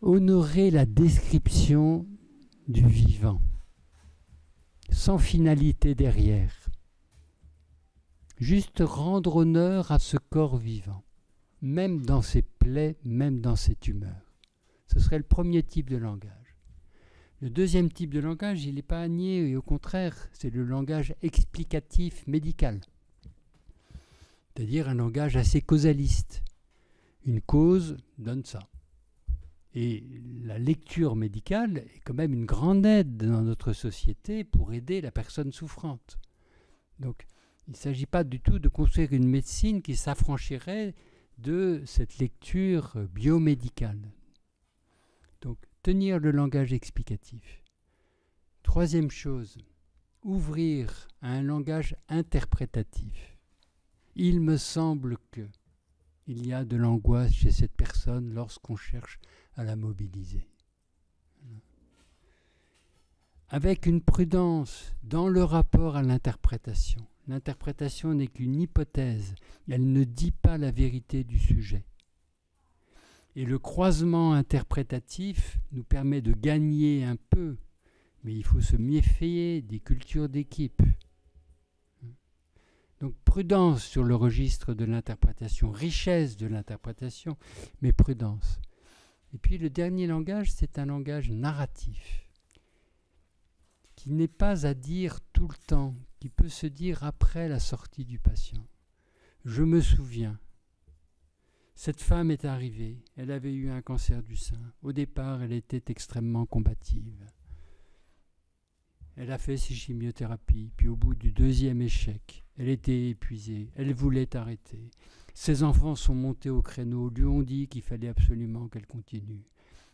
Honorer la description du vivant, sans finalité derrière. Juste rendre honneur à ce corps vivant, même dans ses plaies, même dans ses tumeurs. Ce serait le premier type de langage. Le deuxième type de langage, il n'est pas à nier, et au contraire, c'est le langage explicatif médical. C'est-à-dire un langage assez causaliste. Une cause donne ça. Et la lecture médicale est quand même une grande aide dans notre société pour aider la personne souffrante. Donc, il ne s'agit pas du tout de construire une médecine qui s'affranchirait de cette lecture biomédicale. Donc, tenir le langage explicatif. Troisième chose, ouvrir à un langage interprétatif. Il me semble que il y a de l'angoisse chez cette personne lorsqu'on cherche à la mobiliser. Avec une prudence dans le rapport à l'interprétation. L'interprétation n'est qu'une hypothèse, elle ne dit pas la vérité du sujet. Et le croisement interprétatif nous permet de gagner un peu, mais il faut se méfier des cultures d'équipe. Donc prudence sur le registre de l'interprétation, richesse de l'interprétation, mais prudence. Et puis le dernier langage, c'est un langage narratif, qui n'est pas à dire tout le temps, qui peut se dire après la sortie du patient. Je me souviens, cette femme est arrivée, elle avait eu un cancer du sein. Au départ, elle était extrêmement combative. Elle a fait ses chimiothérapies, puis au bout du deuxième échec, elle était épuisée, elle voulait arrêter. Ses enfants sont montés au créneau, lui ont dit qu'il fallait absolument qu'elle continue.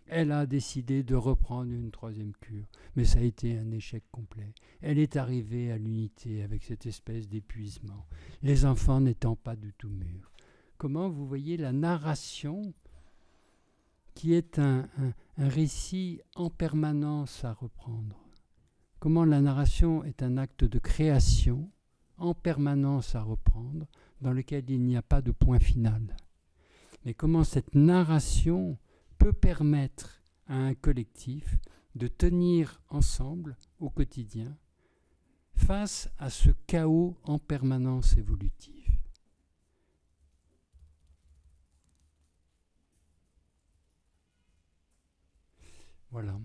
Elle a décidé de reprendre une troisième cure, mais ça a été un échec complet. Elle est arrivée à l'unité avec cette espèce d'épuisement, les enfants n'étant pas du tout mûrs. Comment vous voyez la narration, qui est un récit en permanence à reprendre. Comment la narration est un acte de création en permanence à reprendre, dans lequel il n'y a pas de point final. Mais comment cette narration peut permettre à un collectif de tenir ensemble au quotidien face à ce chaos en permanence évolutif. Voilà.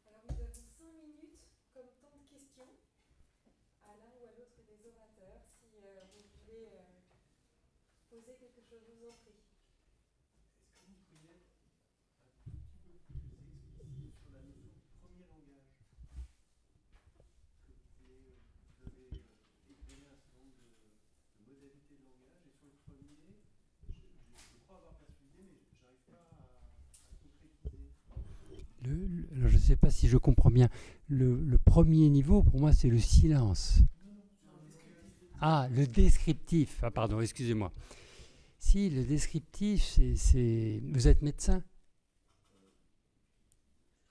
Alors nous avons 5 minutes comme temps de questions à l'un ou à l'autre des orateurs. Si vous voulez poser quelque chose, je vous en prie. Est-ce que vous pourriez être un tout petit peu plus explicite sur la notion de premier langage? Parce que vous avez éclairé un certain nombre de modalités de langage, et sur le premier, je crois avoir perçu l'idée, mais je n'arrive pas à concrétiser. Alors je ne sais pas si je comprends bien. Le premier niveau, pour moi, c'est le silence. Ah, le descriptif. Ah, pardon, excusez-moi. Si, le descriptif, c'est... Vous êtes médecin ? Je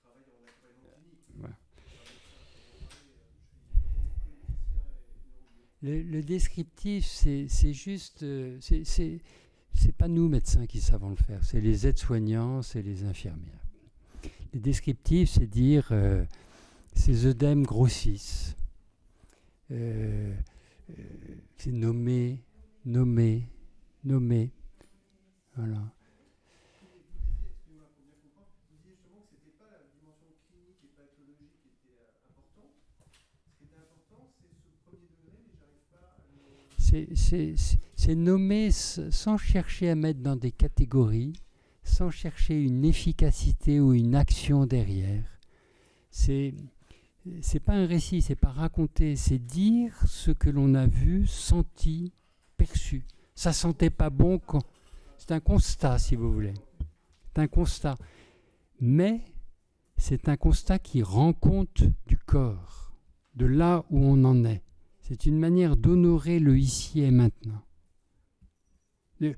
travaille en accompagnement clinique. Voilà. Je suis Le descriptif, c'est juste... C'est pas nous, médecins, qui savons le faire. C'est les aides-soignants, c'est les infirmières. Le descriptif, c'est dire ces œdèmes grossissent. C'est nommer. Voilà. Excusez-moi pour bien comprendre, vous disiez justement que ce n'était pas la dimension clinique et pathologique qui était importante. Ce qui était important, c'est ce premier degré, mais je n'arrive pas à le... C'est nommer sans chercher à mettre dans des catégories, sans chercher une efficacité ou une action derrière. C'est pas un récit, c'est pas raconter, c'est dire ce que l'on a vu, senti, perçu. Ça sentait pas bon quand... C'est un constat, si vous voulez. C'est un constat. Mais c'est un constat qui rend compte du corps, de là où on en est. C'est une manière d'honorer le ici et maintenant. De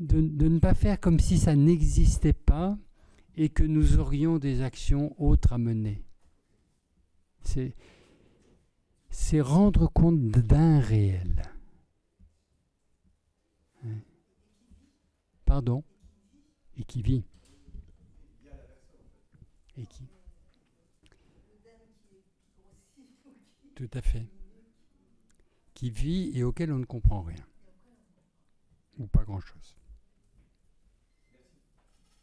ne pas faire comme si ça n'existait pas et que nous aurions des actions autres à mener. C'est rendre compte d'un réel. Pardon? Et qui vit. Et qui? Tout à fait. Qui vit et auquel on ne comprend rien. Ou pas grand-chose.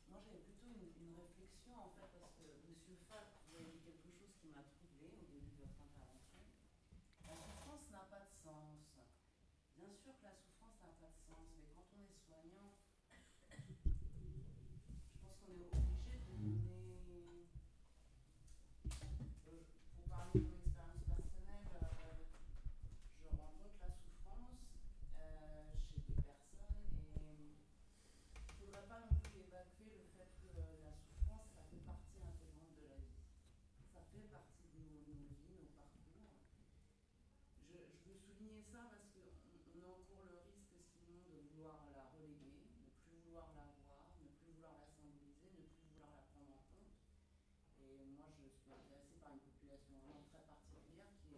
Moi, j'avais plutôt une réflexion, en fait, parce que M. Falk, vous avez dit quelque chose qui m'a troublée au début de votre intervention. La souffrance n'a pas de sens. Bien sûr que la souffrance n'a pas de sens, mais quand on est soignant, je pense qu'on est obligé de donner... pour parler de mon expérience personnelle, je rencontre la souffrance chez des personnes et... Il ne faudrait pas non plus évacuer le fait que la souffrance, ça fait partie intégrante de la vie. Ça fait partie de nos vies, nos parcours. Je veux souligner ça parce qu'on encourt le risque sinon de vouloir la reléguer, ne plus vouloir la voir, ne plus vouloir la symboliser, ne plus vouloir la prendre en compte. Et moi, je suis intéressée par une population vraiment très particulière qui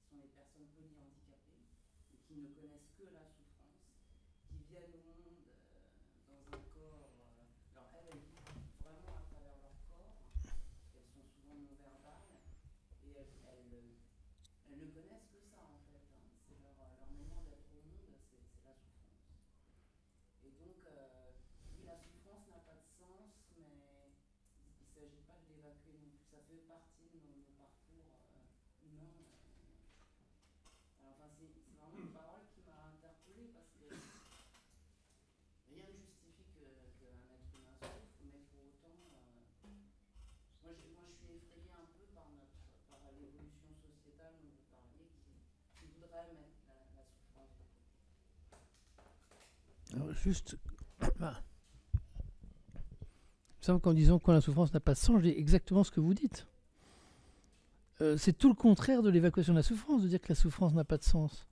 sont les personnes polyhandicapées et qui ne connaissent que la souffrance, qui viennent au monde dans un corps, alors elles vivent vraiment à travers leur corps, elles sont souvent non verbales, et elles connaissent que ça en fait. Hein. C'est leur manière d'être au monde, c'est la souffrance. Et donc, oui, la souffrance n'a pas de sens, mais il ne s'agit pas de l'évacuer non plus. Ça fait partie de nos parcours humains. Enfin, c'est vraiment une parole qui m'a interpellée parce que rien ne justifie qu'un être humain souffre, mais pour autant, moi je suis effrayée un peu par l'évolution sociétale dont vous parliez, qui voudrait mettre la souffrance de côté. Alors, juste, il me semble qu'en disant quand la souffrance n'a pas de sens, je dis exactement ce que vous dites. C'est tout le contraire de l'évacuation de la souffrance, de dire que la souffrance n'a pas de sens.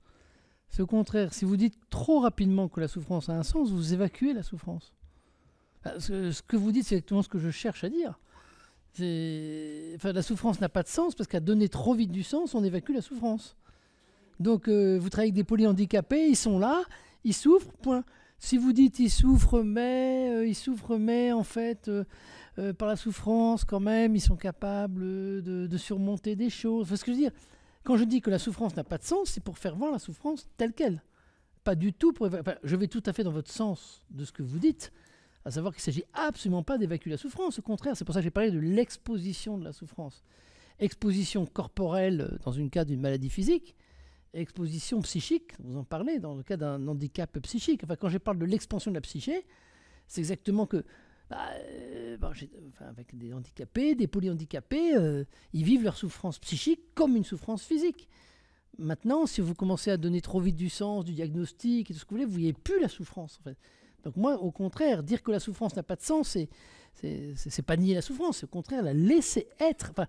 C'est au contraire, si vous dites trop rapidement que la souffrance a un sens, vous évacuez la souffrance. Ce que vous dites, c'est exactement ce que je cherche à dire. Enfin, la souffrance n'a pas de sens parce qu'à donner trop vite du sens, on évacue la souffrance. Donc, vous travaillez avec des polyhandicapés, ils sont là, ils souffrent, point. Si vous dites ils souffrent, mais en fait, par la souffrance, quand même, ils sont capables de surmonter des choses. Enfin, ce que je veux dire, quand je dis que la souffrance n'a pas de sens, c'est pour faire voir la souffrance telle qu'elle. Pas du tout pour... Enfin, je vais tout à fait dans votre sens de ce que vous dites, à savoir qu'il ne s'agit absolument pas d'évacuer la souffrance. Au contraire, c'est pour ça que j'ai parlé de l'exposition de la souffrance. Exposition corporelle dans le cas d'une maladie physique, exposition psychique, vous en parlez, dans le cas d'un handicap psychique. Enfin, quand je parle de l'expansion de la psyché, c'est exactement que, avec des handicapés, des polyhandicapés, ils vivent leur souffrance psychique comme une souffrance physique. Maintenant, si vous commencez à donner trop vite du sens, du diagnostic et tout ce que vous voulez, vous ne voyez plus la souffrance. En fait. Donc moi, au contraire, dire que la souffrance n'a pas de sens, c'est pas nier la souffrance, c'est au contraire la laisser être. Enfin,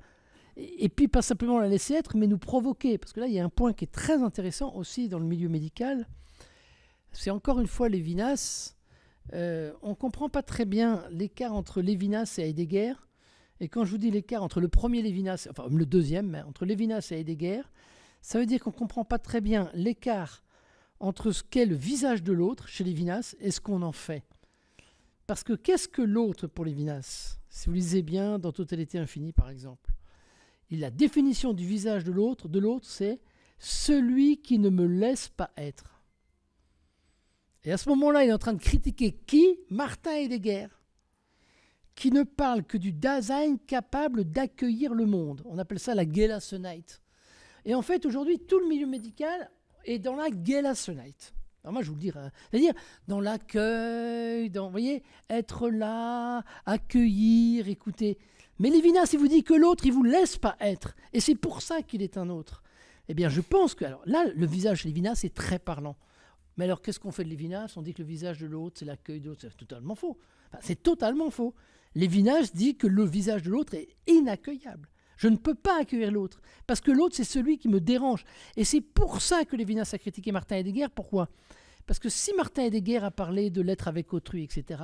et puis pas simplement la laisser être, mais nous provoquer. Parce que là, il y a un point qui est très intéressant aussi dans le milieu médical. C'est encore une fois Lévinas. On ne comprend pas très bien l'écart entre Lévinas et Heidegger. Et quand je vous dis l'écart entre le premier Lévinas, enfin le deuxième, mais entre Lévinas et Heidegger, ça veut dire qu'on ne comprend pas très bien l'écart entre ce qu'est le visage de l'autre chez Lévinas et ce qu'on en fait. Parce que qu'est-ce que l'autre pour Lévinas? Si vous lisez bien dans Totalité infinie, par exemple, la définition du visage de l'autre, c'est celui qui ne me laisse pas être. Et à ce moment-là, il est en train de critiquer qui? Martin Heidegger, qui ne parle que du Dasein capable d'accueillir le monde. On appelle ça la Gelassenheit. Et en fait, aujourd'hui, tout le milieu médical est dans la Gelassenheit. Alors moi, je vous le dis, c'est-à-dire dans l'accueil, vous voyez, être là, accueillir, écouter. Mais Lévinas, il vous dit que l'autre, il ne vous laisse pas être. Et c'est pour ça qu'il est un autre. Eh bien, je pense que... Alors là, le visage de Lévinas est très parlant. Mais alors, qu'est-ce qu'on fait de Lévinas? On dit que le visage de l'autre, c'est l'accueil de l'autre. C'est totalement faux. Enfin, c'est totalement faux. Lévinas dit que le visage de l'autre est inaccueillable. Je ne peux pas accueillir l'autre. Parce que l'autre, c'est celui qui me dérange. Et c'est pour ça que Lévinas a critiqué Martin Heidegger. Pourquoi? Parce que si Martin Heidegger a parlé de l'être avec autrui, etc.,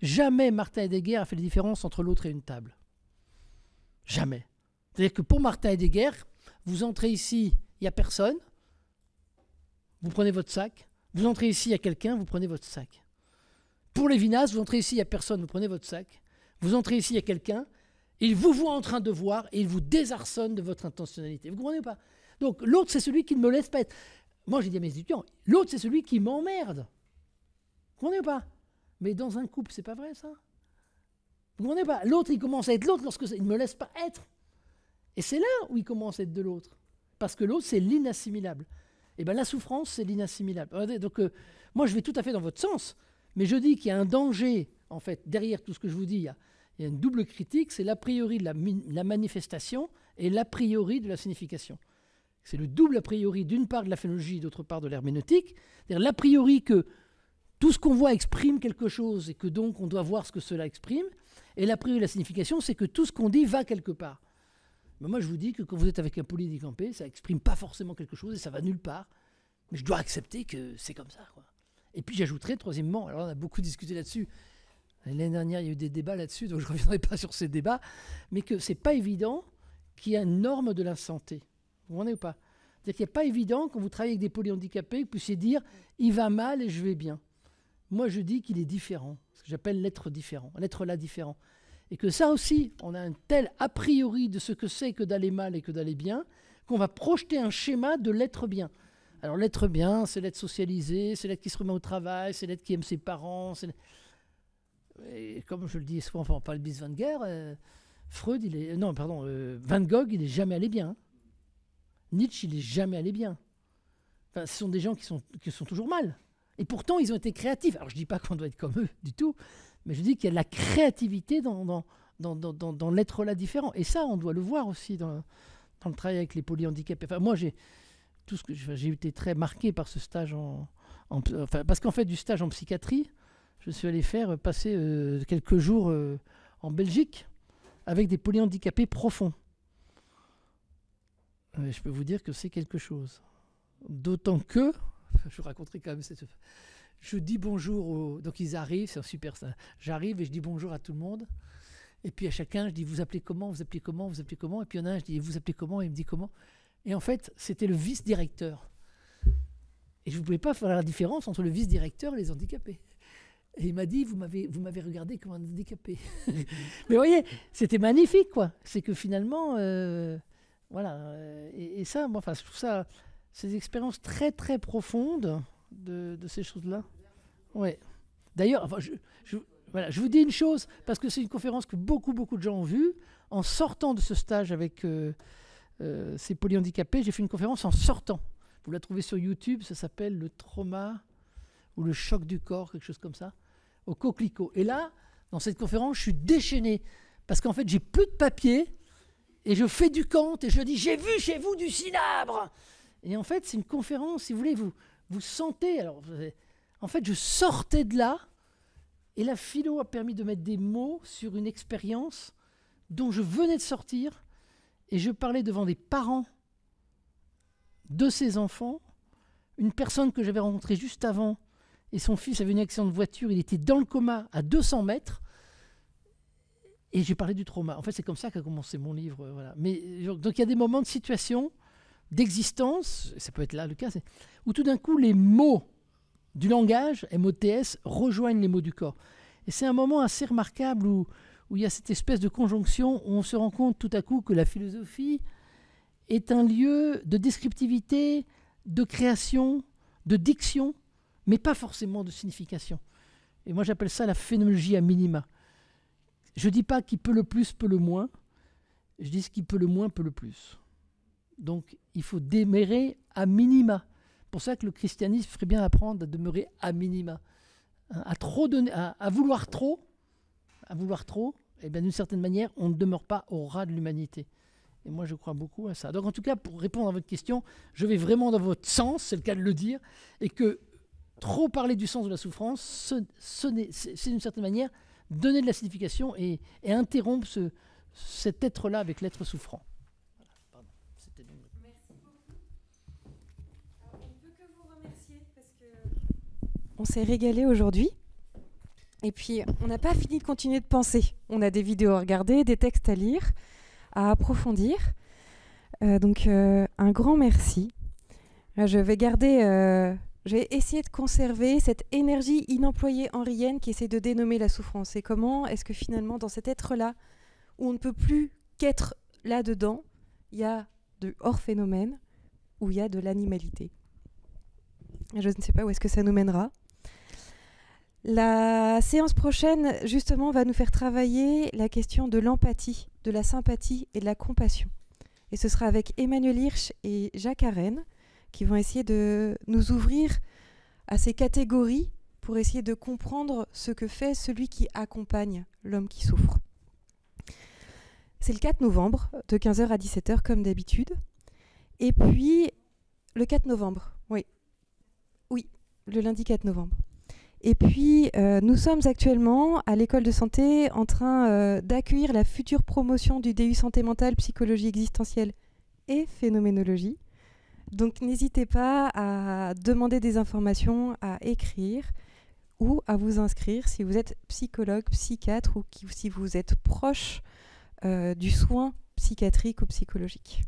jamais Martin Heidegger a fait la différence entre l'autre et une table. Jamais. C'est-à-dire que pour Martin Heidegger, vous entrez ici, il n'y a personne, vous prenez votre sac. Vous entrez ici, il y a quelqu'un, vous prenez votre sac. Pour Lévinas, vous entrez ici, il n'y a personne, vous prenez votre sac. Vous entrez ici, il y a quelqu'un, il vous voit en train de voir et il vous désarçonne de votre intentionnalité. Vous comprenez pas? Donc l'autre, c'est celui qui ne me laisse pas être. Moi, j'ai dit à mes étudiants, l'autre, c'est celui qui m'emmerde. Vous comprenez pas? Mais dans un couple, c'est pas vrai, ça? Vous comprenez pas? L'autre, il commence à être l'autre lorsqu'il ne me laisse pas être. Et c'est là où il commence à être de l'autre. Parce que l'autre, c'est l'inassimilable. Et bien la souffrance, c'est l'inassimilable. Donc moi, je vais tout à fait dans votre sens, mais je dis qu'il y a un danger, en fait, derrière tout ce que je vous dis, il y a une double critique, c'est l'a priori de la manifestation et l'a priori de la signification. C'est le double a priori, d'une part de la phénologie, d'autre part de l'herméneutique. C'est-à-dire l'a priori que tout ce qu'on voit exprime quelque chose et que donc on doit voir ce que cela exprime, et l'a priori de la signification, c'est que tout ce qu'on dit va quelque part. Mais moi, je vous dis que quand vous êtes avec un polyhandicapé, ça n'exprime pas forcément quelque chose et ça va nulle part. Mais je dois accepter que c'est comme ça, quoi. Et puis j'ajouterais, troisièmement, alors on a beaucoup discuté là-dessus. L'année dernière, il y a eu des débats là-dessus, donc je ne reviendrai pas sur ces débats, mais que ce n'est pas évident qu'il y ait une norme de la santé. Vous comprenez ou pas? C'est-à-dire qu'il n'est pas évident, quand vous travaillez avec des polyhandicapés, que vous puissiez dire « il va mal et je vais bien ». Moi, je dis qu'il est différent, ce que j'appelle l'être différent, l'être là différent. Et que ça aussi, on a un tel a priori de ce que c'est que d'aller mal et que d'aller bien, qu'on va projeter un schéma de l'être bien. Alors l'être bien, c'est l'être socialisé, c'est l'être qui se remet au travail, c'est l'être qui aime ses parents. Et comme je le dis souvent, enfin, on parle de Bis van Geer, Freud, Van Gogh, il n'est jamais allé bien. Nietzsche, il n'est jamais allé bien. Enfin, ce sont des gens qui sont toujours mal. Et pourtant, ils ont été créatifs. Alors je ne dis pas qu'on doit être comme eux du tout, mais je dis qu'il y a de la créativité dans l'être là différent. Et ça, on doit le voir aussi dans le travail avec les polyhandicapés. Enfin, moi, j'ai été très marqué par ce stage parce qu'en fait, du stage en psychiatrie, je suis allé passer quelques jours en Belgique avec des polyhandicapés profonds. Je peux vous dire que c'est quelque chose. D'autant que, je vous raconterai quand même je dis bonjour, donc ils arrivent, c'est super ça. J'arrive et je dis bonjour à tout le monde. Et puis à chacun, je dis vous appelez comment, vous appelez comment, vous appelez comment. Et puis il y en a un, je dis vous appelez comment, et il me dit comment. Et en fait, c'était le vice-directeur. Et je ne pouvais pas faire la différence entre le vice-directeur et les handicapés. Et il m'a dit, vous m'avez regardé comme un handicapé. Mais vous voyez, c'était magnifique, quoi. C'est que finalement, voilà. Et ça, moi, je trouve ça, c'est des expériences très, très profondes de ces choses-là. Ouais. D'ailleurs, je vous dis une chose, parce que c'est une conférence que beaucoup de gens ont vue. En sortant de ce stage avec ces polyhandicapés, j'ai fait une conférence en sortant. Vous la trouvez sur YouTube, ça s'appelle le trauma ou le choc du corps, quelque chose comme ça, au Coquelicot. Et là, dans cette conférence, je suis déchaîné, parce qu'en fait, j'ai plus de papier, et je fais du Kant, et je dis, j'ai vu chez vous du cinabre. Et en fait, c'est une conférence, si vous voulez, vous sentez, alors, en fait, je sortais de là, et la philo a permis de mettre des mots sur une expérience dont je venais de sortir, et je parlais devant des parents de ces enfants, une personne que j'avais rencontrée juste avant, et son fils avait une accident de voiture, il était dans le coma à 200 mètres, et j'ai parlé du trauma. En fait, c'est comme ça qu'a commencé mon livre. Voilà. Mais, donc il y a des moments de situation, d'existence, ça peut être là le cas, où tout d'un coup les mots du langage, MOTS, rejoignent les mots du corps. Et c'est un moment assez remarquable où il y a cette espèce de conjonction, où on se rend compte tout à coup que la philosophie est un lieu de descriptivité, de création, de diction, mais pas forcément de signification. Et moi, j'appelle ça la phénoménologie à minima. Je ne dis pas qui peut le plus, peut le moins. Je dis ce qui peut le moins, peut le plus. Donc, il faut demeurer à minima. C'est pour ça que le christianisme ferait bien apprendre à demeurer à minima. À trop donner, à vouloir trop, et bien d'une certaine manière, on ne demeure pas au ras de l'humanité. Et moi, je crois beaucoup à ça. Donc, en tout cas, pour répondre à votre question, je vais vraiment dans votre sens, c'est le cas de le dire, et que trop parler du sens de la souffrance, c'est d'une certaine manière donner de la signification et interrompre cet être-là avec l'être souffrant. Voilà. Pardon. Merci beaucoup. Alors, on ne peut que vous remercier parce qu'on s'est régalé aujourd'hui. Et puis, on n'a pas fini de continuer de penser. On a des vidéos à regarder, des textes à lire, à approfondir. Donc, un grand merci. Je vais essayer de conserver cette énergie inemployée henrienne qui essaie de dénommer la souffrance. Et comment est-ce que finalement, dans cet être-là, où on ne peut plus qu'être là-dedans, il y a de hors-phénomène, où il y a de l'animalité. Je ne sais pas où est-ce que ça nous mènera. La séance prochaine, justement, va nous faire travailler la question de l'empathie, de la sympathie et de la compassion. Et ce sera avec Emmanuel Hirsch et Jacques Arène qui vont essayer de nous ouvrir à ces catégories pour essayer de comprendre ce que fait celui qui accompagne l'homme qui souffre. C'est le 4 novembre, de 15h à 17h, comme d'habitude. Et puis, le 4 novembre, oui, le lundi 4 novembre. Et puis, nous sommes actuellement à l'école de santé en train d'accueillir la future promotion du DU Santé mentale, psychologie existentielle et phénoménologie. Donc, n'hésitez pas à demander des informations, à écrire ou à vous inscrire si vous êtes psychologue, psychiatre ou si vous êtes proche du soin psychiatrique ou psychologique.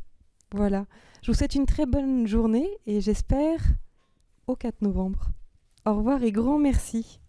Voilà. Je vous souhaite une très bonne journée et j'espère au 4 novembre. Au revoir et grand merci.